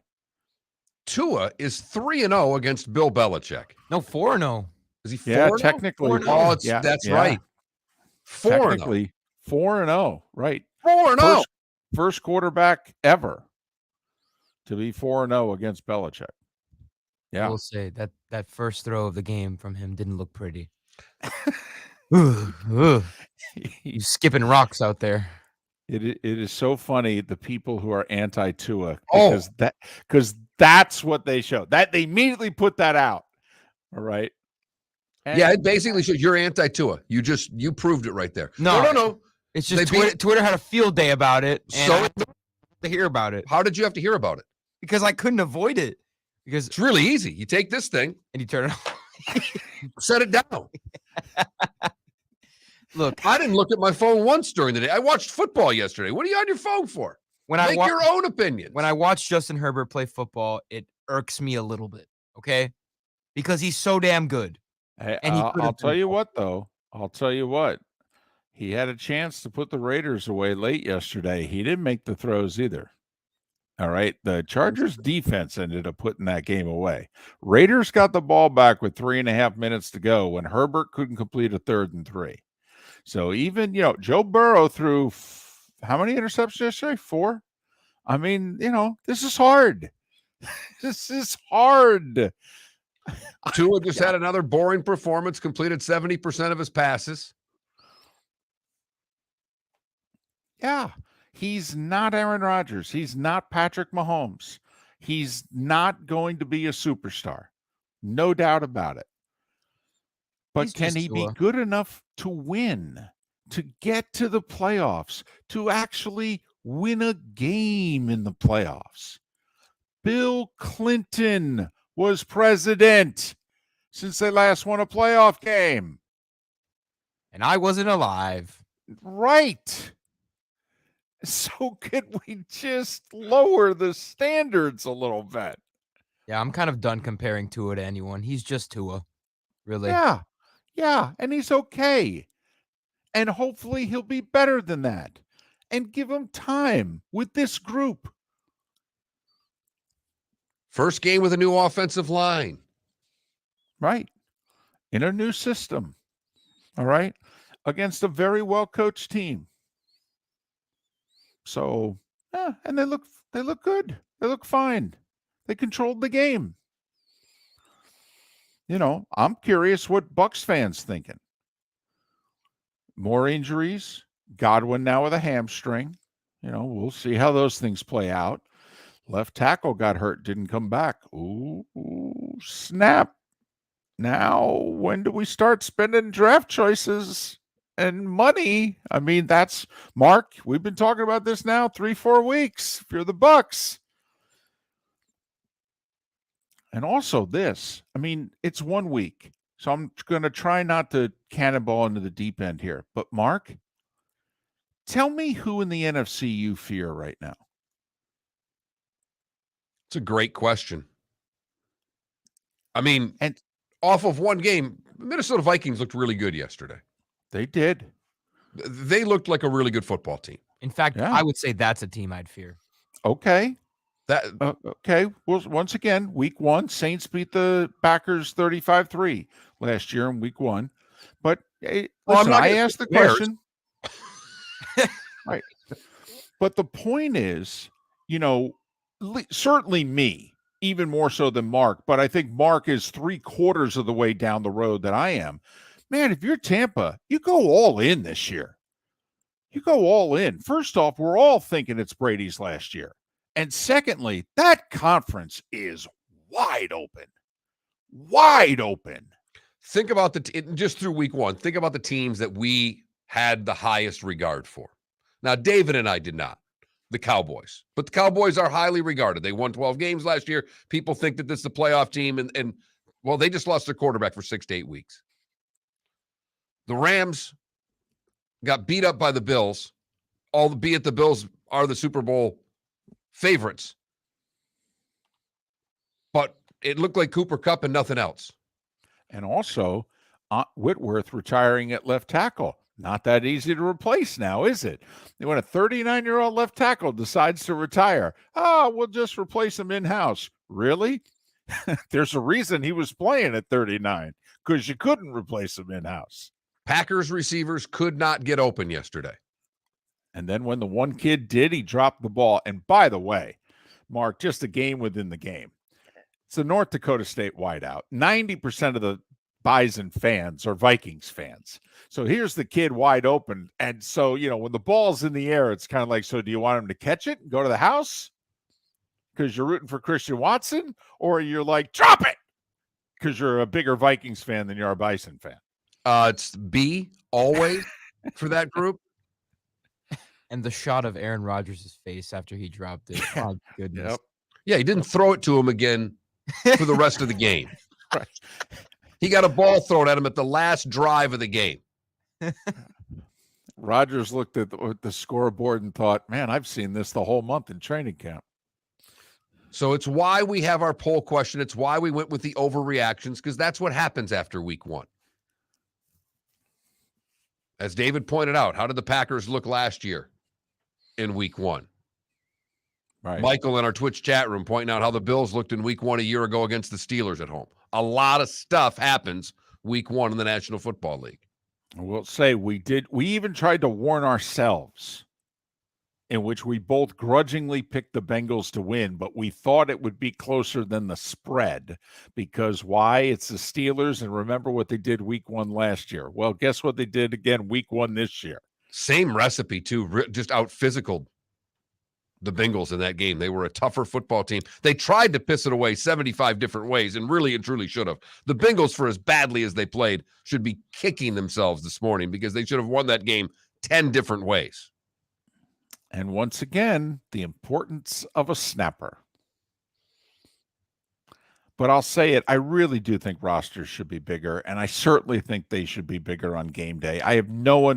Tua is 3-0 against Bill Belichick. No, 4-0. Is he 4-0? Yeah, technically. Oh, Yeah, that's yeah. right. 4-0. Technically 4-0, right? 4-0. First quarterback ever to be 4-0 against Belichick. I Yeah. will say that first throw of the game from him didn't look pretty. Ugh. He's skipping rocks out there. It is so funny, the people who are anti-Tua, Oh. because that's what they show. That they immediately put that out. All right. Yeah, it basically shows you're anti-Tua. You proved it right there. No. It's just They Twitter had a field day about it. And So I had to hear about it how did you have to hear about it? because I couldn't avoid it. Because It's really easy. You take this thing, and you turn it off. set it down. Look, I didn't look at my phone once during the day. I watched football yesterday. What are you on your phone for? Make your own opinions. when I watch Justin Herbert play football, it irks me a little bit. Okay, because he's so damn good. Hey, And he I'll could've tell been- you what, though. I'll tell you what. He had a chance to put the Raiders away late yesterday. He didn't make the throws either. All right. The Chargers defense ended up putting that game away. Raiders got the ball back with 3.5 minutes to go when Herbert couldn't complete a 3rd and 3. So even, Joe Burrow threw how many interceptions yesterday? 4? I mean, this is hard. This is hard. Tua just had another boring performance, completed 70% of his passes. Yeah. He's not Aaron Rodgers. He's not Patrick Mahomes. He's not going to be a superstar. No doubt about it. But He's can just he be Tua. good enough to win, to get to the playoffs, to actually win a game in the playoffs? Bill Clinton was president since they last won a playoff game. And I wasn't alive. Right. So could we just lower the standards a little bit? Yeah, I'm kind of done comparing Tua to anyone. He's just Tua, really. Yeah, and he's okay. And hopefully he'll be better than that. And give him time with this group. First game with a new offensive line. Right. In a new system. All right. Against a very well-coached team. So, and they look good. They look fine. They controlled the game. I'm curious what Bucs fans thinking. More injuries. Godwin now with a hamstring. We'll see how those things play out. Left tackle got hurt, didn't come back. Ooh, snap. Now, when do we start spending draft choices and money? I mean, that's Mark. We've been talking about this now 3-4 weeks. If you're the Bucs. And also this, I mean, it's 1 week. So I'm going to try not to cannonball into the deep end here. But Mark, tell me who in the NFC you fear right now. It's a great question. I mean, And off of one game, Minnesota Vikings looked really good yesterday. they did. They looked like a really good football team. In fact, Yeah. I would say that's a team I'd fear. Okay. That Okay. Well, once again, week 1, Saints beat the Packers 35-3 last year in week 1. But Well, I'm listen, not I gonna asked the pick Bears. question. Right. But the point is, certainly me, even more so than Mark, but I think Mark is 3/4 of the way down the road that I am. Man, if you're Tampa, you go all in this year. You go all in. First off, we're all thinking it's Brady's last year. And secondly, that conference is wide open. Wide open. think about just through week 1. Think about the teams that we had the highest regard for. Now, David and I did not. The Cowboys. But the Cowboys are highly regarded. They won 12 games last year. People think that this is a playoff team, and well, they just lost their quarterback for 6 to 8 weeks. The Rams got beat up by the Bills, albeit the Bills are the Super Bowl favorites. But it looked like Cooper Kupp and nothing else. And also, Whitworth retiring at left tackle. Not that easy to replace now, is it? When a 39-year-old left tackle decides to retire, we'll just replace him in-house. Really? There's a reason he was playing at 39 because you couldn't replace him in-house. Packers receivers could not get open yesterday. And then when the one kid did, he dropped the ball. And by the way, Mark, just a game within the game. It's a North Dakota State wideout. 90% of the Bison fans are Vikings fans. So here's the kid wide open. And so, when the ball's in the air, it's kind of like, so do you want him to catch it and go to the house because you're rooting for Christian Watson? Or you're like, drop it because you're a bigger Vikings fan than you're a Bison fan? It's B always for that group. And the shot of Aaron Rodgers' face after he dropped it. Oh, goodness. Yep. Yeah, he didn't throw it to him again for the rest of the game. Right. He got a ball thrown at him at the last drive of the game. Rodgers looked at the scoreboard and thought, man, I've seen this the whole month in training camp. So it's why we have our poll question. It's why we went with the overreactions, because that's what happens after week one. As David pointed out, how did the Packers look last year in week one? Right. Michael in our Twitch chat room pointing out how the Bills looked in week one a year ago against the Steelers at home. A lot of stuff happens week one in the National Football League. I will say we even tried to warn ourselves, in which we both grudgingly picked the Bengals to win, but we thought it would be closer than the spread because why? It's the Steelers, and remember what they did week one last year. Well, guess what they did again week one this year? Same recipe, too, just out-physicaled the Bengals in that game. They were a tougher football team. They tried to piss it away 75 different ways, and really and truly should have. The Bengals, for as badly as they played, should be kicking themselves this morning because they should have won that game 10 different ways. And once again, the importance of a snapper. But I'll say it, I really do think rosters should be bigger, and I certainly think they should be bigger on game day. I have no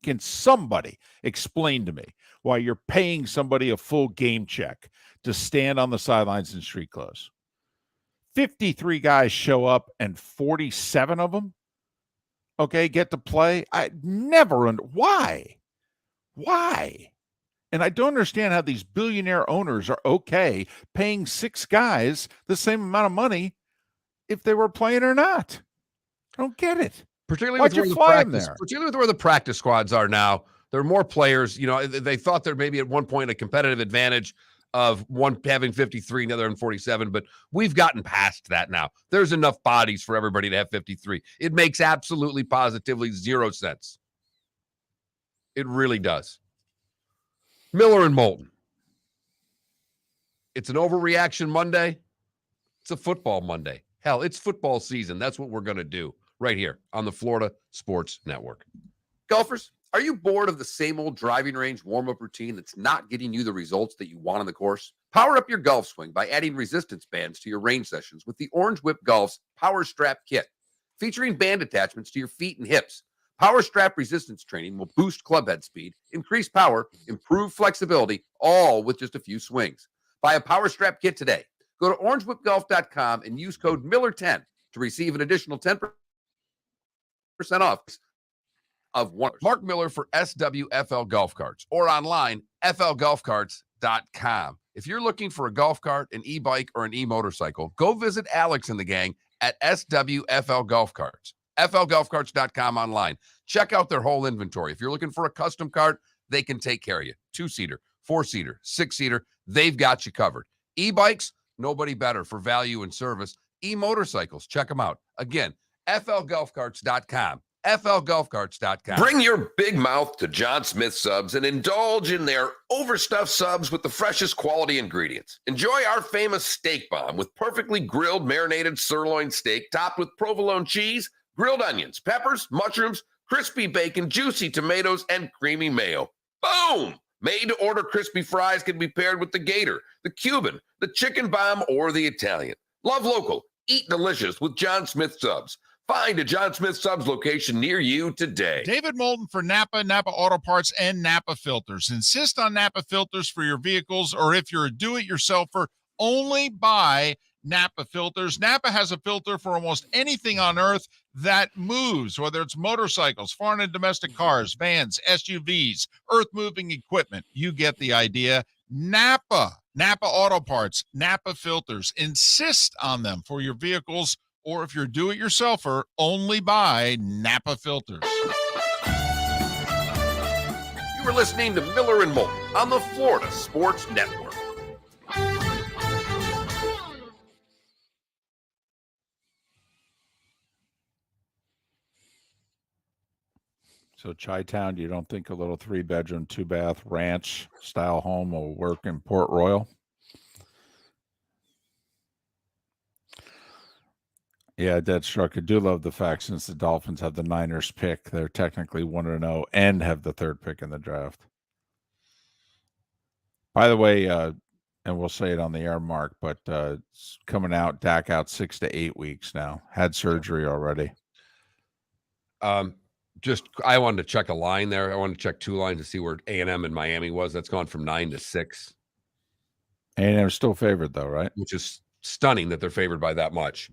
can somebody explain to me why you're paying somebody a full game check to stand on the sidelines in street clothes? 53 guys show up and 47 of them, get to play. I never why? And I don't understand how these billionaire owners are okay paying 6 guys the same amount of money if they were playing or not. I don't get it. Particularly Why'd with you where fly the him practice, there? particularly with where the practice squads are now. There are more players. They thought there may be at one point a competitive advantage of one having 53 and the other in 47, but we've gotten past that now. There's enough bodies for everybody to have 53. It makes absolutely positively zero sense. It really does. Miller and Moulton. It's an overreaction Monday. It's a football Monday. Hell, it's football season. That's what we're going to do right here on the Florida Sports Network. Golfers, are you bored of the same old driving range warm-up routine that's not getting you the results that you want on the course? Power up your golf swing by adding resistance bands to your range sessions with the Orange Whip Golf's Power Strap Kit. Featuring band attachments to your feet and hips, Power Strap resistance training will boost club head speed, increase power, improve flexibility, all with just a few swings. Buy a Power Strap Kit today. Go to orangewhipgolf.com and use code Miller10 to receive an additional 10% off of one. Mark Miller for SWFL Golf Carts or online, flgolfcarts.com. If you're looking for a golf cart, an e-bike, or an e-motorcycle, go visit Alex and the gang at SWFL Golf Carts. flgolfcarts.com online. Check out their whole inventory. If you're looking for a custom cart, they can take care of you. 2-seater, 4-seater, 6-seater, they've got you covered. E-bikes, nobody better for value and service. E-motorcycles, check them out. Again, flgolfcarts.com. flgolfcarts.com. Bring your big mouth to John Smith Subs and indulge in their overstuffed subs with the freshest quality ingredients. Enjoy our famous steak bomb with perfectly grilled marinated sirloin steak topped with provolone cheese, grilled onions, peppers, mushrooms, crispy bacon, juicy tomatoes, and creamy mayo. Boom! Made-to-order crispy fries can be paired with the Gator, the Cuban, the Chicken Bomb, or the Italian. Love local. Eat delicious with John Smith Subs. Find a John Smith Subs location near you today. David Moulton for Napa, Napa Auto Parts, and Napa Filters. Insist on Napa filters for your vehicles, or if you're a do-it-yourselfer, only buy Napa filters. Napa has a filter for almost anything on earth that moves, whether it's motorcycles, foreign and domestic cars, vans, SUVs, earth-moving equipment. You get the idea. Napa Napa Auto Parts, Napa Filters. Insist on them for your vehicles, or if you're do-it-yourselfer, only buy Napa Filters. You were listening to Miller and Moulton on the Florida Sports Network. So Chi-Town, you don't think a little 3-bedroom, 2-bath ranch style home will work in Port Royal? Yeah, Deadstruck. I do love the fact since the Dolphins have the Niners pick, they're technically 1-0 and have the 3rd pick in the draft. By the way, and we'll say it on the air, Mark, but it's coming out, Dak out 6 to 8 weeks now. Had surgery already. I wanted to check a line there. I wanted to check 2 lines to see where A&M and Miami was. That's gone from 9 to 6. A&M still favored though, right? Which is stunning that they're favored by that much.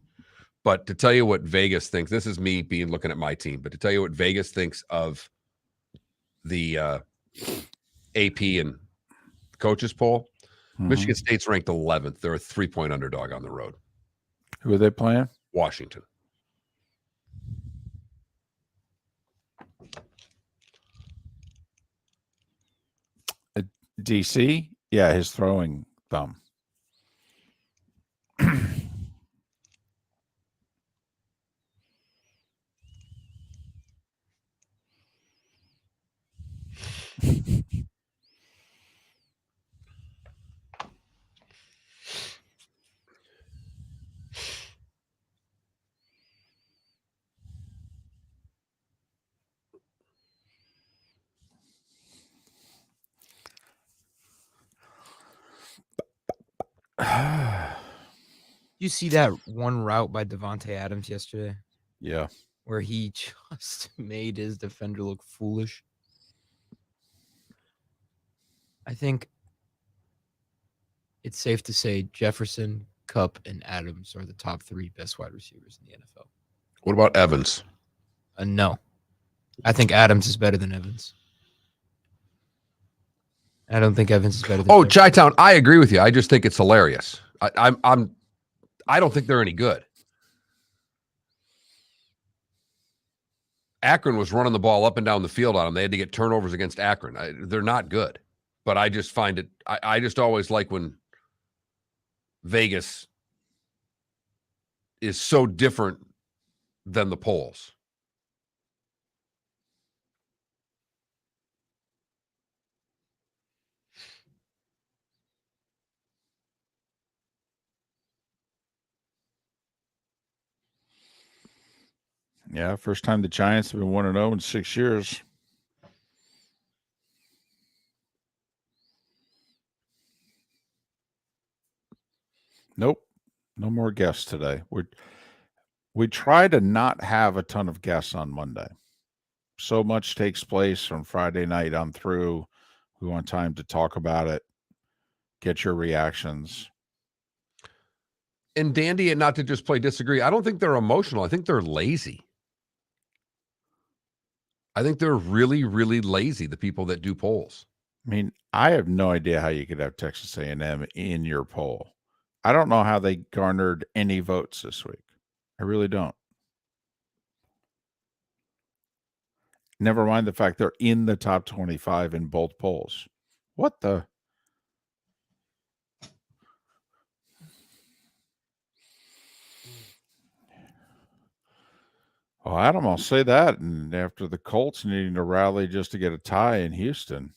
But to tell you what Vegas thinks, this is me looking at my team, but to tell you what Vegas thinks of the AP and coaches poll, Michigan State's ranked 11th. They're a 3-point underdog on the road. Who are they playing? Washington. DC? Yeah, his throwing thumb. You see that one route by Devontae Adams yesterday? Yeah. Where he just made his defender look foolish. I think it's safe to say Jefferson, Kupp, and Adams are the top 3 best wide receivers in the NFL. What about Evans? No. I think Adams is better than Evans. I don't think Evans is better than Jefferson. Chi-Town, I agree with you. I just think it's hilarious. I don't think they're any good. Akron was running the ball up and down the field on them. They had to get turnovers against Akron. They're not good. But I just find it, I just always like when Vegas is so different than the polls. Yeah, first time the Giants have been 1-0 in 6 years. Nope. No more guests today. We try to not have a ton of guests on Monday. So much takes place from Friday night on through. We want time to talk about it, get your reactions. And Dandy, and not to just play disagree, I don't think they're emotional. I think they're lazy. I think they're really, really lazy, the people that do polls. I mean, I have no idea how you could have Texas A&M in your poll. I don't know how they garnered any votes this week. I really don't. Never mind the fact they're in the top 25 in both polls. What the? Well, Adam, I'll say that. And after the Colts needing to rally just to get a tie in Houston.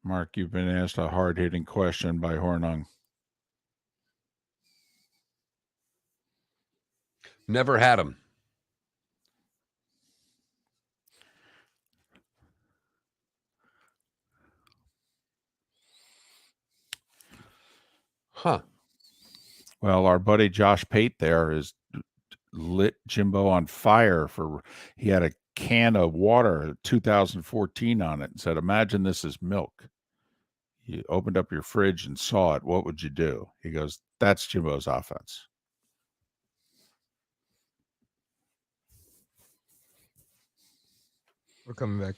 Mark, you've been asked a hard-hitting question by Hornung. Never had them. Huh. Well, our buddy Josh Pate there is lit Jimbo on fire for, he had a can of water 2014 on it and said, imagine this is milk. You opened up your fridge and saw it. What would you do? He goes, that's Jimbo's offense. We're coming back.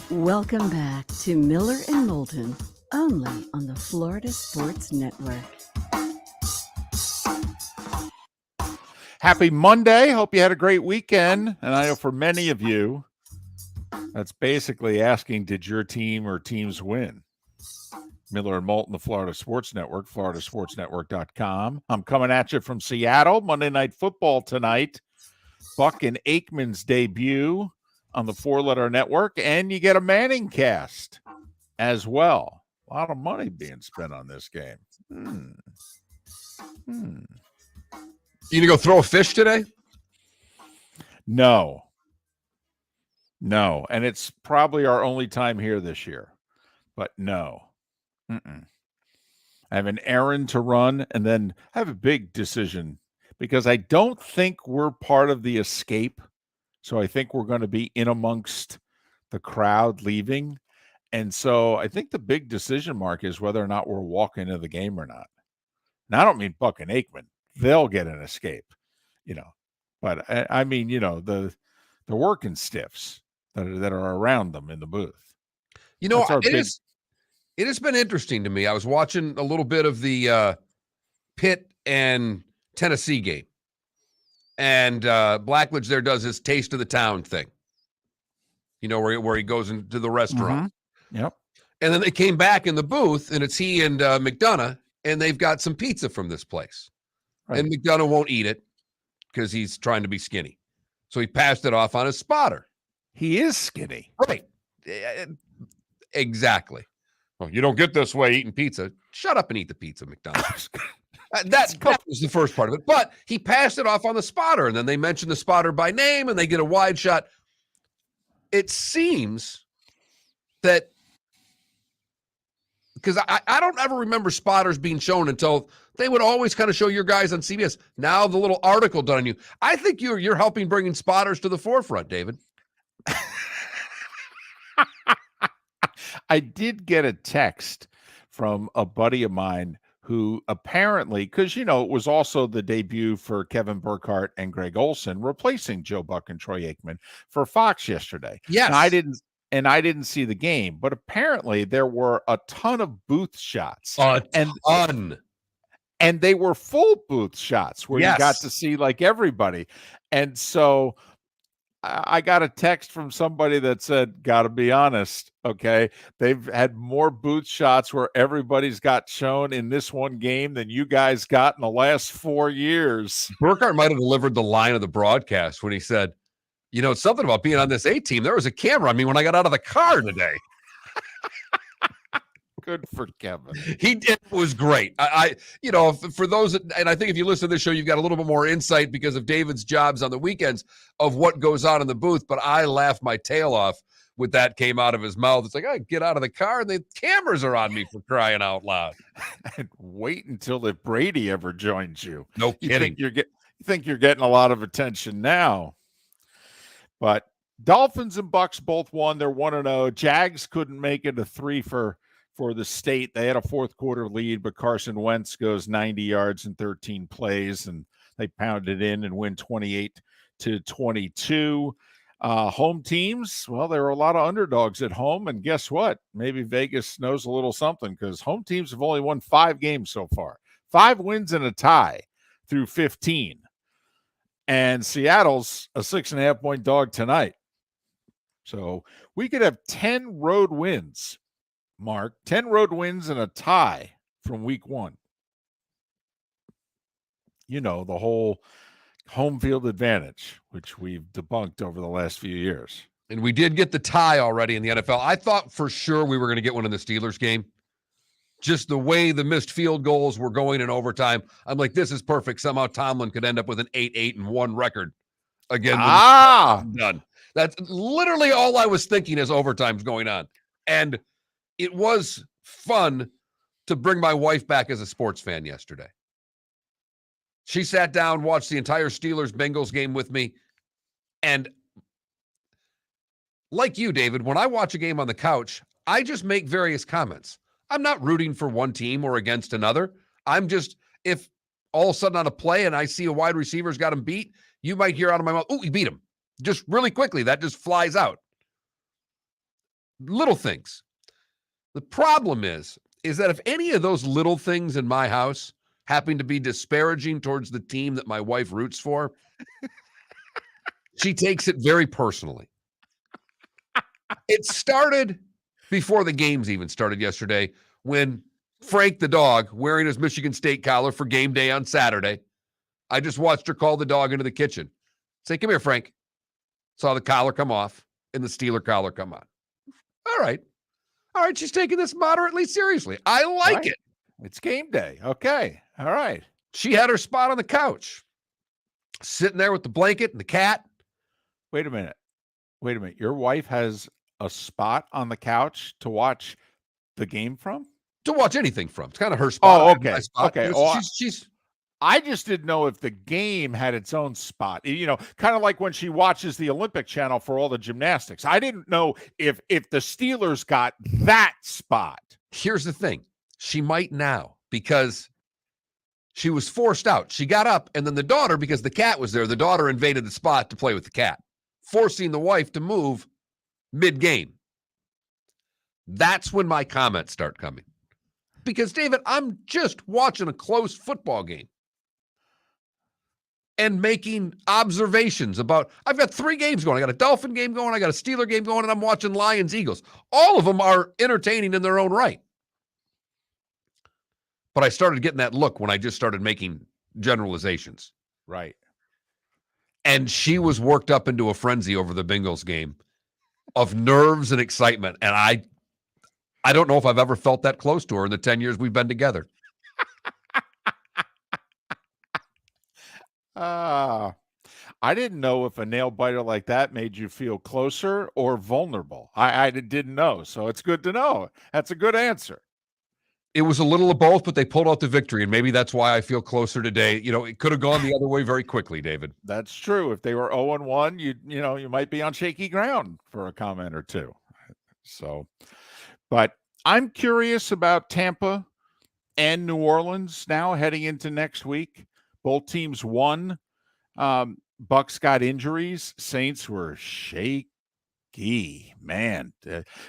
Welcome back to Miller and Moulton, only on the Florida Sports Network. Happy Monday. Hope you had a great weekend. And I know for many of you, that's basically asking, did your team or teams win? Miller and Moulton, the Florida Sports Network, floridasportsnetwork.com. I'm coming at you from Seattle. Monday Night Football tonight. Buck and Aikman's debut on the four-letter network, and you get a Manning cast as well. A lot of money being spent on this game. You gonna go throw a fish today? No. And it's probably our only time here this year. But no. I have an errand to run, and then I have a big decision because I don't think we're part of the escape. So I think we're going to be in amongst the crowd leaving. And so I think the big decision mark is whether or not we're walking into the game or not. Now, I don't mean Buck and Aikman. They'll get an escape, But I mean, the working stiffs that are around them in the booth. It has been interesting to me. I was watching a little bit of the Pitt and Tennessee game. And Blackledge there does his taste of the town thing, where he goes into the restaurant. Yep. And then they came back in the booth, and it's he and McDonough, and they've got some pizza from this place. Right. And McDonough won't eat it because he's trying to be skinny. So he passed it off on his spotter. He is skinny. Right. Exactly. Well, you don't get this way eating pizza. Shut up and eat the pizza, McDonough. That was the first part of it. But he passed it off on the spotter, and then they mention the spotter by name, and they get a wide shot. It seems that because I don't ever remember spotters being shown until they would always kind of show your guys on CBS. Now the little article done on you. I think you're helping bringing spotters to the forefront, David. I did get a text from a buddy of mine who apparently, because, it was also the debut for Kevin Burkhardt and Greg Olson, replacing Joe Buck and Troy Aikman for Fox yesterday. Yes. And I didn't see the game, but apparently there were a ton of booth shots. And they were full booth shots where you got to see like everybody. And so I got a text from somebody that said, gotta be honest, okay, they've had more booth shots where everybody's got shown in this one game than you guys got in the last 4 years. Burkhardt might have delivered the line of the broadcast when he said, it's something about being on this A team. There was a camera on me when I got out of the car today. Good for Kevin. He did. It was great. For those, and I think if you listen to this show, you've got a little bit more insight because of David's jobs on the weekends of what goes on in the booth. But I laughed my tail off when that came out of his mouth. It's like, I get out of the car and the cameras are on me for crying out loud. And wait until if Brady ever joins you. No kidding. You think you're getting a lot of attention now. But Dolphins and Bucks both won. They're 1-0. Jags couldn't make it a 3 for the state. They had a fourth quarter lead, but Carson Wentz goes 90 yards in 13 plays, and they pounded in and win 28-22. Home teams, well, there were a lot of underdogs at home, and guess what? Maybe Vegas knows a little something because home teams have only won 5 games so far. 5 wins and a tie through 15. And Seattle's a 6.5-point dog tonight. So we could have 10 road wins. Mark, 10 road wins and a tie from week 1. The whole home field advantage, which we've debunked over the last few years. And we did get the tie already in the NFL. I thought for sure we were going to get one in the Steelers game. Just the way the missed field goals were going in overtime. I'm like, this is perfect. Somehow Tomlin could end up with an 8-8-1 record again. Done. That's literally all I was thinking as overtime's going on. And it was fun to bring my wife back as a sports fan yesterday. She sat down, watched the entire Steelers-Bengals game with me. And like you, David, when I watch a game on the couch, I just make various comments. I'm not rooting for one team or against another. I'm just, if all of a sudden on a play and I see a wide receiver's got him beat, you might hear out of my mouth, "Oh, he beat him." Just really quickly, that just flies out. Little things. The problem is that if any of those little things in my house happen to be disparaging towards the team that my wife roots for, she takes it very personally. It started before the games even started yesterday when Frank the dog, wearing his Michigan State collar for game day on Saturday, I just watched her call the dog into the kitchen. Say, "Come here, Frank." Saw the collar come off and the Steeler collar come on. All right. She's taking this moderately seriously. I like it. It's game day. Okay. All right. She had her spot on the couch, sitting there with the blanket and the cat. Wait a minute. Your wife has a spot on the couch to watch the game from? To watch anything from. It's kind of her spot. Oh, okay. Okay. You know, she's I just didn't know if the game had its own spot. You know, kind of like when she watches the Olympic Channel for all the gymnastics. I didn't know if the Steelers got that spot. Here's the thing. She might now because she was forced out. She got up, and then the daughter, because the cat was there, the daughter invaded the spot to play with the cat, forcing the wife to move mid-game. That's when my comments start coming. Because, David, I'm just watching a close football game and making observations about, I've got 3 games going. I got a Dolphin game going, I got a Steeler game going, and I'm watching Lions-Eagles. All of them are entertaining in their own right. But I started getting that look when I just started making generalizations. Right. And she was worked up into a frenzy over the Bengals game of nerves and excitement. And I don't know if I've ever felt that close to her in the 10 years we've been together. I didn't know if a nail biter like that made you feel closer or vulnerable. I didn't know. So it's good to know. That's a good answer. It was a little of both, but they pulled out the victory. And maybe that's why I feel closer today. You know, it could have gone the other way very quickly, David. That's true. If they were 0-1, you might be on shaky ground for a comment or two. So, but I'm curious about Tampa and New Orleans now heading into next week. Both teams won. Bucks got injuries. Saints were shaky. Man,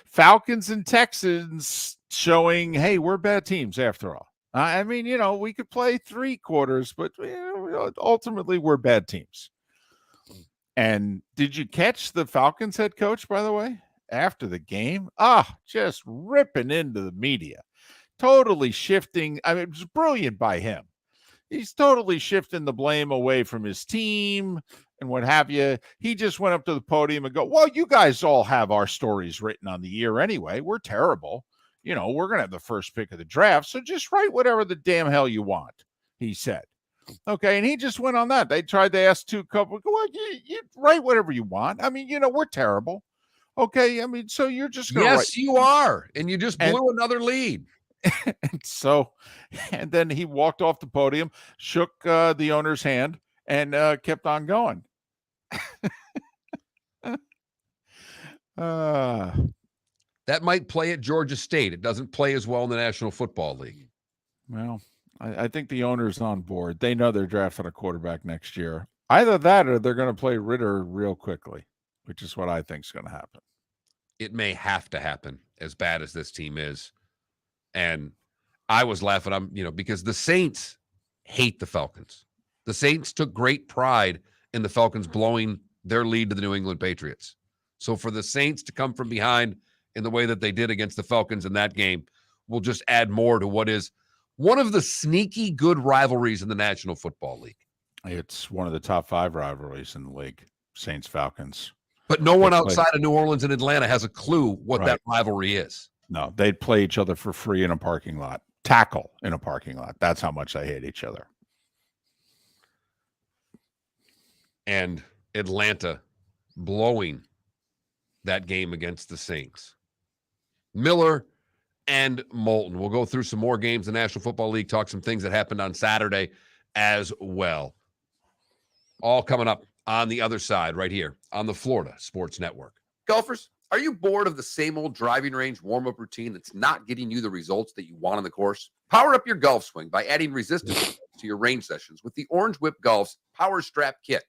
Falcons and Texans showing, hey, we're bad teams after all. I mean, we could play 3 quarters, but ultimately we're bad teams. And did you catch the Falcons head coach, by the way, after the game? Just ripping into the media, totally shifting. I mean, it was brilliant by him. He's totally shifting the blame away from his team and what have you. He just went up to the podium and go, well, you guys all have our stories written on the year anyway. We're terrible. We're going to have the first pick of the draft. So just write whatever the damn hell you want, he said. Okay. And he just went on that. They tried to ask 2 couples, well, you write whatever you want. I mean, we're terrible. Okay. I mean, so you're just going to Yes, you are. And you just blew another lead. And then he walked off the podium, shook the owner's hand, and kept on going. That might play at Georgia State. It doesn't play as well in the National Football League. Well, I think the owner's on board. They know they're drafting a quarterback next year. Either that or they're going to play Ritter real quickly, which is what I think is going to happen. It may have to happen, as bad as this team is. And I was laughing, because the Saints hate the Falcons. The Saints took great pride in the Falcons blowing their lead to the New England Patriots. So for the Saints to come from behind in the way that they did against the Falcons in that game will just add more to what is one of the sneaky good rivalries in the National Football League. It's one of the top 5 rivalries in the league, Saints-Falcons. But no one outside of New Orleans and Atlanta has a clue what that rivalry is. No, they'd play each other for free in a parking lot. Tackle in a parking lot. That's how much they hate each other. And Atlanta blowing that game against the Saints. Miller and Moulton. We'll go through some more games in the National Football League, talk some things that happened on Saturday, as well. All coming up on the other side right here on the Florida Sports Network. Golfers, are you bored of the same old driving range warm-up routine that's not getting you the results that you want on the course? Power up your golf swing by adding resistance to your range sessions with the Orange Whip Golf's Power Strap Kit.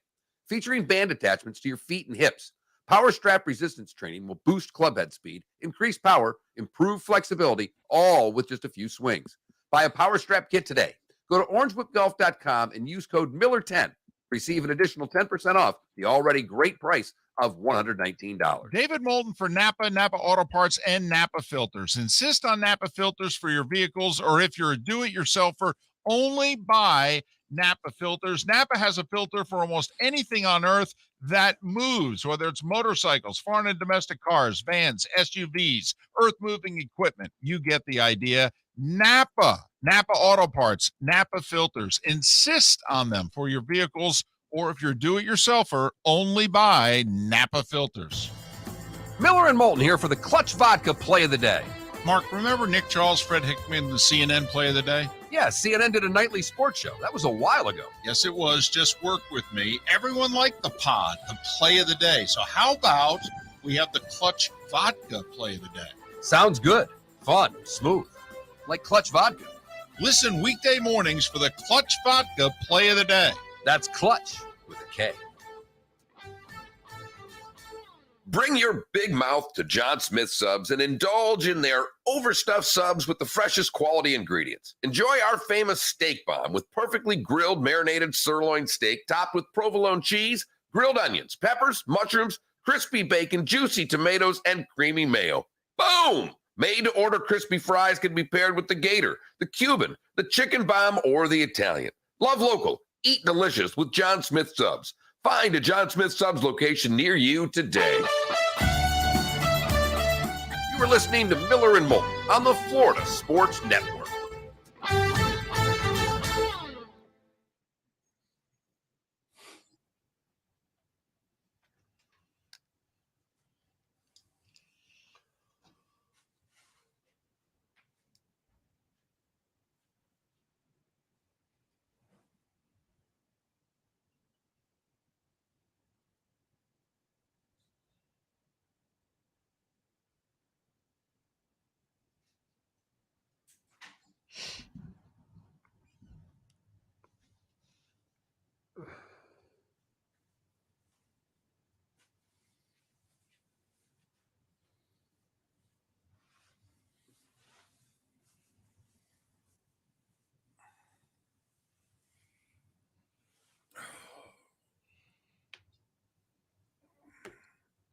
Featuring band attachments to your feet and hips, Power Strap resistance training will boost club head speed, increase power, improve flexibility, all with just a few swings. Buy a Power Strap Kit today. Go to orangewhipgolf.com and use code Miller10. Receive an additional 10% off the already great price of $119. David Moulton for Napa, Napa Auto Parts, and Napa Filters. Insist on Napa filters for your vehicles, or if you're a do-it-yourselfer, only buy Napa filters. Napa has a filter for almost anything on earth that moves, whether it's motorcycles, foreign and domestic cars, vans, SUVs, earth-moving equipment. You get the idea. Napa Auto Parts, Napa filters. Insist on them for your vehicles, or if you're a do-it-yourselfer, only buy Napa filters. Miller and Moulton here for the Clutch Vodka Play of the Day. Mark, remember Nick Charles, Fred Hickman, the CNN Play of the Day? Yeah, CNN did a nightly sports show. That was a while ago. Yes, it was. Just work with me. Everyone liked the pod, the Play of the Day. So how about we have the Clutch Vodka Play of the Day? Sounds good. Fun. Smooth. Like Clutch Vodka. Listen weekday mornings for the Clutch Vodka Play of the Day. That's Clutch with a K. Bring your big mouth to John Smith Subs and indulge in their overstuffed subs with the freshest quality ingredients. Enjoy our famous steak bomb with perfectly grilled marinated sirloin steak topped with provolone cheese, grilled onions, peppers, mushrooms, crispy bacon, juicy tomatoes, and creamy mayo. Boom! Made-to-order crispy fries can be paired with the Gator, the Cuban, the Chicken Bomb, or the Italian. Love local. Eat delicious with John Smith Subs. Find a John Smith Subs location near you today. You are listening to Miller and Moulton on the Florida Sports Network.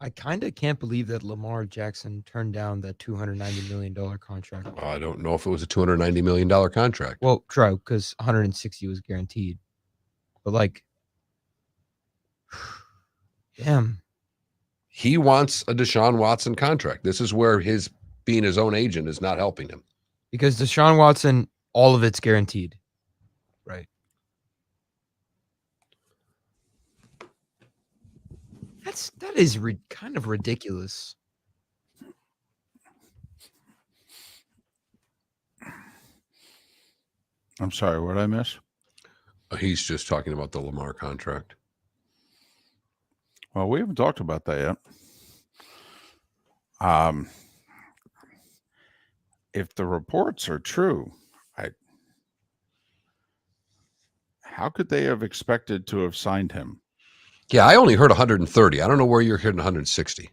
I kind of can't believe that Lamar Jackson turned down that $290 million contract. I don't know if it was a $290 million contract. Well, true, because 160 was guaranteed. But like, damn. He wants a Deshaun Watson contract. This is where his being his own agent is not helping him. Because Deshaun Watson, all of it's guaranteed. Right. That is kind of ridiculous. I'm sorry, what did I miss? He's just talking about the Lamar contract. Well, we haven't talked about that yet. If the reports are true, how could they have expected to have signed him? Yeah, I only heard 130. I don't know where you're hearing 160.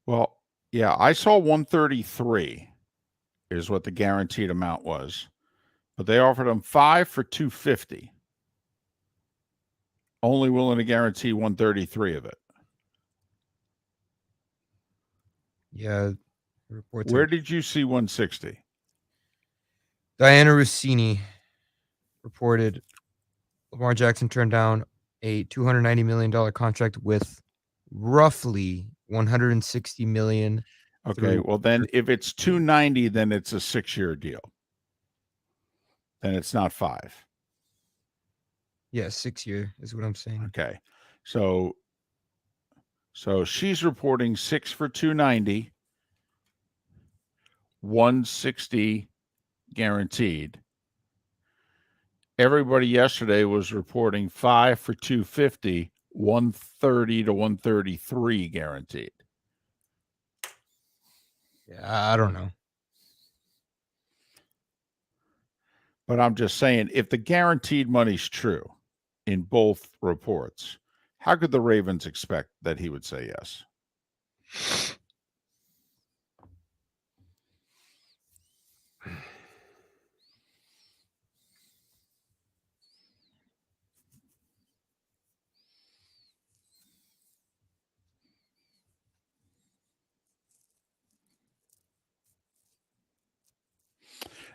Well, yeah, I saw 133 is what the guaranteed amount was, but they offered him 5 for 250. Only willing to guarantee 133 of it. Yeah. Where did you see 160? Diana Rossini reported Lamar Jackson turned down a $290 million contract with roughly $160 million. Okay, well then if it's 290, then it's a 6-year deal. Then it's not 5. Yeah, 6-year is what I'm saying. Okay. So she's reporting 6 for 290, 160 guaranteed. Everybody yesterday was reporting 5 for 250, 130 to 133 guaranteed. Yeah, I don't know. But I'm just saying, if the guaranteed money's true in both reports, how could the Ravens expect that he would say yes?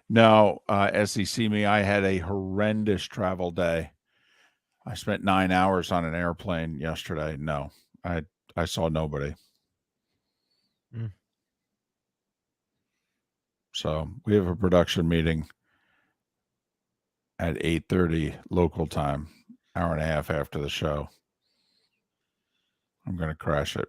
No, as you see me, I had a horrendous travel day. I spent 9 hours on an airplane yesterday. No, I saw nobody. Mm. So we have a production meeting at 8:30 local time, hour and a half after the show. I'm going to crash it.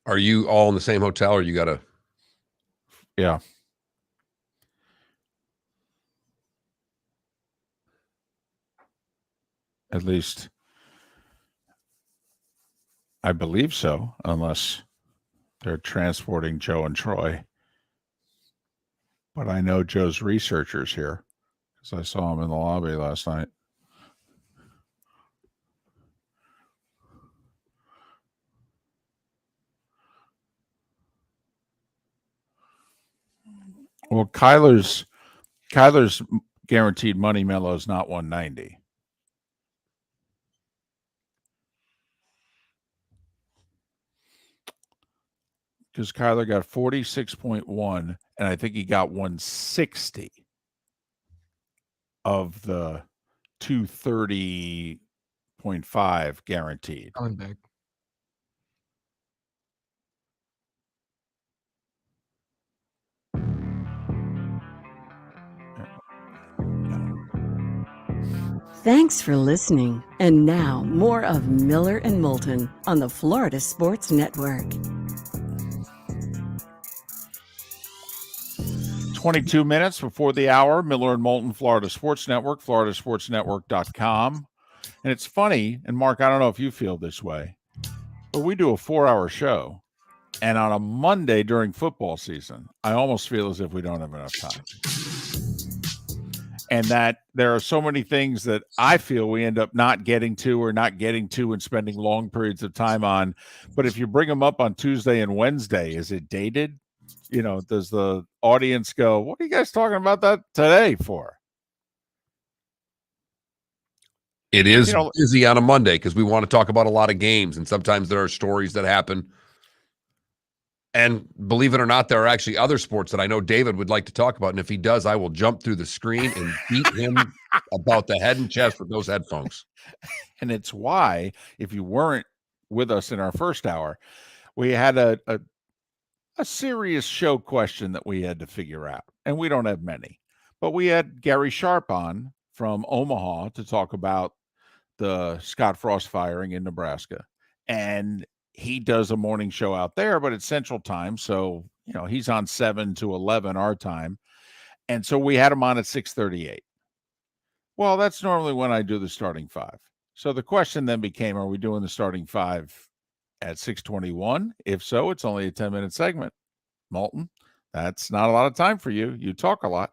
Are you all in the same hotel, or you got to? Yeah. At least I believe so, unless they're transporting Joe and Troy. But I know Joe's researchers here because I saw him in the lobby last night. Well, Kyler's guaranteed money mellow is not 190. Because Kyler got 46.1, and I think he got 160 of the 230.5 guaranteed. Coming back. Thanks for listening. And now, more of Miller and Moulton on the Florida Sports Network. 22 minutes before the hour, Miller and Moulton, Florida Sports Network, floridasportsnetwork.com. And it's funny, and Mark, I don't know if you feel this way, but we do a 4-hour show. And on a Monday during football season, I almost feel as if we don't have enough time. And that there are so many things that I feel we end up not getting to and spending long periods of time on. But if you bring them up on Tuesday and Wednesday, is it dated? You know, does the audience go, what are you guys talking about that today for? It is busy on a Monday because we want to talk about a lot of games, and sometimes there are stories that happen. And believe it or not, there are actually other sports that I know David would like to talk about. And if he does, I will jump through the screen and beat him about the head and chest with those headphones. And it's why, if you weren't with us in our first hour, we had a serious show question that we had to figure out. And we don't have many. But we had Gary Sharp on from Omaha to talk about the Scott Frost firing in Nebraska. And he does a morning show out there, but it's Central Time. So, you know, he's on 7 to 11 our time. And so we had him on at 6:38. Well, that's normally when I do the starting five. So the question then became, are we doing the starting five at 6:21? If so, it's only a 10-minute segment. Moulton, that's not a lot of time for you. You talk a lot.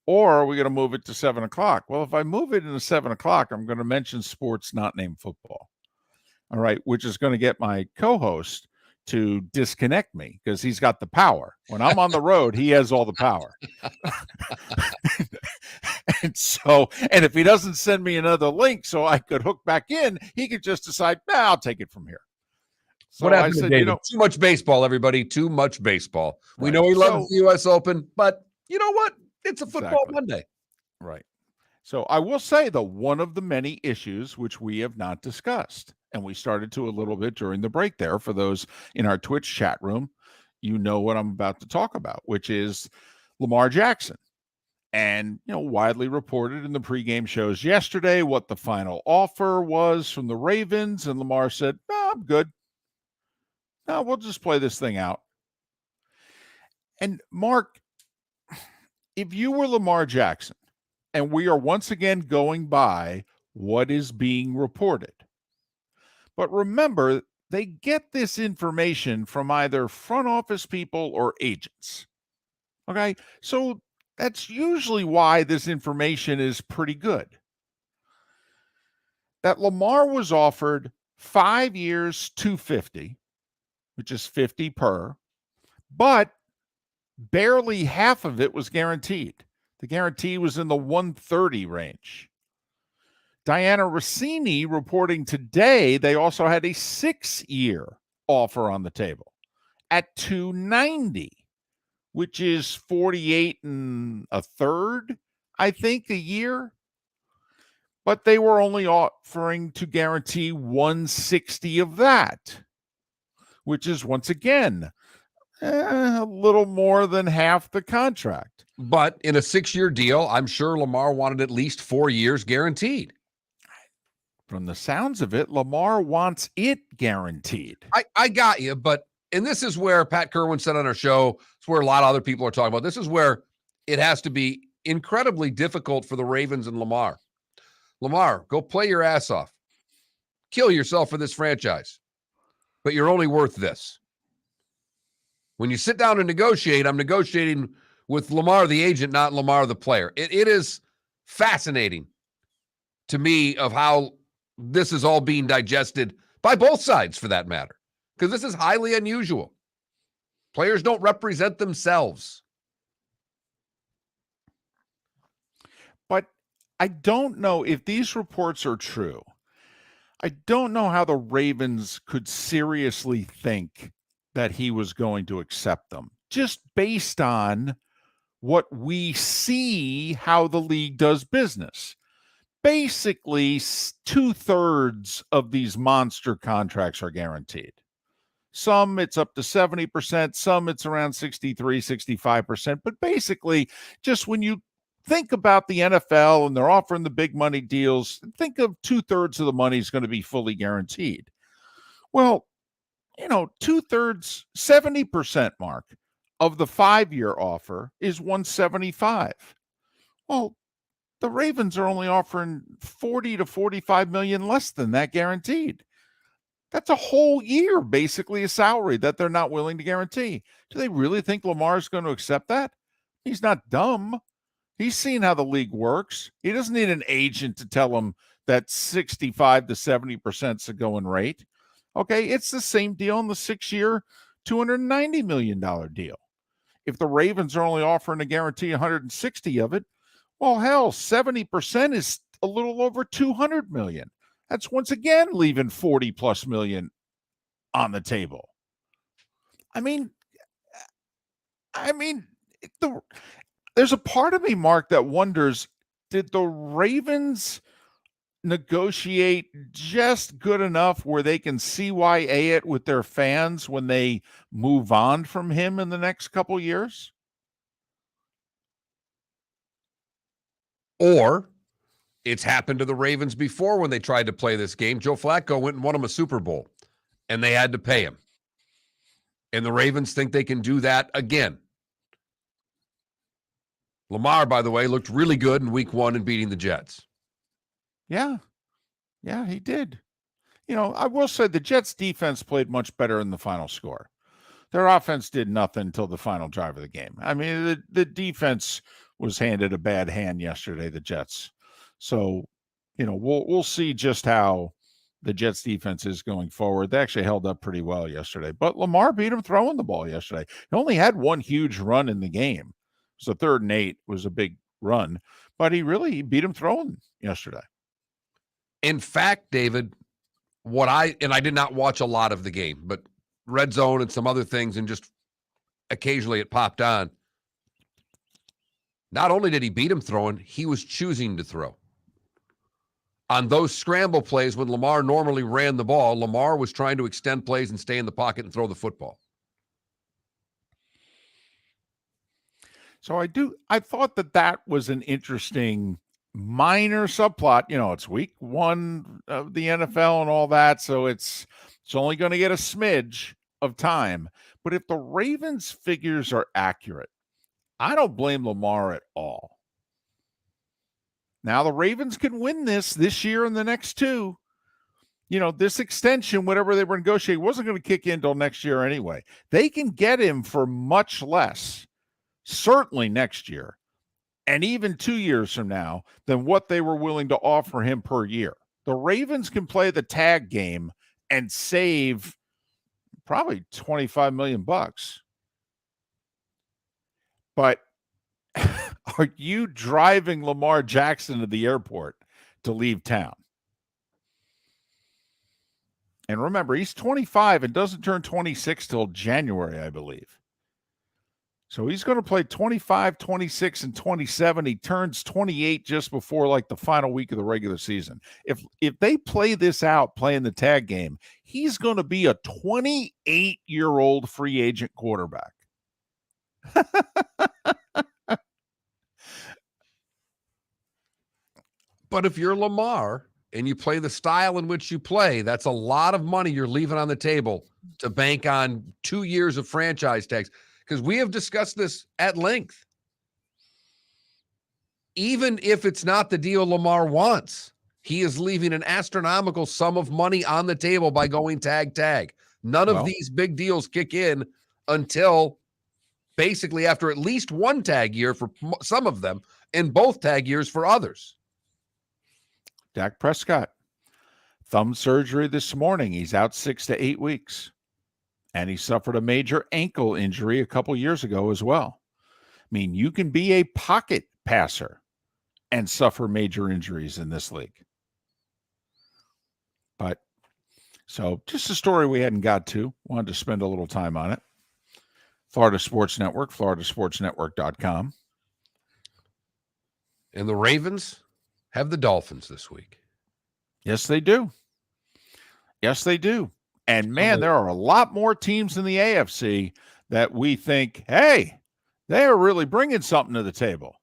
Or are we going to move it to 7 o'clock? Well, if I move it into 7 o'clock, I'm going to mention sports not named football. All right, which is going to get my co-host to disconnect me because he's got the power. When I'm on the road, he has all the power. And if he doesn't send me another link so I could hook back in, he could just decide, I'll take it from here. So what happened to David? Too much baseball, everybody. Too much baseball. Right. We know he loves the U.S. Open, but you know what? It's a football Monday. Right. So I will say, though, one of the many issues which we have not discussed, and we started to a little bit during the break there, for those in our Twitch chat room, you know what I'm about to talk about, which is Lamar Jackson. And, you know, widely reported in the pregame shows yesterday what the final offer was from the Ravens. And Lamar said, I'm good. No, we'll just play this thing out. And Mark, if you were Lamar Jackson, and we are once again going by what is being reported, but remember, they get this information from either front office people or agents. Okay. So that's usually why this information is pretty good. That Lamar was offered 5 years, 250, which is 50 per, but barely half of it was guaranteed. The guarantee was in the 130 range. Diana Rossini reporting today they also had a 6-year offer on the table at 290, which is 48 and a third, I think, a year. But they were only offering to guarantee 160 of that, which is once again a little more than half the contract. But in a 6-year deal, I'm sure Lamar wanted at least 4 years guaranteed. From the sounds of it, Lamar wants it guaranteed. I got you, but and this is where Pat Kerwin said on our show, it's where a lot of other people are talking about. This is where it has to be incredibly difficult for the Ravens and Lamar. Lamar, go play your ass off. Kill yourself for this franchise. But you're only worth this. When you sit down and negotiate, I'm negotiating with Lamar, the agent, not Lamar, the player. It is fascinating to me of how this is all being digested by both sides, for that matter, because this is highly unusual. Players don't represent themselves. But I don't know if these reports are true. I don't know how the Ravens could seriously think that he was going to accept them, just based on what we see how the league does business. Basically, 2/3 of these monster contracts are guaranteed. Some it's up to 70%, some it's around 63, 65%. But basically, just when you think about the NFL and they're offering the big money deals, think of 2/3 of the money is going to be fully guaranteed. Well, 2/3, 70% mark of the 5-year offer is 175. Well, the Ravens are only offering 40 to 45 million less than that guaranteed. That's a whole year, basically, a salary that they're not willing to guarantee. Do they really think Lamar's going to accept that? He's not dumb. He's seen how the league works. He doesn't need an agent to tell him that 65 to 70% is a going rate. Okay, it's the same deal in the 6-year, $290 million deal. If the Ravens are only offering to guarantee 160 of it, well, hell, 70% is a little over 200 million. That's once again leaving 40 plus million on the table. There's a part of me, Mark, that wonders, did the Ravens negotiate just good enough where they can CYA it with their fans when they move on from him in the next couple years? Or it's happened to the Ravens before when they tried to play this game. Joe Flacco went and won them a Super Bowl, and they had to pay him. And the Ravens think they can do that again. Lamar, by the way, looked really good in week 1 in beating the Jets. Yeah, he did. I will say the Jets defense played much better in the final score. Their offense did nothing until the final drive of the game. I mean, the defense was handed a bad hand yesterday, the Jets. So, we'll see just how the Jets defense is going forward. They actually held up pretty well yesterday, but Lamar beat him throwing the ball yesterday. He only had one huge run in the game. So 3rd and 8 was a big run, but he beat him throwing yesterday. In fact, David, I did not watch a lot of the game, but Red Zone and some other things, and just occasionally it popped on. Not only did he beat him throwing, he was choosing to throw. On those scramble plays when Lamar normally ran the ball, Lamar was trying to extend plays and stay in the pocket and throw the football. So I thought that was an interesting minor subplot. It's week 1 of the NFL and all that, so it's only going to get a smidge of time. But if the Ravens figures are accurate, I don't blame Lamar at all. Now, the Ravens can win this year and the next two. This extension, whatever they were negotiating, wasn't going to kick in until next year anyway. They can get him for much less, certainly next year, and even 2 years from now, than what they were willing to offer him per year. The Ravens can play the tag game and save probably $25 million. But are you driving Lamar Jackson to the airport to leave town? And remember, he's 25 and doesn't turn 26 till January, I believe. So he's going to play 25, 26, and 27. He turns 28 just before like the final week of the regular season. If they play this out, playing the tag game, he's going to be a 28-year-old free agent quarterback. But if you're Lamar and you play the style in which you play, that's a lot of money you're leaving on the table to bank on 2 years of franchise tags. Because we have discussed this at length. Even if it's not the deal Lamar wants, he is leaving an astronomical sum of money on the table by going tag. None of these big deals kick in until basically after at least one tag year for some of them and both tag years for others. Dak Prescott, thumb surgery this morning. He's out 6 to 8 weeks. And he suffered a major ankle injury a couple years ago as well. I mean, you can be a pocket passer and suffer major injuries in this league. But so just a story we hadn't got to. Wanted to spend a little time on it. Florida Sports Network, floridasportsnetwork.com. And the Ravens have the Dolphins this week. Yes, they do. Yes, they do. And, man, there are a lot more teams in the AFC that we think, hey, they are really bringing something to the table.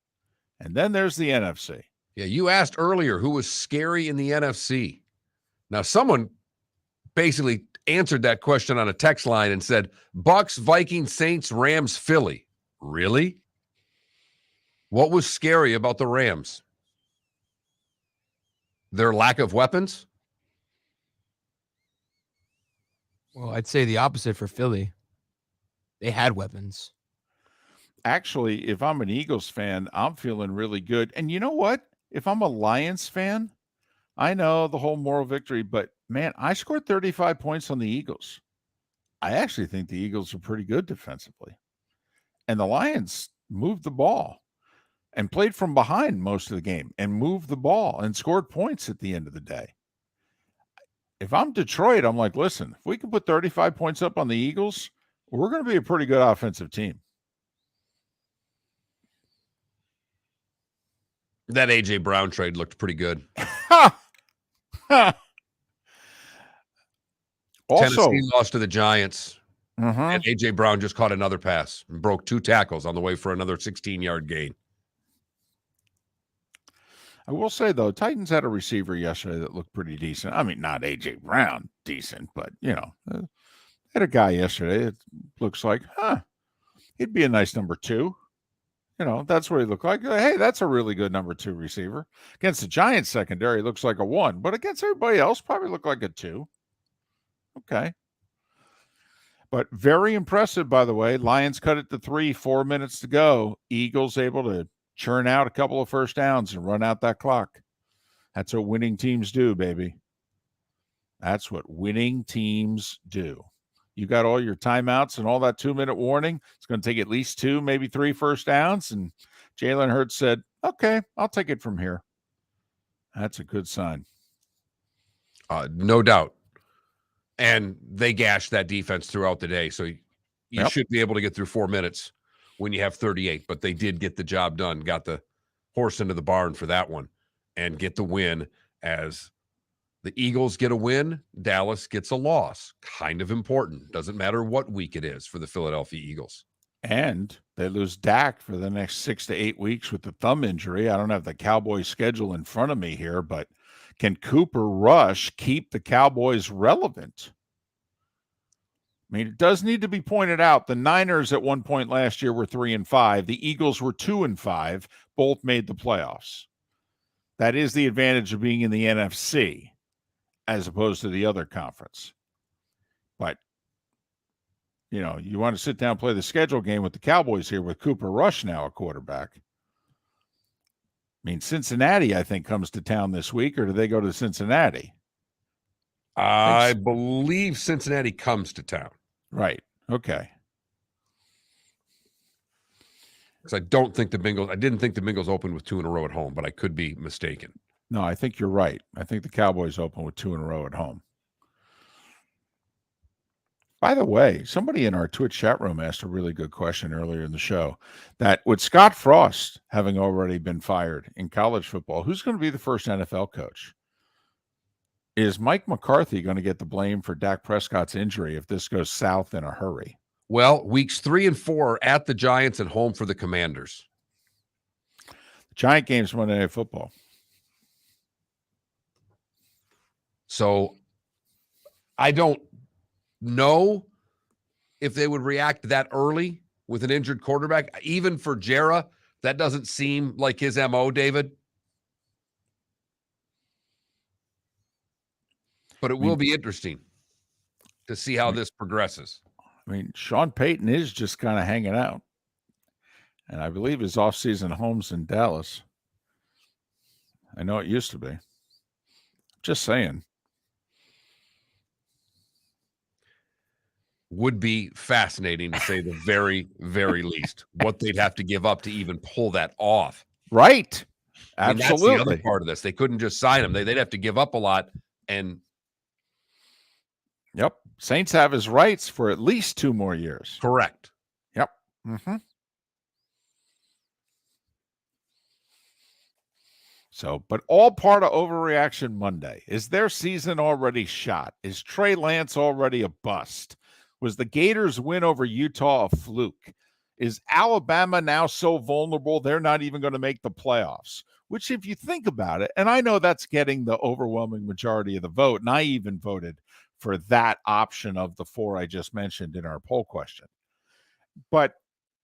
And then there's the NFC. Yeah, you asked earlier who was scary in the NFC. Now, someone basically answered that question on a text line and said, Bucks, Vikings, Saints, Rams, Philly. Really? What was scary about the Rams? Their lack of weapons? Well, I'd say the opposite for Philly. They had weapons. Actually, if I'm an Eagles fan, I'm feeling really good. And you know what? If I'm a Lions fan, I know the whole moral victory, but man, I scored 35 points on the Eagles. I actually think the Eagles are pretty good defensively. And the Lions moved the ball and played from behind most of the game and moved the ball and scored points at the end of the day. If I'm Detroit, I'm like, listen, if we can put 35 points up on the Eagles, we're going to be a pretty good offensive team. That A.J. Brown trade looked pretty good. Also, Tennessee lost to the Giants, uh-huh. and A.J. Brown just caught another pass and broke 2 tackles on the way for another 16-yard gain. I will say, though, Titans had a receiver yesterday that looked pretty decent. I mean, not A.J. Brown decent, but, had a guy yesterday that looks like, he'd be a nice number 2. That's what he looked like. Hey, that's a really good number 2 receiver. Against the Giants secondary, looks like a 1, but against everybody else, probably looked like a 2. Okay. But very impressive, by the way. Lions cut it to 3, 4 minutes to go. Eagles able to churn out a couple of first downs and run out that clock. That's what winning teams do, baby. That's what winning teams do. You got all your timeouts and all that 2-minute warning. It's going to take at least 2, maybe 3 first downs. And Jalen Hurts said, okay, I'll take it from here. That's a good sign. No doubt. And they gashed that defense throughout the day. So you should be able to get through 4 minutes when you have 38. But they did get the job done, got the horse into the barn for that one, and get the win. As the Eagles get a win, Dallas gets a loss. Kind of important. Doesn't matter what week it is for the Philadelphia Eagles. And they lose Dak for the next 6 to 8 weeks with the thumb injury. I don't have the Cowboys schedule in front of me here, but can Cooper Rush keep the Cowboys relevant? I mean, it does need to be pointed out the Niners at one point last year were 3-5. The Eagles were 2-5. Both made the playoffs. That is the advantage of being in the NFC as opposed to the other conference. But, you know, you want to sit down and play the schedule game with the Cowboys here with Cooper Rush now a quarterback. I mean, Cincinnati, I think, comes to town this week, or do they go to Cincinnati? I believe Cincinnati comes to town. Right. Okay. Because I didn't think the Bengals opened with 2 in a row at home, but I could be mistaken. No, I think you're right. I think the Cowboys open with 2 in a row at home. By the way, somebody in our Twitch chat room asked a really good question earlier in the show that with Scott Frost having already been fired in college football, who's going to be the first NFL coach? Is Mike McCarthy going to get the blame for Dak Prescott's injury if this goes south in a hurry? Well, weeks 3 and 4 are at the Giants and home for the Commanders. The Giant game's Monday Night Football. So I don't know if they would react that early with an injured quarterback. Even for Jera, that doesn't seem like his MO, David. But it will be interesting to see how this progresses. I mean, Sean Payton is just kind of hanging out. And I believe his offseason home's in Dallas. I know it used to be. Just saying. Would be fascinating to say the very, very least. What they'd have to give up to even pull that off. Right. I mean, Absolutely. that's the other part of this. They couldn't just sign him. They'd have to give up a lot. And yep. Saints have his rights for at least 2 more years. correct. Yep. Mm-hmm. So, but all part of Overreaction Monday. Is their season already shot? Is Trey Lance already a bust? Was the Gators' win over Utah a fluke? Is Alabama now so vulnerable they're not even going to make the playoffs? Which, if you think about it, and I know that's getting the overwhelming majority of the vote, and I even voted for that option of the 4 I just mentioned in our poll question. But,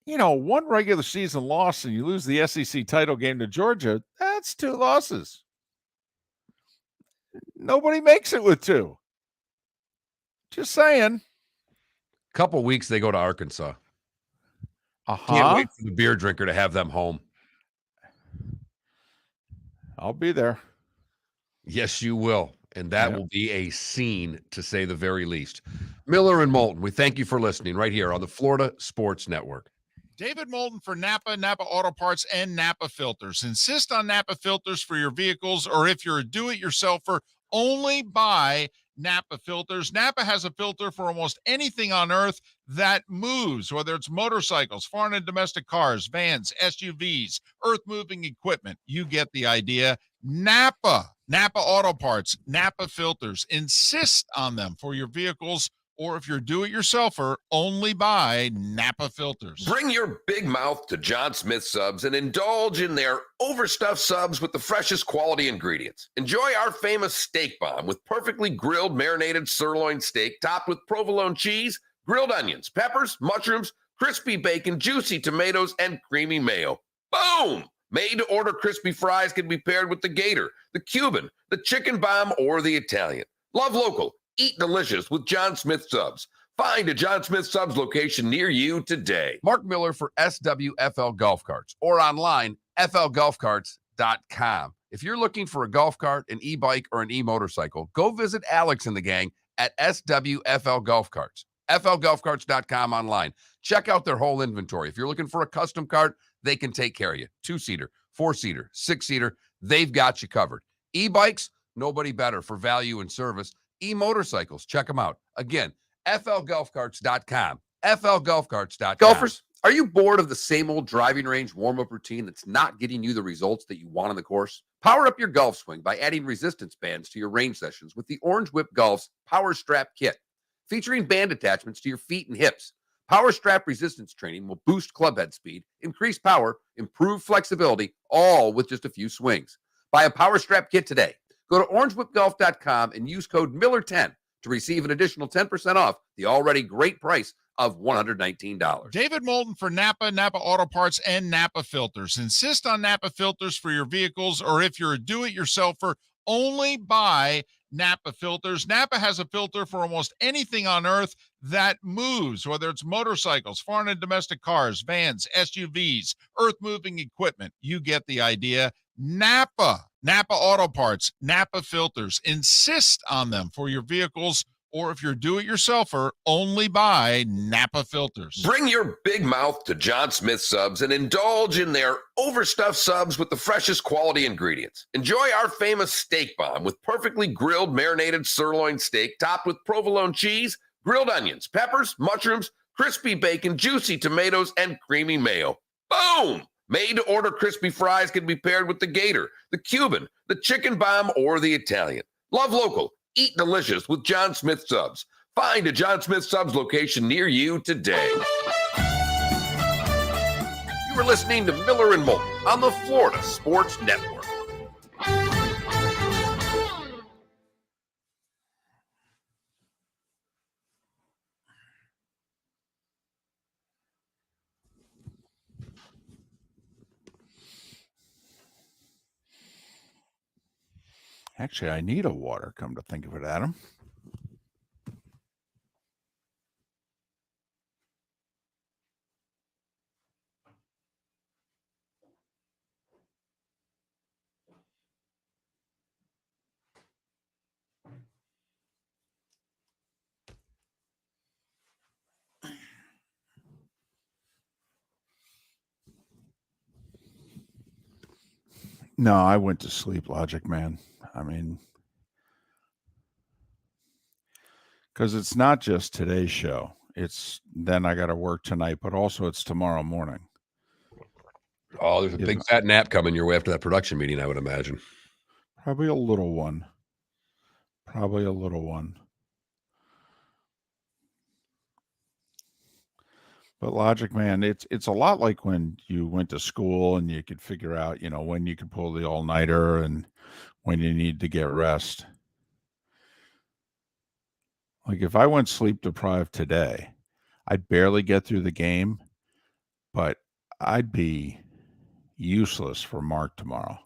you know, 1 regular season loss and you lose the SEC title game to Georgia, that's 2 losses. Nobody makes it with 2. Just saying. Couple weeks they go to Arkansas. Can't wait for the beer drinker to have them home. I'll be there. Yes, you will. And that will be a scene, to say the very least. Miller and Moulton, we thank you for listening right here on the Florida Sports Network. David Moulton for Napa Auto Parts, and Napa Filters. Insist on Napa filters for your vehicles, or if you're a do-it-yourselfer, only buy Napa filters. Napa has a filter for almost anything on earth that moves, whether it's motorcycles, foreign and domestic cars, vans, SUVs, earth-moving equipment. You get the idea. Napa Auto Parts, Napa filters. Insist on them for your vehicles, or if you're do-it-yourselfer, only buy Napa filters. Bring your big mouth to John Smith Subs and indulge in their overstuffed subs with the freshest quality ingredients. Enjoy our famous steak bomb with perfectly grilled marinated sirloin steak topped with provolone cheese, grilled onions, peppers, mushrooms, crispy bacon, juicy tomatoes, and creamy mayo. Boom! Made-to-order crispy fries can be paired with the Gator, the Cuban, the chicken bomb, or the Italian. Love local. Eat delicious with John Smith Subs. Find a John Smith Subs location near you today. Mark Miller for SWFL Golf Carts, or online, flgolfcarts.com. If you're looking for a golf cart, an e-bike, or an e-motorcycle, go visit Alex and the gang at SWFL Golf Carts. flgolfcarts.com online. Check out their whole inventory. If you're looking for a custom cart, they can take care of you. 2-seater, 4-seater, 6-seater, they've got you covered. E-bikes, nobody better for value and service. E-motorcycles, check them out. Again, flgolfcarts.com. flgolfcarts.com. Golfers, are you bored of the same old driving range warm-up routine that's not getting you the results that you want on the course? Power up your golf swing by adding resistance bands to your range sessions with the Orange Whip Golf's Power Strap Kit. Featuring band attachments to your feet and hips, Power Strap resistance training will boost club head speed, increase power, improve flexibility, all with just a few swings. Buy a Power Strap Kit today. Go to orangewhipgolf.com and use code Miller10 to receive an additional 10% off the already great price of $119. David Moulton for Napa, Napa Auto Parts, and Napa Filters. Insist on Napa filters for your vehicles, or if you're a do-it-yourselfer, only buy Napa filters. Napa has a filter for almost anything on earth that moves, whether it's motorcycles, foreign and domestic cars, vans, SUVs, earth-moving equipment. You get the idea. Napa Auto Parts, Napa filters. Insist on them for your vehicles, or if you're a do-it-yourselfer, only buy Napa filters. Bring your big mouth to John Smith Subs and indulge in their overstuffed subs with the freshest quality ingredients. Enjoy our famous steak bomb with perfectly grilled marinated sirloin steak topped with provolone cheese, grilled onions, peppers, mushrooms, crispy bacon, juicy tomatoes, and creamy mayo. Boom! Made-to-order crispy fries can be paired with the Gator, the Cuban, the chicken bomb, or the Italian. Love local. Eat delicious with John Smith Subs. Find a John Smith Subs location near you today. You are listening to Miller and Moulton on the Florida Sports Network. Actually, I need a water, come to think of it, Adam. No, I went to sleep, Logic Man. I mean, because it's not just today's show. It's then I got to work tonight, but also it's tomorrow morning. Oh, there's a big fat nap coming your way after that production meeting, I would imagine. Probably a little one. Probably a little one. But Logic Man, it's a lot like when you went to school and you could figure out, when you could pull the all-nighter and when you need to get rest. Like if I went sleep deprived today, I'd barely get through the game, but I'd be useless for Mark tomorrow.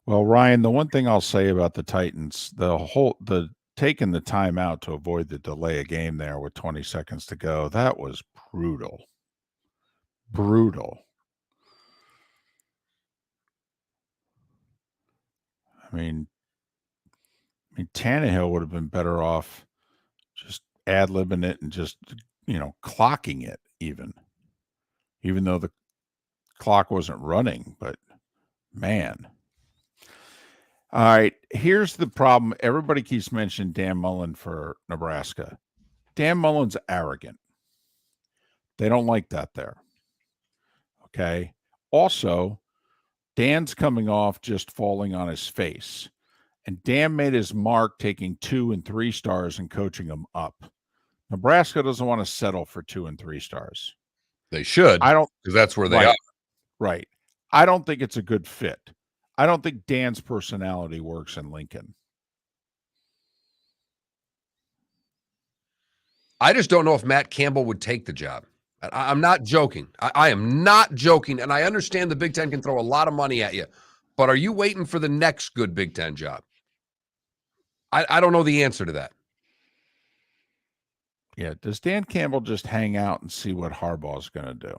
Well, Ryan, the one thing I'll say about the Titans, the taking the time out to avoid the delay of game there with 20 seconds to go, that was brutal. Brutal. I mean, Tannehill would have been better off just ad-libbing it and just, clocking it even though the clock wasn't running, but man. All right, here's the problem. Everybody keeps mentioning Dan Mullen for Nebraska. Dan Mullen's arrogant. They don't like that there. Okay. Also, Dan's coming off just falling on his face. And Dan made his mark taking 2 and 3 stars and coaching them up. Nebraska doesn't want to settle for 2 and 3 stars. They should. I don't, because that's where they are. Right. I don't think it's a good fit. I don't think Dan's personality works in Lincoln. I just don't know if Matt Campbell would take the job. I'm not joking. I am not joking. And I understand the Big Ten can throw a lot of money at you. But are you waiting for the next good Big Ten job? I don't know the answer to that. Yeah. Does Dan Campbell just hang out and see what Harbaugh's going to do?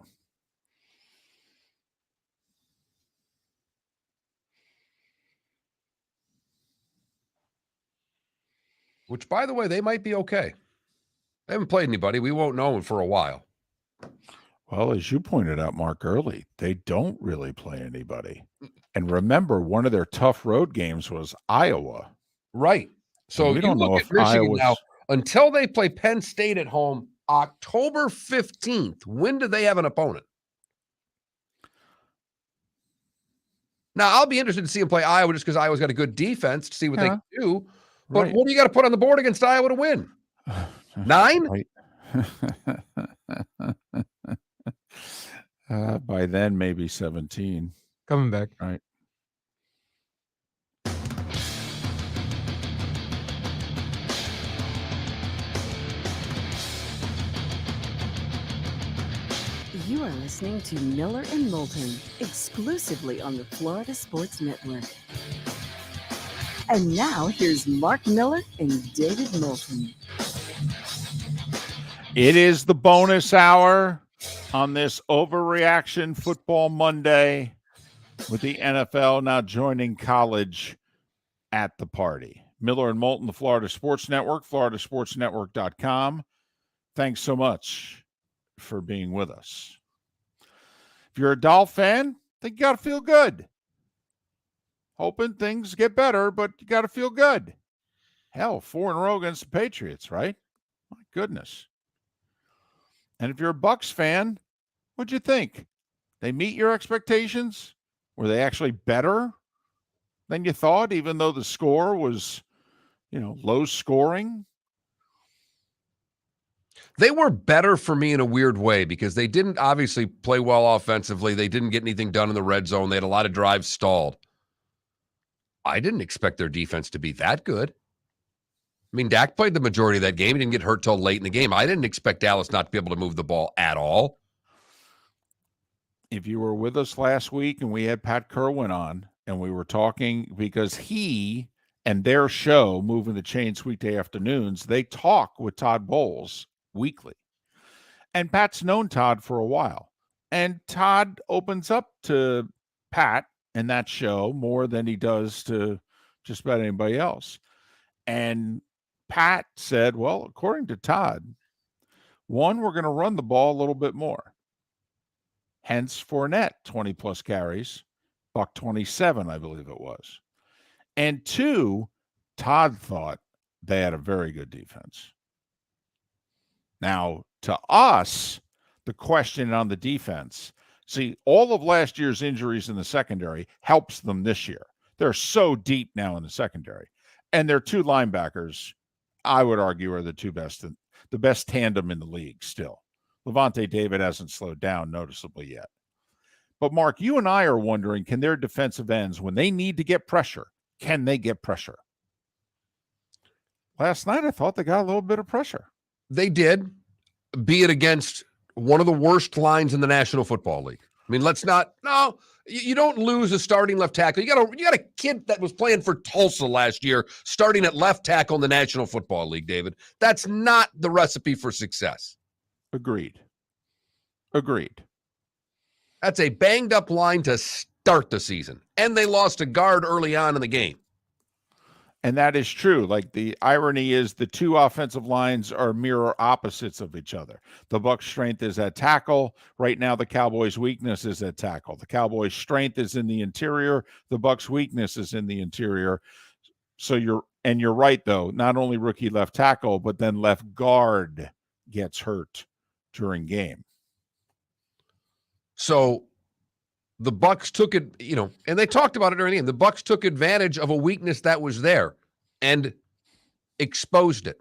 Which, by the way, they might be okay. They haven't played anybody. We won't know for a while. Well, as you pointed out, Mark, early, they don't really play anybody. And remember, one of their tough road games was Iowa. Right. So we don't know if Michigan now, until they play Penn State at home, October 15th, when do they have an opponent? Now, I'll be interested to see him play Iowa just because Iowa's got a good defense to see what they can do. But Right. what do you got to put on the board against Iowa to win? 9? Right. By then, maybe 17. Coming back. Right. You are listening to Miller and Moulton, exclusively on the Florida Sports Network. And now here's Mark Miller and David Moulton. It is the bonus hour on this Overreaction Football Monday with the NFL now joining college at the party. Miller and Moulton, the Florida Sports Network, floridasportsnetwork.com. Thanks so much for being with us. If you're a Dolph fan, I think you got to feel good. Hoping things get better, but you got to feel good. Hell, 4 in a row against the Patriots, right? My goodness. And if you're a Bucs fan, what'd you think? They meet your expectations? Were they actually better than you thought, even though the score was, low scoring? They were better for me in a weird way because they didn't obviously play well offensively. They didn't get anything done in the red zone. They had a lot of drives stalled. I didn't expect their defense to be that good. I mean, Dak played the majority of that game. He didn't get hurt till late in the game. I didn't expect Dallas not to be able to move the ball at all. If you were with us last week and we had Pat Kerwin on and we were talking because he and their show, Moving the Chains weekday afternoons, they talk with Todd Bowles weekly. And Pat's known Todd for a while. And Todd opens up to Pat and that show more than he does to just about anybody else. And Pat said, well, according to Todd, one, we're going to run the ball a little bit more. Hence Fournette, 20-plus carries, $127, I believe it was. And 2, Todd thought they had a very good defense. Now, to us, the question on the defense, see, all of last year's injuries in the secondary helps them this year. They're so deep now in the secondary. And their 2 linebackers, I would argue, are the best tandem in the league still. Levante David hasn't slowed down noticeably yet. But, Mark, you and I are wondering, can their defensive ends, when they need to get pressure, can they get pressure? Last night, I thought they got a little bit of pressure. They did, be it against one of the worst lines in the National Football League. I mean, you don't lose a starting left tackle. You got a kid that was playing for Tulsa last year, starting at left tackle in the National Football League, David. That's not the recipe for success. Agreed. That's a banged up line to start the season. And they lost a guard early on in the game. And that is true. Like, the irony is the 2 offensive lines are mirror opposites of each other. The Bucs' strength is at tackle. Right now, the Cowboys' weakness is at tackle. The Cowboys' strength is in the interior. The Bucs' weakness is in the interior. So you're right, though. Not only rookie left tackle, but then left guard gets hurt during game. So the Bucs took it, and they talked about it during the game. The Bucs took advantage of a weakness that was there and exposed it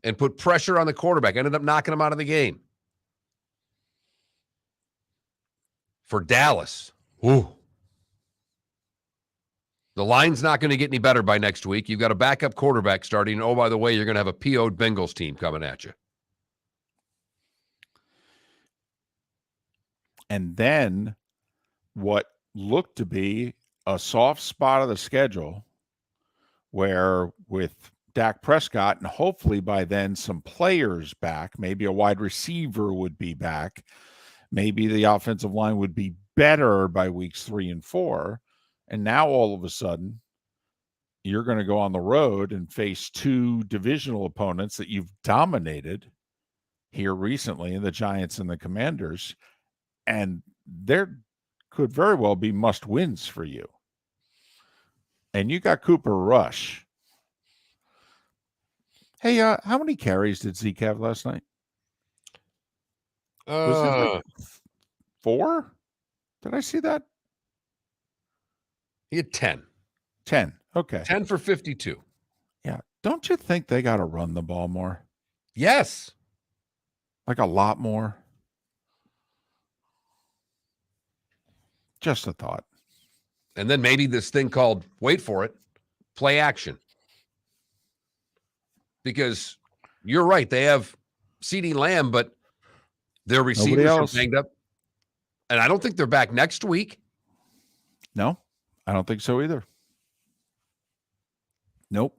and put pressure on the quarterback. Ended up knocking him out of the game. For Dallas, the line's not going to get any better by next week. You've got a backup quarterback starting. Oh, by the way, you're going to have a PO'd Bengals team coming at you. And then what looked to be a soft spot of the schedule where with Dak Prescott and hopefully by then some players back, maybe a wide receiver would be back, maybe the offensive line would be better by weeks 3 and 4. And now all of a sudden you're going to go on the road and face 2 divisional opponents that you've dominated here recently in the Giants and the Commanders. And there could very well be must wins for you. And you got Cooper Rush. Hey, how many carries did Zeke have last night? Was it like 4? Did I see that? He had 10. 10. Okay. 10 for 52. Yeah. Don't you think they got to run the ball more? Yes. Like a lot more? Just a thought. And then maybe this thing called, wait for it, play action. Because you're right. They have CeeDee Lamb, but their receivers are banged up. And I don't think they're back next week. No, I don't think so either. Nope.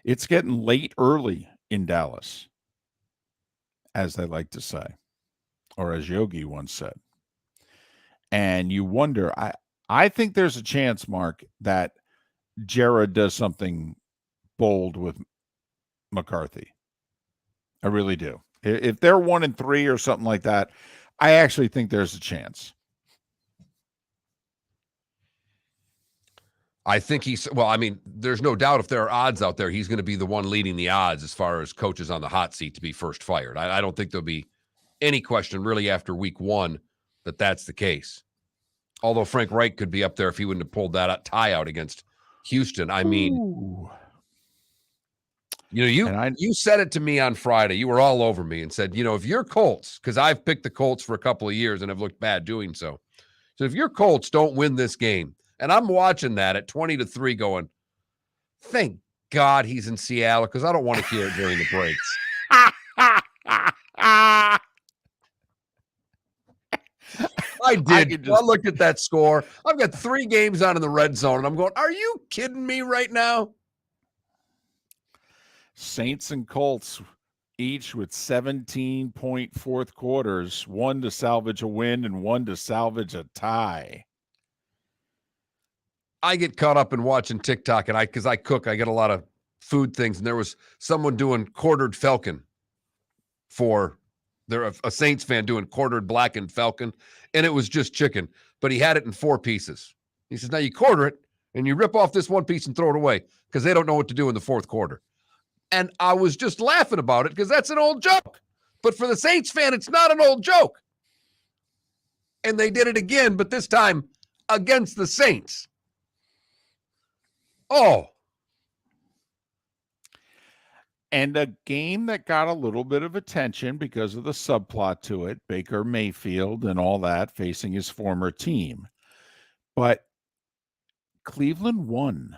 It's getting late early in Dallas, as they like to say, or as Yogi once said. And you wonder, I think there's a chance, Mark, that Jared does something bold with McCarthy. I really do. If they're 1-3 or something like that, I actually think there's a chance. I think there's no doubt if there are odds out there, he's going to be the one leading the odds as far as coaches on the hot seat to be first fired. I don't think there'll be any question really after week 1 that that's the case. Although Frank Reich could be up there if he wouldn't have pulled that tie out against Houston. I mean, you said it to me on Friday. You were all over me and said, if you're Colts, because I've picked the Colts for a couple of years and have looked bad doing so. So if your Colts don't win this game, and I'm watching that at 20-3 going, thank God he's in Seattle because I don't want to hear it during the breaks. I did. I looked at that score. I've got 3 games on in the red zone, and I'm going, are you kidding me right now? Saints and Colts each with 17-point fourth quarters, 1 to salvage a win and 1 to salvage a tie. I get caught up in watching TikTok, and because I cook, I get a lot of food things, and there was someone doing quartered falcon they're a Saints fan doing quartered blackened falcon, and it was just chicken, but he had it in 4 pieces. He says, now you quarter it, and you rip off this one piece and throw it away because they don't know what to do in the fourth quarter. And I was just laughing about it because that's an old joke. But for the Saints fan, it's not an old joke. And they did it again, but this time against the Saints. Oh. And a game that got a little bit of attention because of the subplot to it, Baker Mayfield and all that facing his former team. But Cleveland won.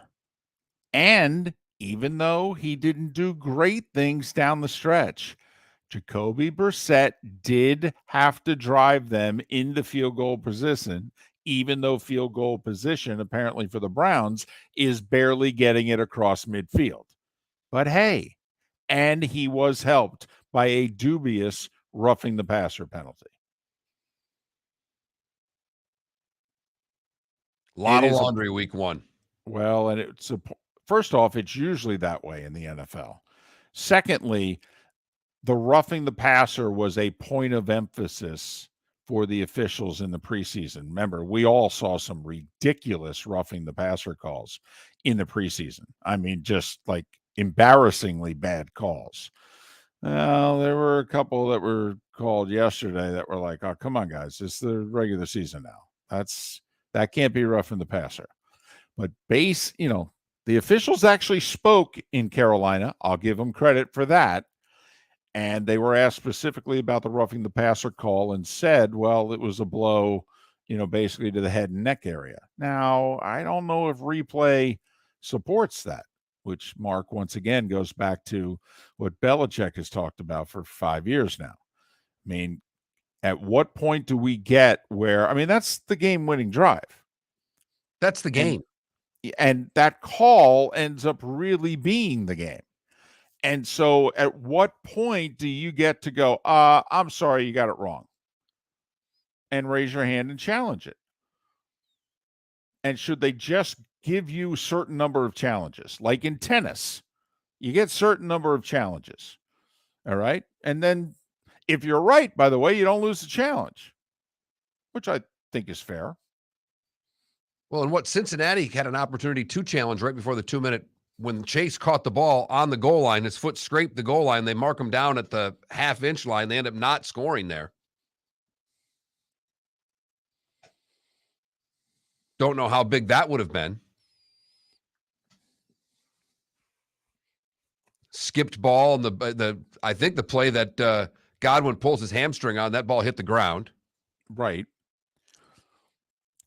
And even though he didn't do great things down the stretch, Jacoby Brissett did have to drive them into field goal position, even though field goal position, apparently for the Browns, is barely getting it across midfield. But hey, and he was helped by a dubious roughing the passer penalty. A lot of laundry week 1. Well, and first off, it's usually that way in the NFL. Secondly, the roughing the passer was a point of emphasis for the officials in the preseason. Remember, we all saw some ridiculous roughing the passer calls in the preseason. I mean, just like embarrassingly bad calls. Well, there were a couple that were called yesterday that were like, oh, come on, guys, it's the regular season now. That can't be roughing the passer. But the officials actually spoke in Carolina. I'll give them credit for that. And they were asked specifically about the roughing the passer call and said, well, it was a blow, basically to the head and neck area. Now, I don't know if replay supports that, which, Mark, once again, goes back to what Belichick has talked about for 5 years now. I mean, at what point do we get where, that's the game-winning drive. That's the game. And that call ends up really being the game. And so at what point do you get to go, I'm sorry, you got it wrong, and raise your hand and challenge it? And should they just give you a certain number of challenges? Like in tennis, you get certain number of challenges. All right. And then if you're right, by the way, you don't lose the challenge, which I think is fair. Well, and what Cincinnati had an opportunity to challenge right before the 2-minute, when Chase caught the ball on the goal line, his foot scraped the goal line. They mark him down at the half-inch line. They end up not scoring there. Don't know how big that would have been. Skipped ball, and I think the play that Godwin pulls his hamstring on, that ball hit the ground. Right.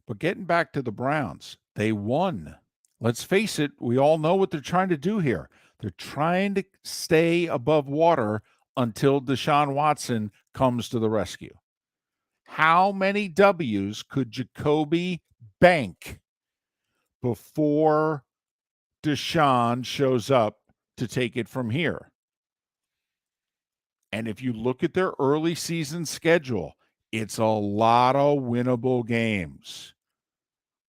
But getting back to the Browns, they won. Let's face it, we all know what they're trying to do here. They're trying to stay above water until Deshaun Watson comes to the rescue. How many W's could Jacoby bank before Deshaun shows up to take it from here? And if you look at their early season schedule, it's a lot of winnable games.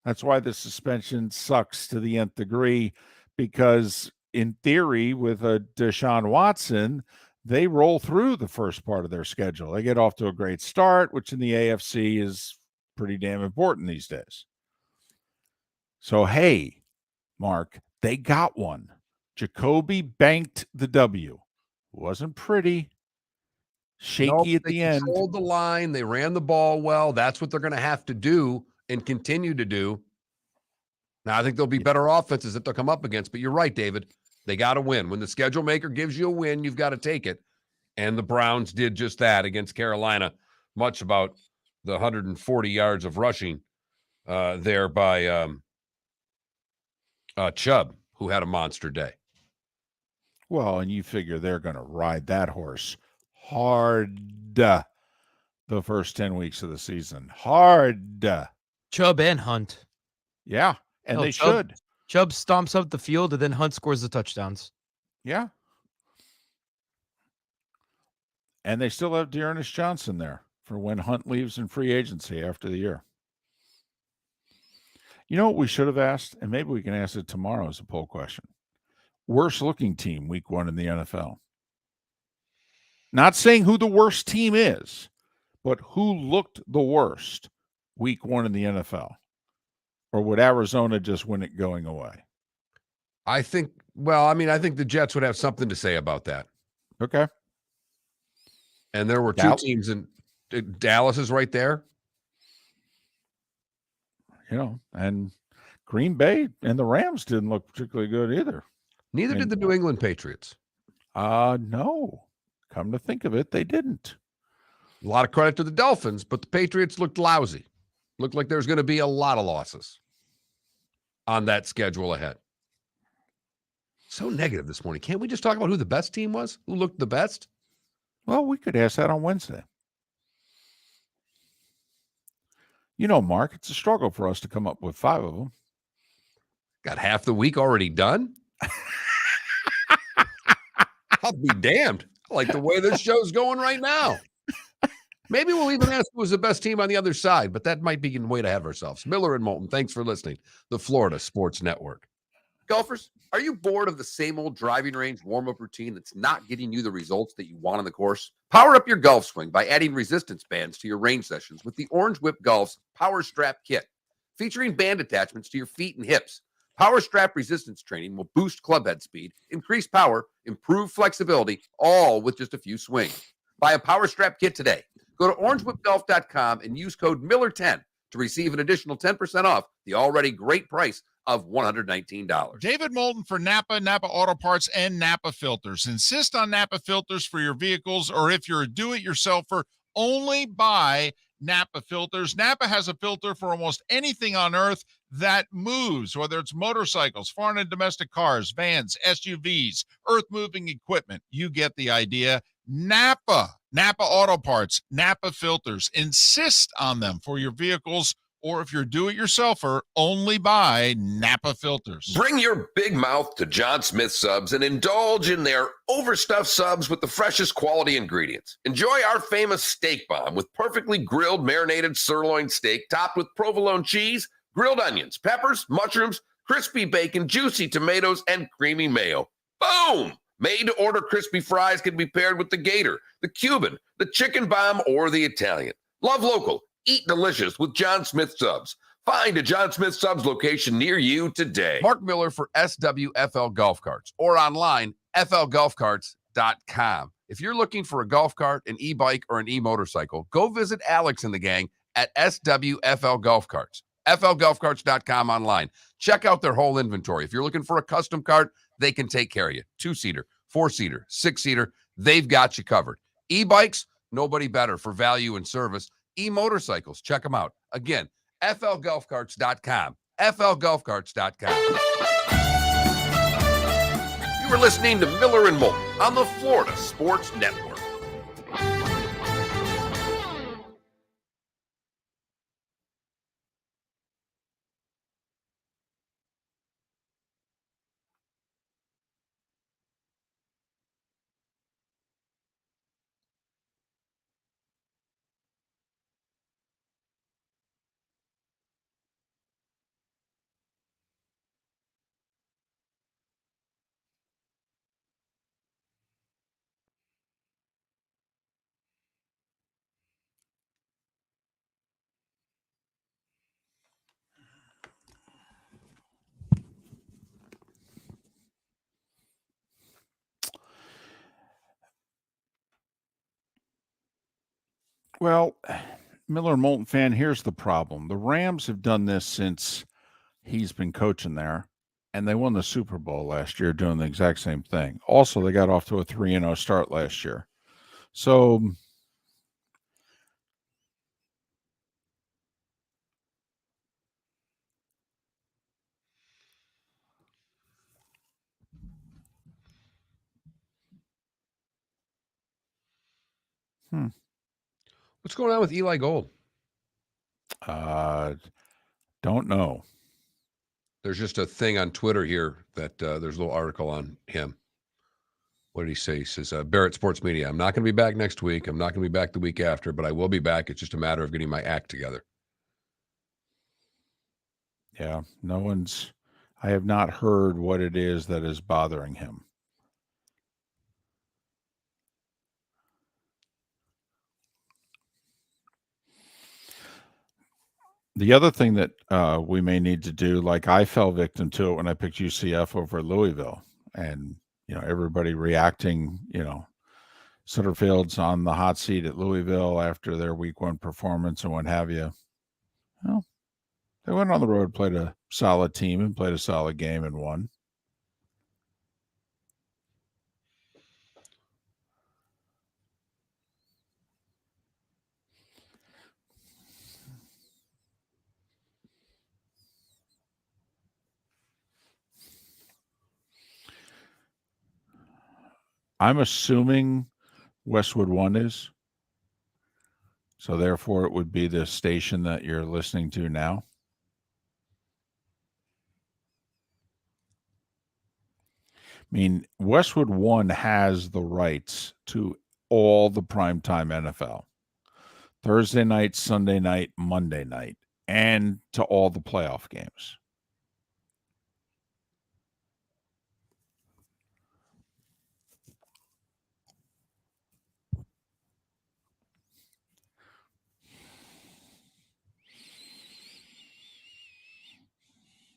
That's why the suspension sucks to the nth degree, because in theory, with a Deshaun Watson, they roll through the first part of their schedule. They get off to a great start, which in the AFC is pretty damn important these days. So, hey, Mark, they got one. Jacoby banked the W. Wasn't pretty. Shaky at the end. They controlled the line. They ran the ball well. That's what they're going to have to do and continue to do. Now, I think there'll be better offenses that they'll come up against. But you're right, David. They got to win. When the schedule maker gives you a win, you've got to take it. And the Browns did just that against Carolina. Much about the 140 yards of rushing there by Chubb, who had a monster day. Well, and you figure they're going to ride that horse hard the first 10 weeks of the season. Hard. Chubb and Hunt. Yeah, and they Chubb, should. Chubb stomps up the field, and then Hunt scores the touchdowns. Yeah. And they still have Dearness Johnson there for when Hunt leaves in free agency after the year. You know what we should have asked? And maybe we can ask it tomorrow as a poll question. Worst looking team week 1 in the NFL. Not saying who the worst team is, but who looked the worst week 1 in the NFL? Or would Arizona just win it going away? I think the Jets would have something to say about that. Okay. And there were two teams, and Dallas is right there. And Green Bay and the Rams didn't look particularly good either. Neither did the New England Patriots. No. Come to think of it, they didn't. A lot of credit to the Dolphins, but the Patriots looked lousy. Looked like there's going to be a lot of losses on that schedule ahead. So negative this morning. Can't we just talk about who the best team was? Who looked the best? Well, we could ask that on Wednesday. Mark, it's a struggle for us to come up with 5 of them. Got half the week already done? I'll be damned. I like the way this show's going right now. Maybe we'll even ask who was the best team on the other side, but that might be getting way ahead of ourselves. Miller and Moulton, thanks for listening. The Florida Sports Network. Golfers, are you bored of the same old driving range warm-up routine that's not getting you the results that you want on the course? Power up your golf swing by adding resistance bands to your range sessions with the Orange Whip Golf's Power Strap Kit. Featuring band attachments to your feet and hips, Power Strap resistance training will boost clubhead speed, increase power, improve flexibility, all with just a few swings. Buy a Power Strap Kit today. Go to orangewhipgolf.com and use code Miller10 to receive an additional 10% off the already great price of $119. David Moulton for Napa Auto Parts, and Napa Filters. Insist on Napa filters for your vehicles, or if you're a do-it-yourselfer, only buy Napa filters. Napa has a filter for almost anything on earth that moves, whether it's motorcycles, foreign and domestic cars, vans, SUVs, earth-moving equipment. You get the idea. Napa Auto Parts, Napa filters. Insist on them for your vehicles, or if you're do-it-yourselfer, only buy Napa filters. Bring your big mouth to John Smith Subs and indulge in their overstuffed subs with the freshest quality ingredients. Enjoy our famous steak bomb with perfectly grilled marinated sirloin steak topped with provolone cheese, grilled onions, peppers, mushrooms, crispy bacon, juicy tomatoes, and creamy mayo. Boom! Made-to-order crispy fries can be paired with the Gator, the Cuban, the Chicken Bomb, or the Italian. Love local. Eat delicious with John Smith Subs. Find a John Smith Subs location near you today. Mark Miller for SWFL Golf Carts, or online, flgolfcarts.com. If you're looking for a golf cart, an e-bike, or an e-motorcycle, go visit Alex and the gang at SWFL Golf Carts. FLGolfCarts.com online. Check out their whole inventory. If you're looking for a custom cart, they can take care of you. 2-seater, 4-seater, 6-seater, they've got you covered. E-bikes, nobody better for value and service. E-motorcycles, check them out. Again, FLGolfCarts.com. FLGolfCarts.com. You were listening to Miller and Moulton on the Florida Sports Network. Well, Miller and Moulton fan, here's the problem. The Rams have done this since he's been coaching there, and they won the Super Bowl last year doing the exact same thing. Also, they got off to a 3-0 start last year. So What's going on with Eli Gold? don't know. There's just a thing on Twitter here that there's a little article on him. What did he say? He says, Barrett Sports Media, I'm not going to be back next week. I'm not going to be back the week after, but I will be back. It's just a matter of getting my act together. Yeah, I have not heard what it is that is bothering him. The other thing that we may need to do, like I fell victim to it when I picked UCF over at Louisville, and everybody reacting, Sutterfield's on the hot seat at Louisville after their week 1 performance and what have you. Well, they went on the road, played a solid team and played a solid game and won. I'm assuming Westwood 1 is. So therefore it would be the station that you're listening to now. I mean, Westwood 1 has the rights to all the primetime NFL. Thursday night, Sunday night, Monday night, and to all the playoff games.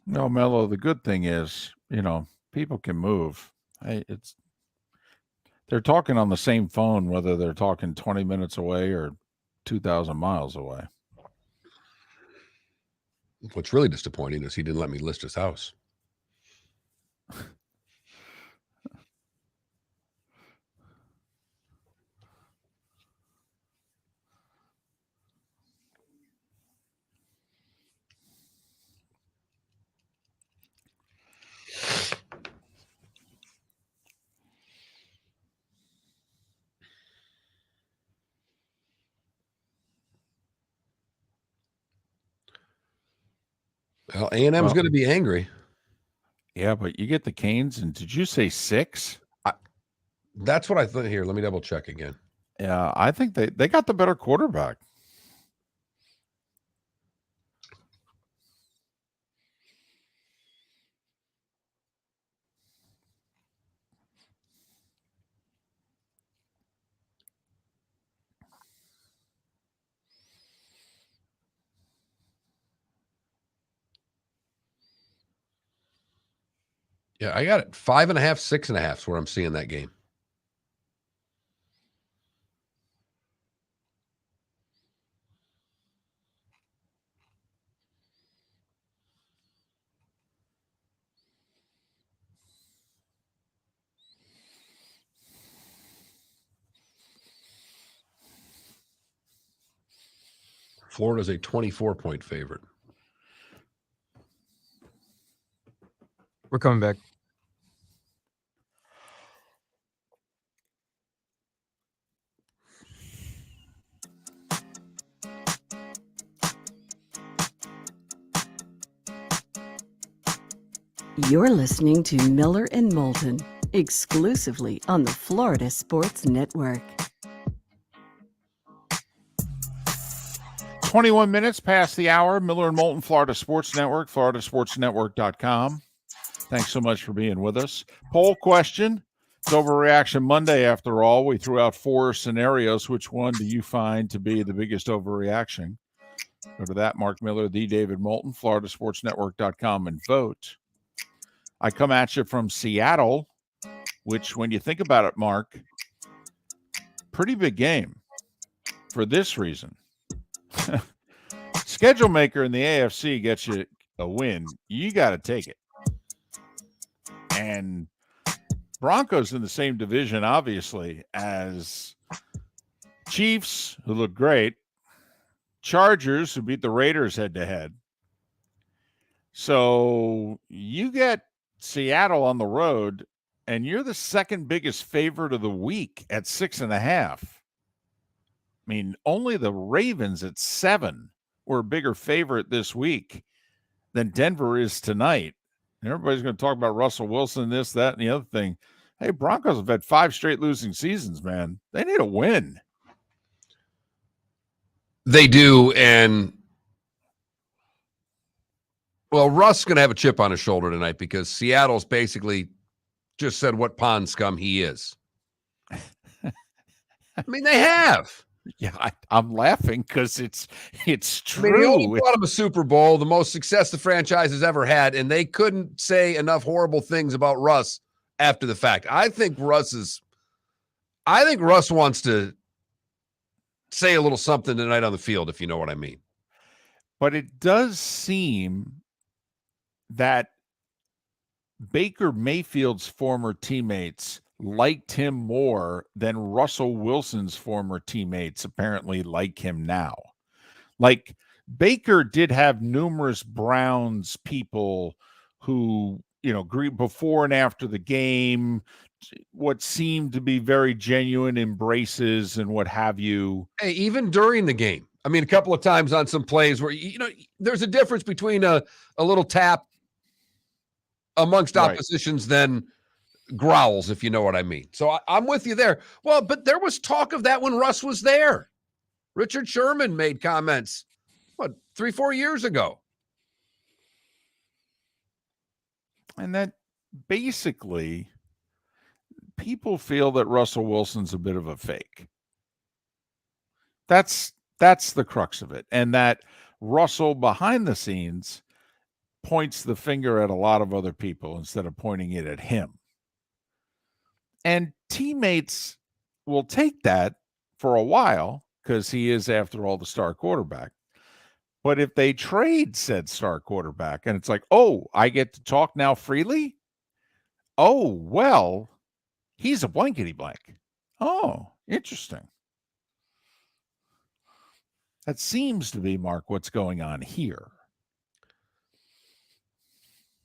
No, Mello, the good thing is, people can move. They're talking on the same phone, whether they're talking 20 minutes away or 2,000 miles away. What's really disappointing is he didn't let me list his house. Well, A&M's going to be angry. Yeah, but you get the Canes, and did you say 6? That's what I thought. Here, let me double check again. Yeah, I think they got the better quarterback. Yeah, I got it. 5.5, 6.5 is where I'm seeing that game. Florida's a 24-point favorite. We're coming back. You're listening to Miller and Moulton, exclusively on the Florida Sports Network. 21 minutes past the hour. Miller and Moulton, Florida Sports Network, floridasportsnetwork.com. Thanks so much for being with us. Poll question. It's Overreaction Monday, after all. We threw out 4 scenarios. Which one do you find to be the biggest overreaction? Go to that, Mark Miller, the David Moulton, floridasportsnetwork.com, and vote. I come at you from Seattle, which, when you think about it, Mark, pretty big game for this reason. Schedule maker in the AFC gets you a win. You got to take it. And Broncos in the same division, obviously, as Chiefs, who look great, Chargers, who beat the Raiders head-to-head. So you get Seattle on the road, and you're the second biggest favorite of the week at 6.5. I mean, only the Ravens at 7 were a bigger favorite this week than Denver is tonight. And everybody's going to talk about Russell Wilson, this, that, and the other thing. Hey, Broncos have had 5 straight losing seasons, man. They need a win. They do, and well, Russ is going to have a chip on his shoulder tonight because Seattle's basically just said what pond scum he is. I mean, they have. Yeah, I'm laughing because it's true. I mean, he only brought him a Super Bowl, the most success the franchise has ever had, and they couldn't say enough horrible things about Russ after the fact. I think Russ wants to say a little something tonight on the field, if you know what I mean. But it does seem that Baker Mayfield's former teammates liked him more than Russell Wilson's former teammates apparently like him now. Like, Baker did have numerous Browns people who, greet before and after the game, what seemed to be very genuine embraces and what have you. Hey, even during the game. I mean, a couple of times on some plays where, there's a difference between a little tap amongst oppositions than growls, if you know what I mean. So I'm with you there. Well, but there was talk of that when Russ was there. Richard Sherman made comments, 3-4 years ago. And that basically people feel that Russell Wilson's a bit of a fake. That's the crux of it. And that Russell behind the scenes points the finger at a lot of other people instead of pointing it at him. And teammates will take that for a while because he is, after all, the star quarterback. But if they trade said star quarterback and it's like, oh, I get to talk now freely? Oh, well, he's a blankety blank. Oh, interesting. That seems to be, Mark, what's going on here.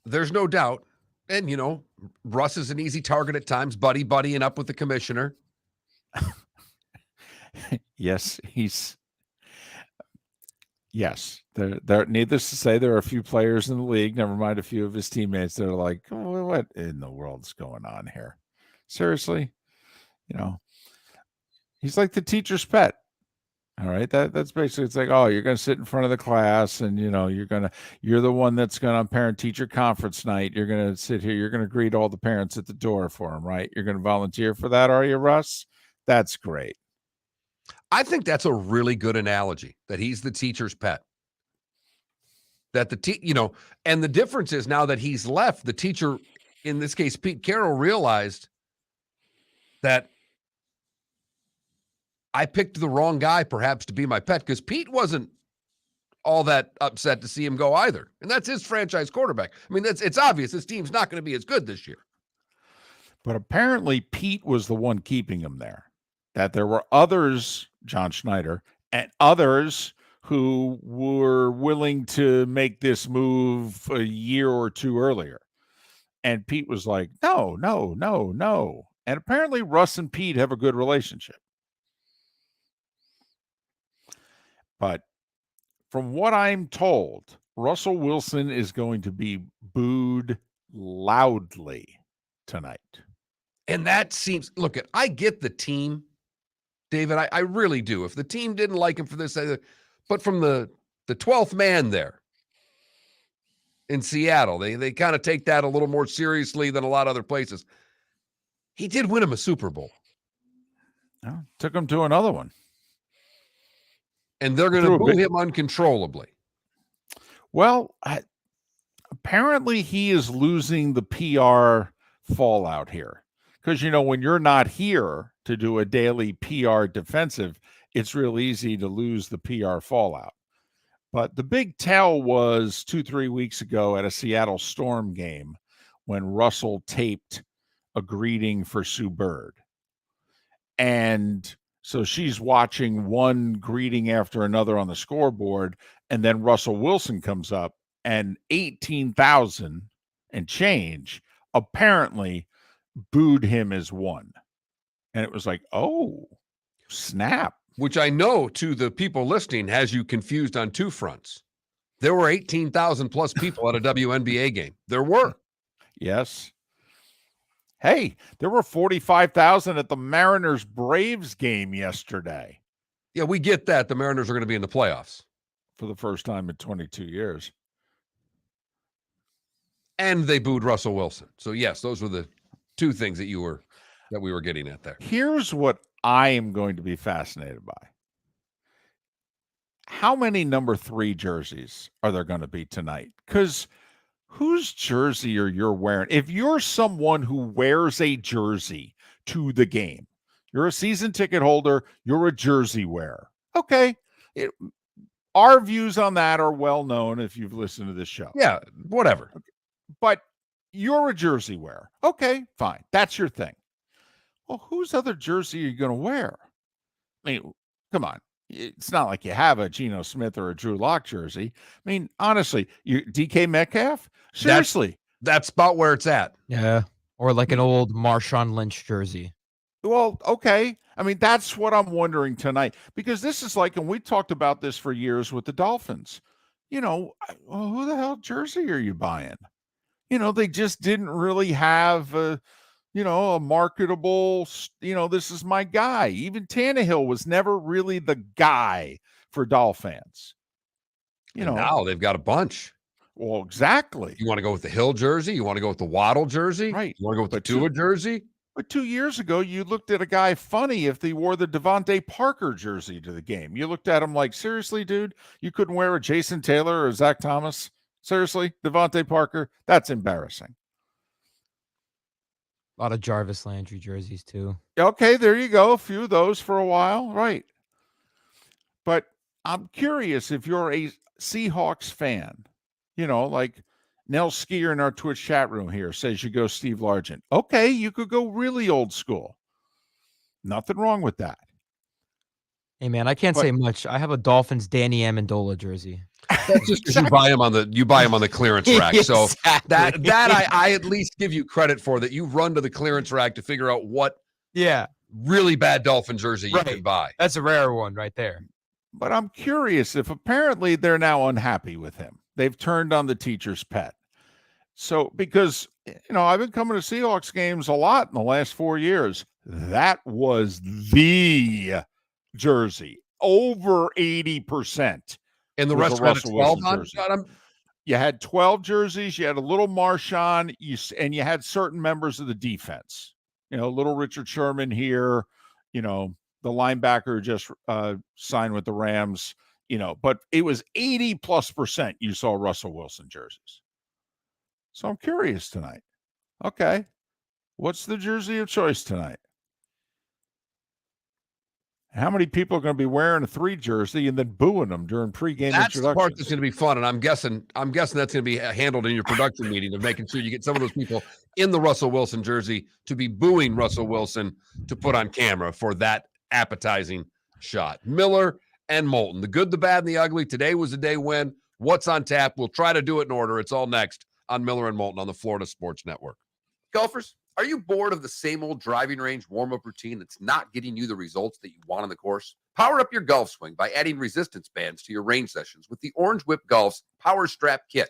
There's no doubt. And, Russ is an easy target at times, buddying up with the commissioner. Yes, yes. There, needless to say, there are a few players in the league, never mind a few of his teammates, that are like, oh, what in the world's going on here? Seriously? He's like the teacher's pet. All right. That's basically, it's like, oh, you're going to sit in front of the class and, you're the one that's going on parent teacher conference night. You're going to sit here. You're going to greet all the parents at the door for them, right? You're going to volunteer for that. Are you, Russ? That's great. I think that's a really good analogy, that he's the teacher's pet. That and the difference is now that he's left, the teacher, in this case, Pete Carroll, realized that I picked the wrong guy perhaps to be my pet, because Pete wasn't all that upset to see him go either. And that's his franchise quarterback. I mean, it's obvious this team's not going to be as good this year. But apparently Pete was the one keeping him there. That there were others, John Schneider, and others who were willing to make this move a year or two earlier. And Pete was like, no, no, no, no. And apparently Russ and Pete have a good relationship. But from what I'm told, Russell Wilson is going to be booed loudly tonight. And that seems, look, I get the team, David. I really do. If the team didn't like him for this, but from the 12th man there in Seattle, they kind of take that a little more seriously than a lot of other places. He did win him a Super Bowl. Oh, took him to another one. And they're going to boo him uncontrollably. Well, apparently he is losing the PR fallout here. Because, when you're not here to do a daily PR defensive, it's real easy to lose the PR fallout. But the big tell was 2-3 weeks ago at a Seattle Storm game when Russell taped a greeting for Sue Bird. And so she's watching one greeting after another on the scoreboard, and then Russell Wilson comes up, and 18,000 and change apparently booed him as one. And it was like, oh, snap. Which I know to the people listening has you confused on two fronts. There were 18,000 plus people at a WNBA game. There were. Yes. Hey, there were 45,000 at the Mariners-Braves game yesterday. Yeah, we get that. The Mariners are going to be in the playoffs. For the first time in 22 years. And they booed Russell Wilson. So, yes, those were the two things that we were getting at there. Here's what I am going to be fascinated by. How many number 3 jerseys are there going to be tonight? Because whose jersey are you wearing? If you're someone who wears a jersey to the game, you're a season ticket holder, you're a jersey wearer. Okay. Our views on that are well known if you've listened to this show. Yeah, whatever. Okay. But you're a jersey wearer. Okay, fine. That's your thing. Well, whose other jersey are you going to wear? I mean, come on. It's not like you have a Geno Smith or a Drew Lock jersey. I mean, honestly, DK Metcalf? Seriously. That's about where it's at. Yeah. Or like an old Marshawn Lynch jersey. Well, okay. I mean, that's what I'm wondering tonight. Because this is like, and we talked about this for years with the Dolphins. Well, who the hell jersey are you buying? They just didn't really have a marketable, this is my guy. Even Tannehill was never really the guy for Dolph fans. Now they've got a bunch. Well, exactly. You want to go with the Hill jersey? You want to go with the Waddle jersey? Right. You want to go with the Tua jersey? But 2 years ago, you looked at a guy funny if they wore the Devontae Parker jersey to the game. You looked at him like, seriously, dude, you couldn't wear a Jason Taylor or Zach Thomas? Seriously, Devontae Parker? That's embarrassing. A lot of Jarvis Landry jerseys, too. Okay, there you go. A few of those for a while. Right. But I'm curious if you're a Seahawks fan, like Nell Skier in our Twitch chat room here says you go Steve Largent. Okay, you could go really old school. Nothing wrong with that. Hey, man, I can't say much. I have a Dolphins Danny Amendola jersey. That's just because you buy them on the clearance rack. So Exactly. that I at least give you credit for, that you run to the clearance rack to figure out what really bad Dolphin jersey you can buy. That's a rare one right there. But I'm curious if apparently they're now unhappy with him. They've turned on the teacher's pet. So because, I've been coming to Seahawks games a lot in the last 4 years. That was the jersey. Over 80%. And the rest of 12 on? You had 12 jerseys. You had a little Marshawn, and you had certain members of the defense. Little Richard Sherman here. The linebacker just signed with the Rams. But it was 80+% you saw Russell Wilson jerseys. So I'm curious tonight. Okay, what's the jersey of choice tonight? How many people are going to be wearing a 3 jersey and then booing them during pregame introductions? That's the part that's going to be fun, and I'm guessing that's going to be handled in your production meeting of making sure you get some of those people in the Russell Wilson jersey to be booing Russell Wilson to put on camera for that appetizing shot. Miller and Moulton. The good, the bad, and the ugly. Today was a day when. What's on tap? We'll try to do it in order. It's all next on Miller and Moulton on the Florida Sports Network. Golfers, are you bored of the same old driving range warm-up routine that's not getting you the results that you want on the course? Power up your golf swing by adding resistance bands to your range sessions with the Orange Whip Golf's Power Strap Kit.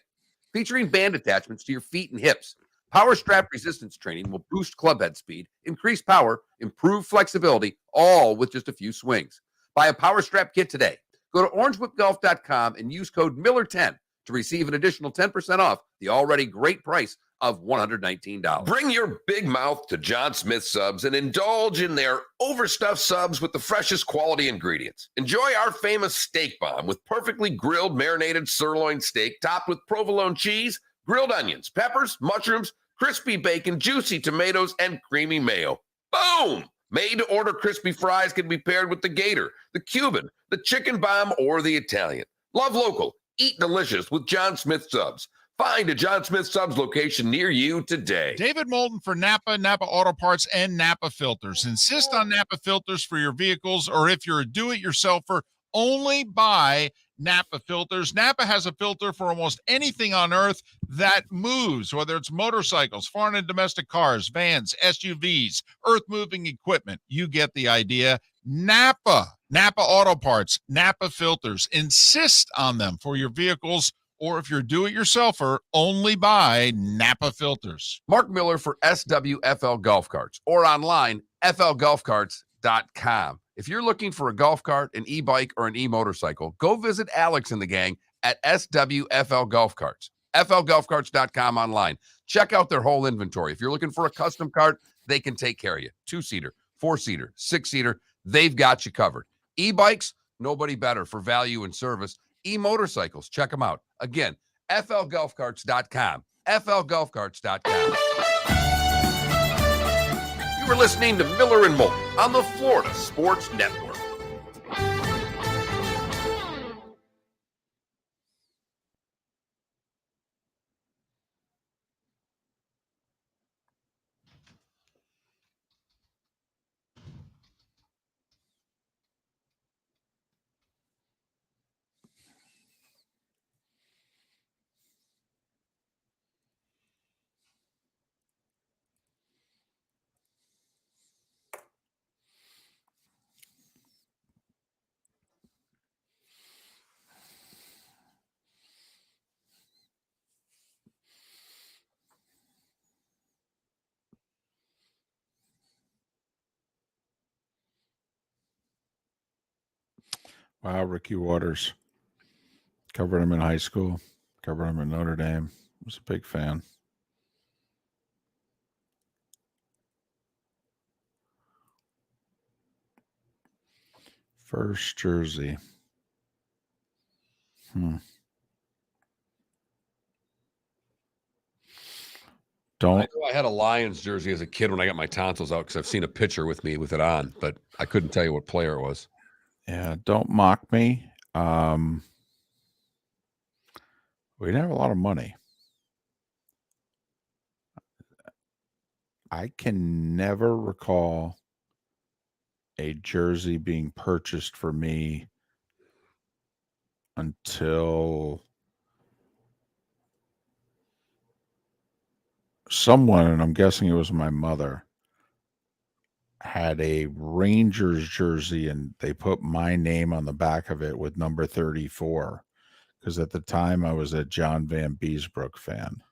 Featuring band attachments to your feet and hips, Power Strap resistance training will boost club head speed, increase power, improve flexibility, all with just a few swings. Buy a Power Strap Kit today. Go to orangewhipgolf.com and use code Miller10 to receive an additional 10% off the already great price of $119. Bring your big mouth to John Smith Subs and indulge in their overstuffed subs with the freshest quality ingredients. Enjoy our famous steak bomb with perfectly grilled marinated sirloin steak topped with provolone cheese, grilled onions, peppers, mushrooms, crispy bacon, juicy tomatoes, and creamy mayo. Boom! Made-to-order crispy fries can be paired with the Gator, the Cuban, the Chicken Bomb, or the Italian. Love local. Eat delicious with John Smith Subs. Find a John Smith Subs location near you today. David Moulton for Napa, Napa Auto Parts, and Napa Filters. Insist on Napa filters for your vehicles, or if you're a do-it-yourselfer, only buy Napa filters. Napa has a filter for almost anything on earth that moves, whether it's motorcycles, foreign and domestic cars, vans, SUVs, earth-moving equipment. You get the idea. Napa Auto Parts, Napa filters. Insist on them for your vehicles, or if you're do-it-yourselfer, only buy Napa filters. Mark Miller for SWFL Golf Carts, or online, flgolfcarts.com. If you're looking for a golf cart, an e-bike, or an e-motorcycle, go visit Alex and the gang at SWFL Golf Carts. flgolfcarts.com online. Check out their whole inventory. If you're looking for a custom cart, they can take care of you. 2-seater, 4-seater, 6-seater, they've got you covered. E-bikes, nobody better for value and service. E-motorcycles, check them out. Again, flgolfcarts.com. flgolfcarts.com. You are listening to Miller and Moulton on the Florida Sports Network. Wow, Ricky Waters. Covered him in high school. Covered him in Notre Dame. Was a big fan. First jersey. Don't. I know I had a Lions jersey as a kid when I got my tonsils out because I've seen a picture with me with it on, but I couldn't tell you what player it was. Yeah, don't mock me. We didn't have a lot of money. I can never recall a jersey being purchased for me until someone, and I'm guessing it was my mother, had a Rangers jersey and they put my name on the back of it with number 34. Because at the time I was a John Van Beesbrook fan,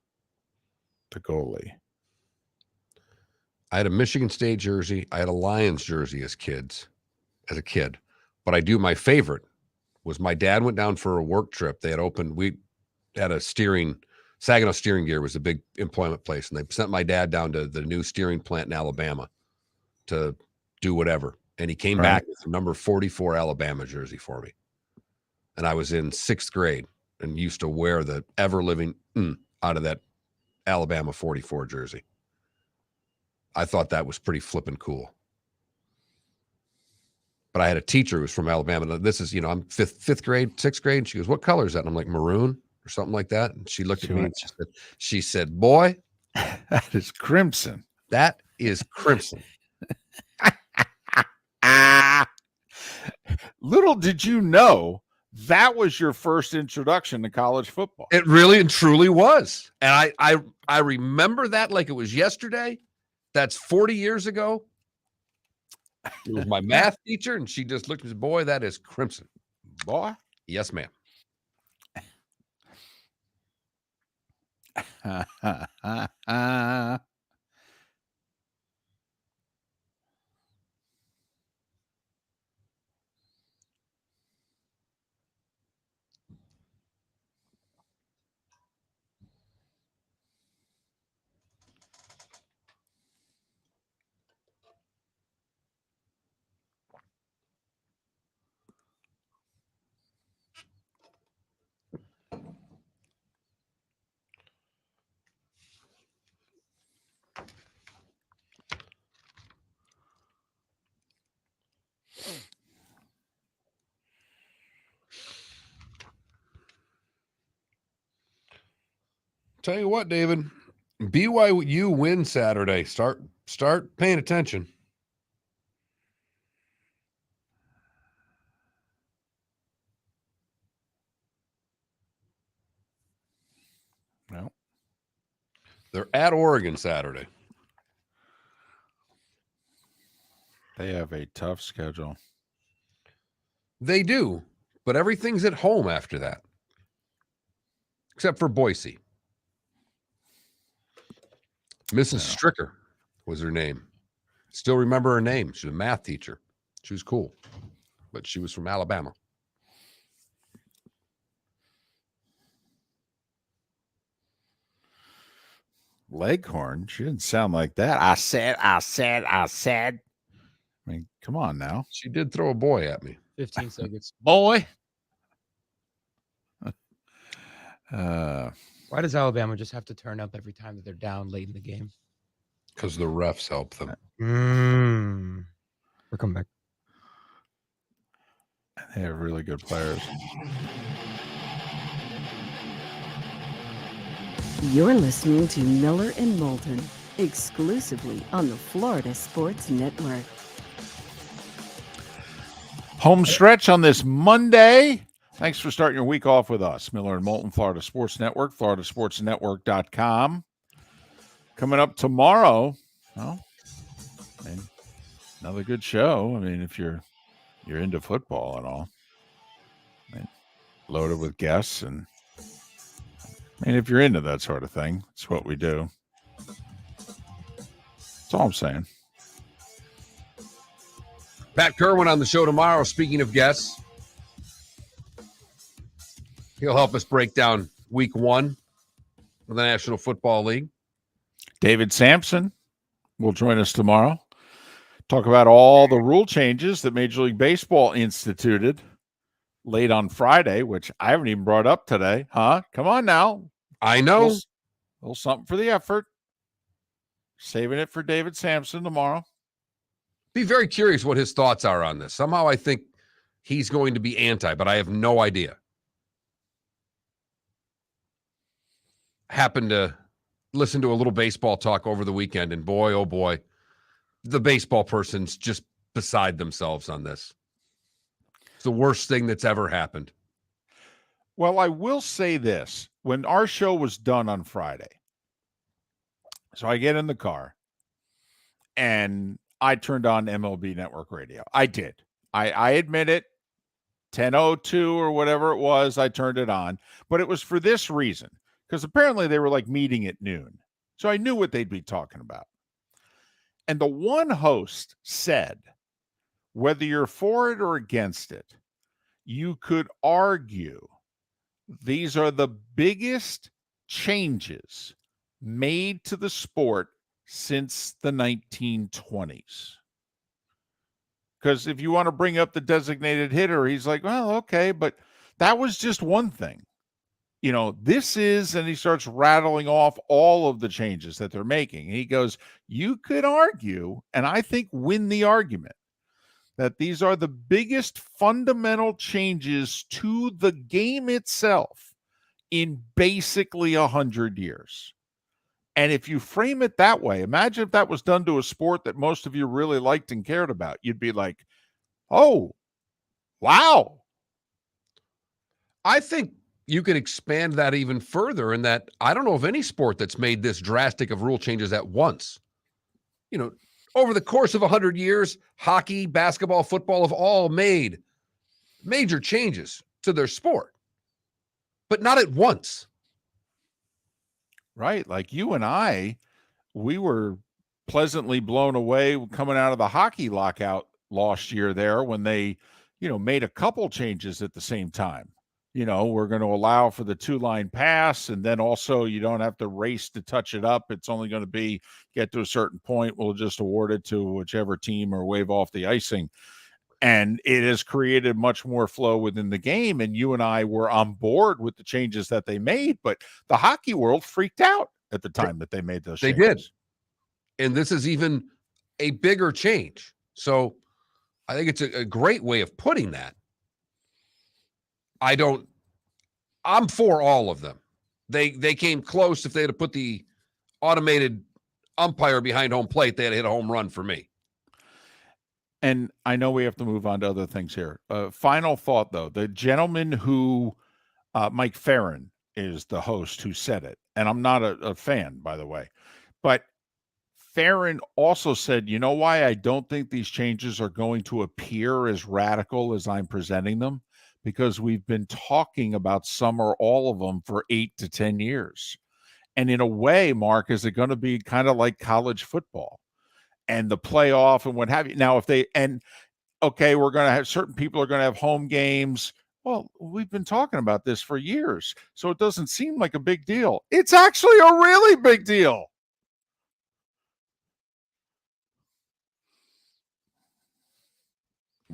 the goalie. I had a Michigan State jersey. I had a Lions jersey as a kid. But my favorite was my dad went down for a work trip. They had opened, we had a Saginaw Steering Gear was a big employment place. And they sent my dad down to the new steering plant in Alabama to do whatever. And he came back with a number 44 Alabama jersey for me. And I was in 6th grade and used to wear the ever-living out of that Alabama 44 jersey. I thought that was pretty flippin' cool. But I had a teacher who was from Alabama. This is, I'm 5th grade, 6th grade. And she goes, "What color is that?" And I'm like, "Maroon," or something like that. And she looked at me and she said, "Boy, that is crimson. That is crimson." Little did you know that was your first introduction to college football. It really and truly was. And I remember that like it was yesterday. That's 40 years ago. It was my math teacher, and she just looked and said, boy, that is crimson. Boy. Yes, ma'am. Tell you what, David, BYU win Saturday. Start paying attention. No. They're at Oregon Saturday. They have a tough schedule. They do, but everything's at home after that. Except for Boise. Mrs. Stricker was her name. Still remember her name. She was a math teacher. She was cool, but she was from Alabama. Leghorn? She didn't sound like that. I said. I mean, come on now. She did throw a boy at me. 15 seconds. Boy. Why does Alabama just have to turn up every time that they're down late in the game? Because the refs help them. We're coming back. They have really good players. You're listening to Miller and Moulton, exclusively on the Florida Sports Network. Home stretch on this Monday. Thanks for starting your week off with us. Miller and Moulton, Florida Sports Network, floridasportsnetwork.com. Coming up tomorrow, well, I mean, another good show. I mean, if you're into football and all. I mean, loaded with guests, and I mean, if you're into that sort of thing, it's what we do. That's all I'm saying. Pat Kerwin on the show tomorrow. Speaking of guests, he'll help us break down week 1 of the National Football League. David Sampson will join us tomorrow. Talk about all the rule changes that Major League Baseball instituted late on Friday, which I haven't even brought up today. Huh? Come on now. I know. A little something for the effort. Saving it for David Sampson tomorrow. Be very curious what his thoughts are on this. Somehow I think he's going to be anti, but I have no idea. Happened to listen to a little baseball talk over the weekend, and boy, oh boy, the baseball person's just beside themselves on this. It's the worst thing that's ever happened. Well, I will say this. When our show was done on Friday, so I get in the car, and I turned on MLB Network Radio. I did. I admit it. 10:02 or whatever it was, I turned it on. But it was for this reason, because apparently they were like meeting at noon. So I knew what they'd be talking about. And the one host said, whether you're for it or against it, you could argue these are the biggest changes made to the sport since the 1920s. Because if you want to bring up the designated hitter, he's like, well, okay, but that was just one thing. You know, this is, and he starts rattling off all of the changes that they're making. And he goes, you could argue, and I think win the argument, that these are the biggest fundamental changes to the game itself in basically 100 years. And if you frame it that way, imagine if that was done to a sport that most of you really liked and cared about. You'd be like, oh, Wow. I think you can expand that even further in that I don't know of any sport that's made this drastic of rule changes at once. You know, over the course of 100 years, hockey, basketball, football have all made major changes to their sport, but not at once. Right. Like you and I, we were pleasantly blown away coming out of the hockey lockout last year there when they, made a couple changes at the same time. We're going to allow for the 2-line pass, and then also you don't have to race to touch it up. It's only going to be get to a certain point. We'll just award it to whichever team or wave off the icing. And it has created much more flow within the game. And you and I were on board with the changes that they made, but the hockey world freaked out at the time that they made those changes. They did. And this is even a bigger change. So I think it's a great way of putting that. I'm for all of them. They came close. If they had to put the automated umpire behind home plate, they had to hit a home run for me. And I know we have to move on to other things here. Final thought, though. The gentleman who, Mike Farron, is the host who said it. And I'm not a fan, by the way. But Farron also said, you know why I don't think these changes are going to appear as radical as I'm presenting them? Because we've been talking about some or all of them for 8 to 10 years. And in a way, Mark, is it going to be kind of like college football and the playoff and what have you? Now, we're going to have certain people are going to have home games. Well, we've been talking about this for years, so it doesn't seem like a big deal. It's actually a really big deal.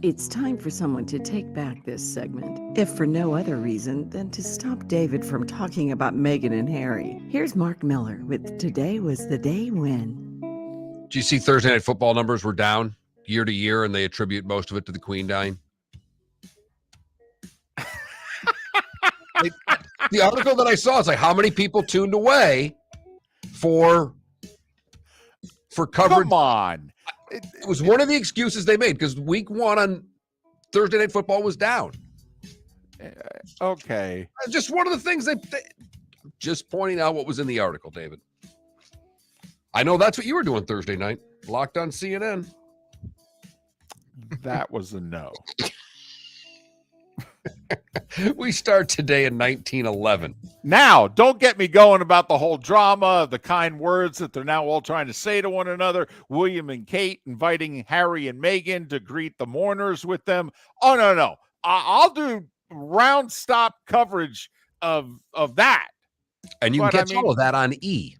It's time for someone to take back this segment, if for no other reason than to stop David from talking about Meghan and Harry. Here's Mark Miller with Today Was the Day When. Do you see Thursday Night Football numbers were down year to year, and they attribute most of it to the Queen dying? The article that I saw is like, how many people tuned away for coverage? Come on. It was one of the excuses they made because week 1 on Thursday Night Football was down. Okay. Just one of the things they just pointing out what was in the article, David. I know that's what you were doing Thursday night, locked on CNN. That was a no. We start today in 1911. Now, don't get me going about the whole drama, the kind words that they're now all trying to say to one another. William and Kate inviting Harry and Meghan to greet the mourners with them. Oh, no. I'll do round stop coverage of that. And you can catch all of that on E!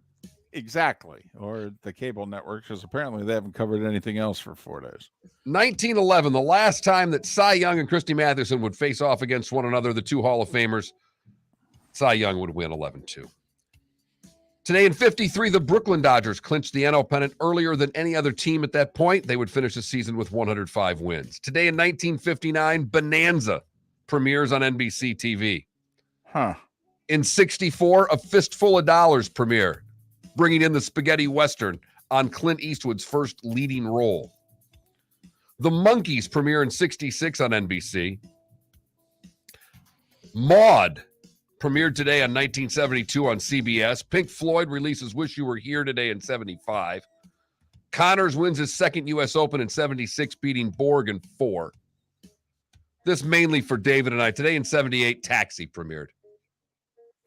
Exactly. Or the cable network, because apparently they haven't covered anything else for 4 days. 1911, the last time that Cy Young and Christy Mathewson would face off against one another, the two Hall of Famers. Cy Young would win 11-2. Today in 53, the Brooklyn Dodgers clinched the NL pennant earlier than any other team at that point. They would finish the season with 105 wins. Today in 1959, Bonanza premieres on NBC TV. In 64, A Fistful of Dollars premiere, bringing in the spaghetti western on Clint Eastwood's first leading role. The Monkees premiere in 66 on NBC. Maude premiered today on 1972 on CBS. Pink Floyd releases Wish You Were Here today in 75. Connors wins his second U.S. Open in 76, beating Borg in 4. This mainly for David and I. Today in 78, Taxi premiered.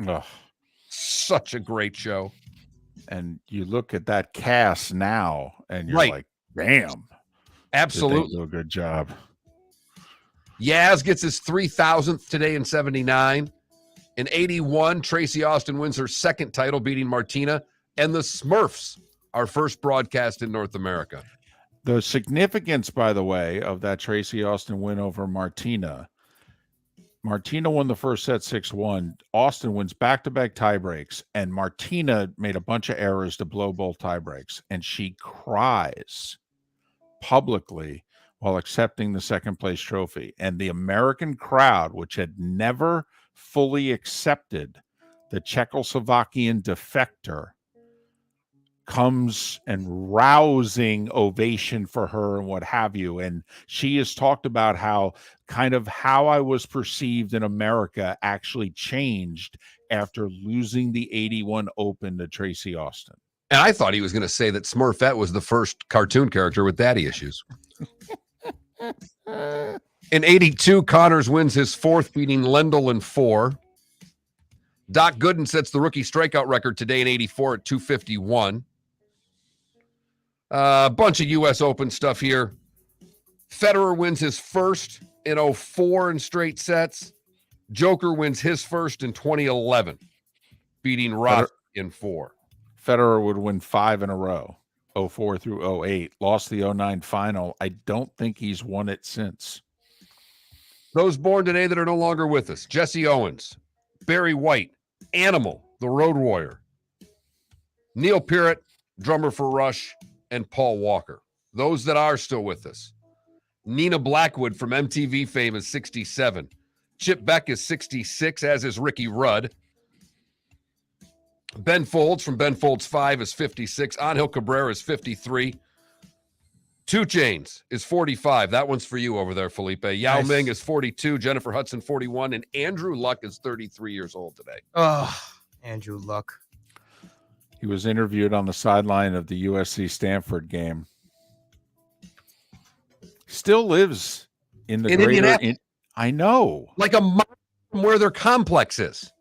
Ugh. Such a great show. And you look at that cast now, and you're Right. like, damn. Absolutely. Did they do a good job. Yaz gets his 3,000th today in 79. In 81, Tracy Austin wins her second title, beating Martina. And the Smurfs, our first broadcast in North America. The significance, by the way, of that Tracy Austin win over Martina. Martina won the first set 6-1. Austin wins back-to-back tie breaks, and Martina made a bunch of errors to blow both tie breaks, and she cries publicly while accepting the second-place trophy. And the American crowd, which had never fully accepted the Czechoslovakian defector, comes and rousing ovation for her and what have you. And she has talked about how I was perceived in America actually changed after losing the 81 Open to Tracy Austin. And I thought he was going to say that Smurfette was the first cartoon character with daddy issues. In 82, Connors wins his fourth, beating Lendl in 4. Doc Gooden sets the rookie strikeout record today in 84 at 251. A bunch of U.S. Open stuff here. Federer wins his first in 04 in straight sets. Joker wins his first in 2011, beating Roth in 4. Federer would win 5 in a row, 04 through 08. Lost the 09 final. I don't think he's won it since. Those born today that are no longer with us: Jesse Owens, Barry White, Animal, the Road Warrior, Neil Peart, drummer for Rush, and Paul Walker. Those that are still with us: Nina Blackwood from MTV fame is 67. Chip Beck is 66, as is Ricky Rudd. Ben Folds from Ben Folds 5 is 56. Angel Cabrera is 53. 2 Chainz is 45. That one's for you over there, Felipe. Yao Ming is 42. Jennifer Hudson, 41. And Andrew Luck is 33 years old today. Oh, Andrew Luck. He was interviewed on the sideline of the USC Stanford game. Still lives in the greater Indianapolis. I know. Like a mile from where their complex is.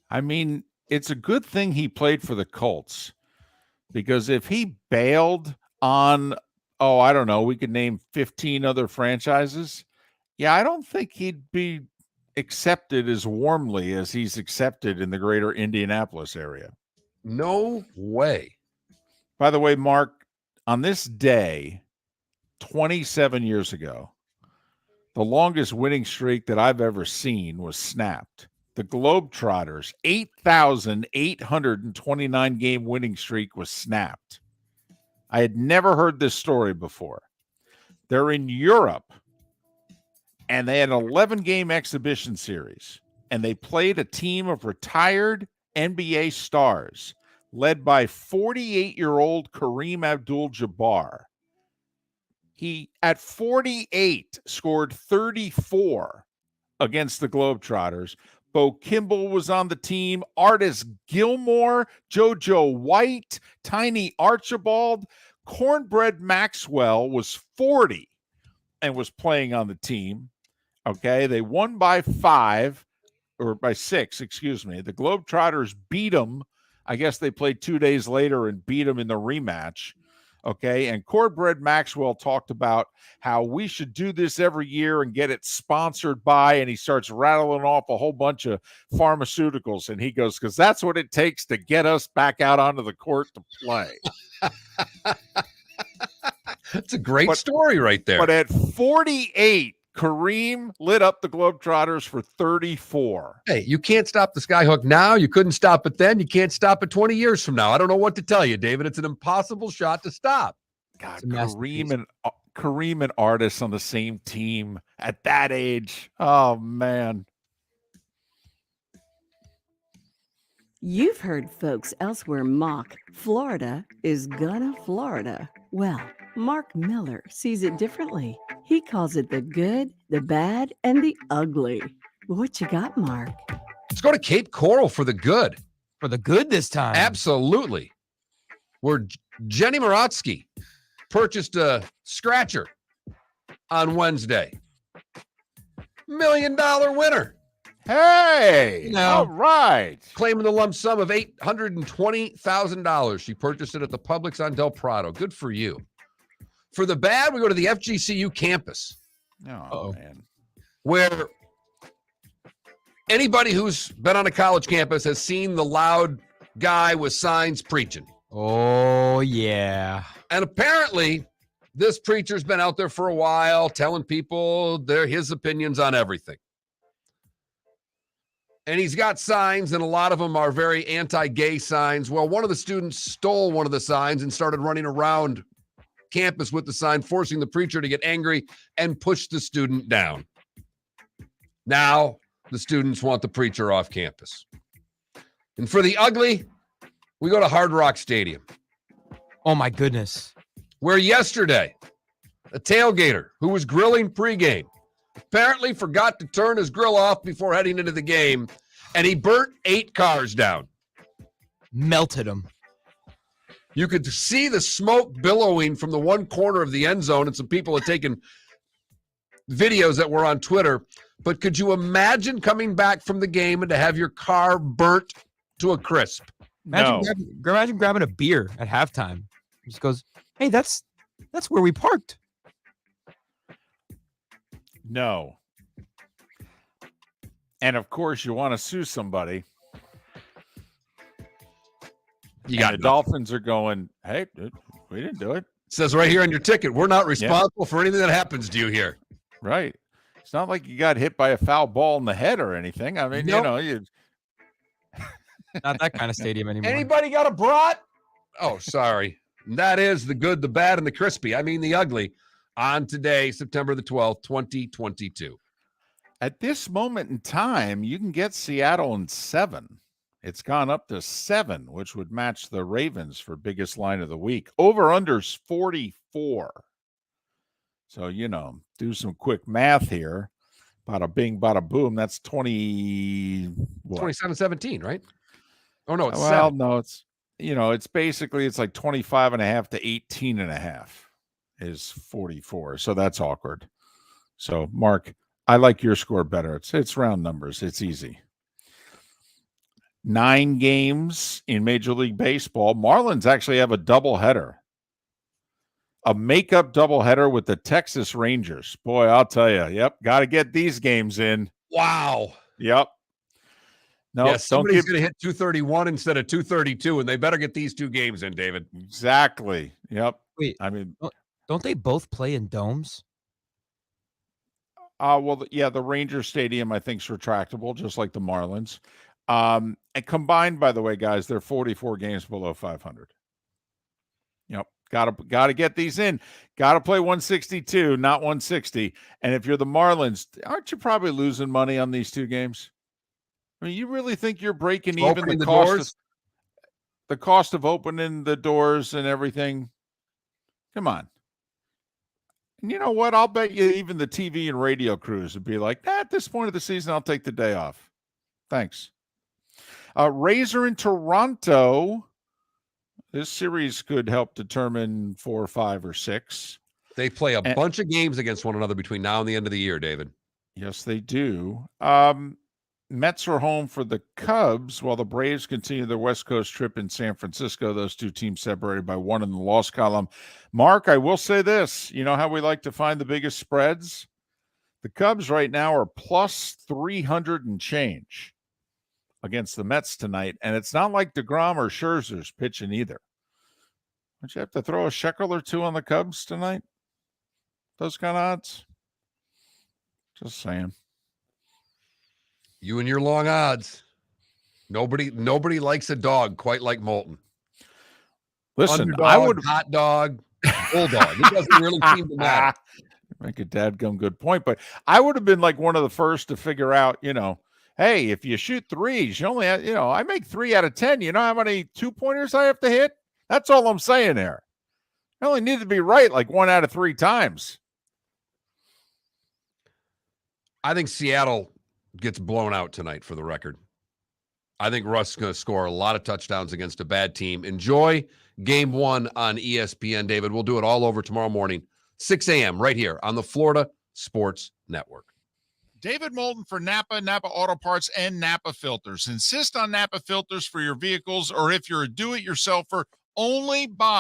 I mean, it's a good thing he played for the Colts, because if he bailed on, I don't know, we could name 15 other franchises. Yeah, I don't think he'd be accepted as warmly as he's accepted in the greater Indianapolis area. No way. By the way, Mark, on this day, 27 years ago, the longest winning streak that I've ever seen was snapped. The Globetrotters' 8,829 game winning streak was snapped. I had never heard this story before. They're in Europe, and they had an 11-game exhibition series, and they played a team of retired NBA stars led by 48-year-old Kareem Abdul-Jabbar. He, at 48, scored 34 against the Globetrotters. Bo Kimball was on the team. Artis Gilmore, JoJo White, Tiny Archibald. Cornbread Maxwell was 40 and was playing on the team. Okay, they won by 6, excuse me. The Globetrotters beat them. I guess they played 2 days later and beat them in the rematch. Okay, and Cornbread Maxwell talked about how we should do this every year and get it sponsored by, and he starts rattling off a whole bunch of pharmaceuticals, and he goes, because that's what it takes to get us back out onto the court to play. That's a great story right there. But at 48, Kareem lit up the Globetrotters for 34. Hey, you can't stop the skyhook now. You couldn't stop it then. You can't stop it 20 years from now. I don't know what to tell you, David. It's an impossible shot to stop. God, Kareem and Artis on the same team at that age. Oh, man. You've heard folks elsewhere mock Florida is gonna Florida. Well, Mark Miller sees it differently. He calls it the good, the bad, and the ugly. What you got, Mark? Let's go to Cape Coral for the good. For the good this time. Absolutely. Where Jenny Morotsky purchased a scratcher on Wednesday. $1 million winner. Hey, all right. Claiming the lump sum of $820,000. She purchased it at the Publix on Del Prado. Good for you. For the bad, we go to the FGCU campus. Oh, man. Where anybody who's been on a college campus has seen the loud guy with signs preaching. Oh, yeah. And apparently, this preacher's been out there for a while telling people his opinions on everything. And he's got signs, and a lot of them are very anti-gay signs. Well, one of the students stole one of the signs and started running around campus with the sign, forcing the preacher to get angry and push the student down. Now, the students want the preacher off campus. And for the ugly, we go to Hard Rock Stadium. Oh my goodness. Where yesterday, a tailgater who was grilling pregame apparently forgot to turn his grill off before heading into the game, and he burnt 8 cars down. Melted them. You could see the smoke billowing from the one corner of the end zone, and some people had taken videos that were on Twitter. But could you imagine coming back from the game and to have your car burnt to a crisp? Imagine grabbing a beer at halftime. He just goes, hey, that's where we parked. No. And of course, you want to sue somebody. The Dolphins are going, hey, dude, we didn't do it. It says right here on your ticket, we're not responsible for anything that happens to you here. Right. It's not like you got hit by a foul ball in the head or anything. I mean, you not that kind of stadium anymore. Anybody got a brat? Oh, sorry. That is the good, the bad, and the crispy. I mean, the ugly on today, September the 12th, 2022. At this moment in time, you can get Seattle in 7. It's gone up to 7, which would match the Ravens for biggest line of the week. Over-under's 44. So, do some quick math here. Bada bing, bada boom. That's 27-17, right? Oh, no, it's 7. No, it's, it's basically, it's like 25.5 to 18.5 is 44. So that's awkward. So, Mark, I like your score better. It's round numbers. It's easy. 9 games in Major League Baseball. Marlins actually have a doubleheader. A makeup doubleheader with the Texas Rangers. Boy, I'll tell you. Yep, got to get these games in. Wow. Yep. No, yes, somebody's going to hit 231 instead of 232, and they better get these 2 games in, David. Exactly. Yep. Wait, I mean, don't they both play in domes? The Ranger Stadium, I think, is retractable, just like the Marlins. And combined, by the way, guys, they're 44 games below 500. Yep. Got to get these in. Got to play 162, not 160. And if you're the Marlins, aren't you probably losing money on these 2 games? I mean, you really think you're breaking even the cost of opening the doors and everything? Come on. And you know what? I'll bet you even the TV and radio crews would be like, at this point of the season, I'll take the day off. Thanks. Razor in Toronto. This series could help determine 4, 5, or 6. They play a bunch of games against one another between now and the end of the year, David. Yes, they do. Mets are home for the Cubs while the Braves continue their West Coast trip in San Francisco. Those 2 teams separated by 1 in the loss column. Mark, I will say this. You know how we like to find the biggest spreads? The Cubs right now are plus 300 and change against the Mets tonight, and it's not like DeGrom or Scherzer's pitching either. Don't you have to throw a shekel or 2 on the Cubs tonight? Those kind of odds? Just saying. You and your long odds. Nobody likes a dog quite like Moulton. Listen, Underdog, I would hot dog, bulldog. It doesn't really seem to matter. Make a dadgum good point, but I would have been like one of the first to figure out, hey, if you shoot threes, you only have, I make 3 out of 10. You know how many 2-pointers I have to hit? That's all I'm saying there. I only need to be right like 1 out of 3 times. I think Seattle gets blown out tonight, for the record. I think Russ is going to score a lot of touchdowns against a bad team. Enjoy game 1 on ESPN, David. We'll do it all over tomorrow morning, 6 a.m. right here on the Florida Sports Network. David Moulton for Napa Auto Parts, and Napa Filters. Insist on Napa Filters for your vehicles, or if you're a do-it-yourselfer, only buy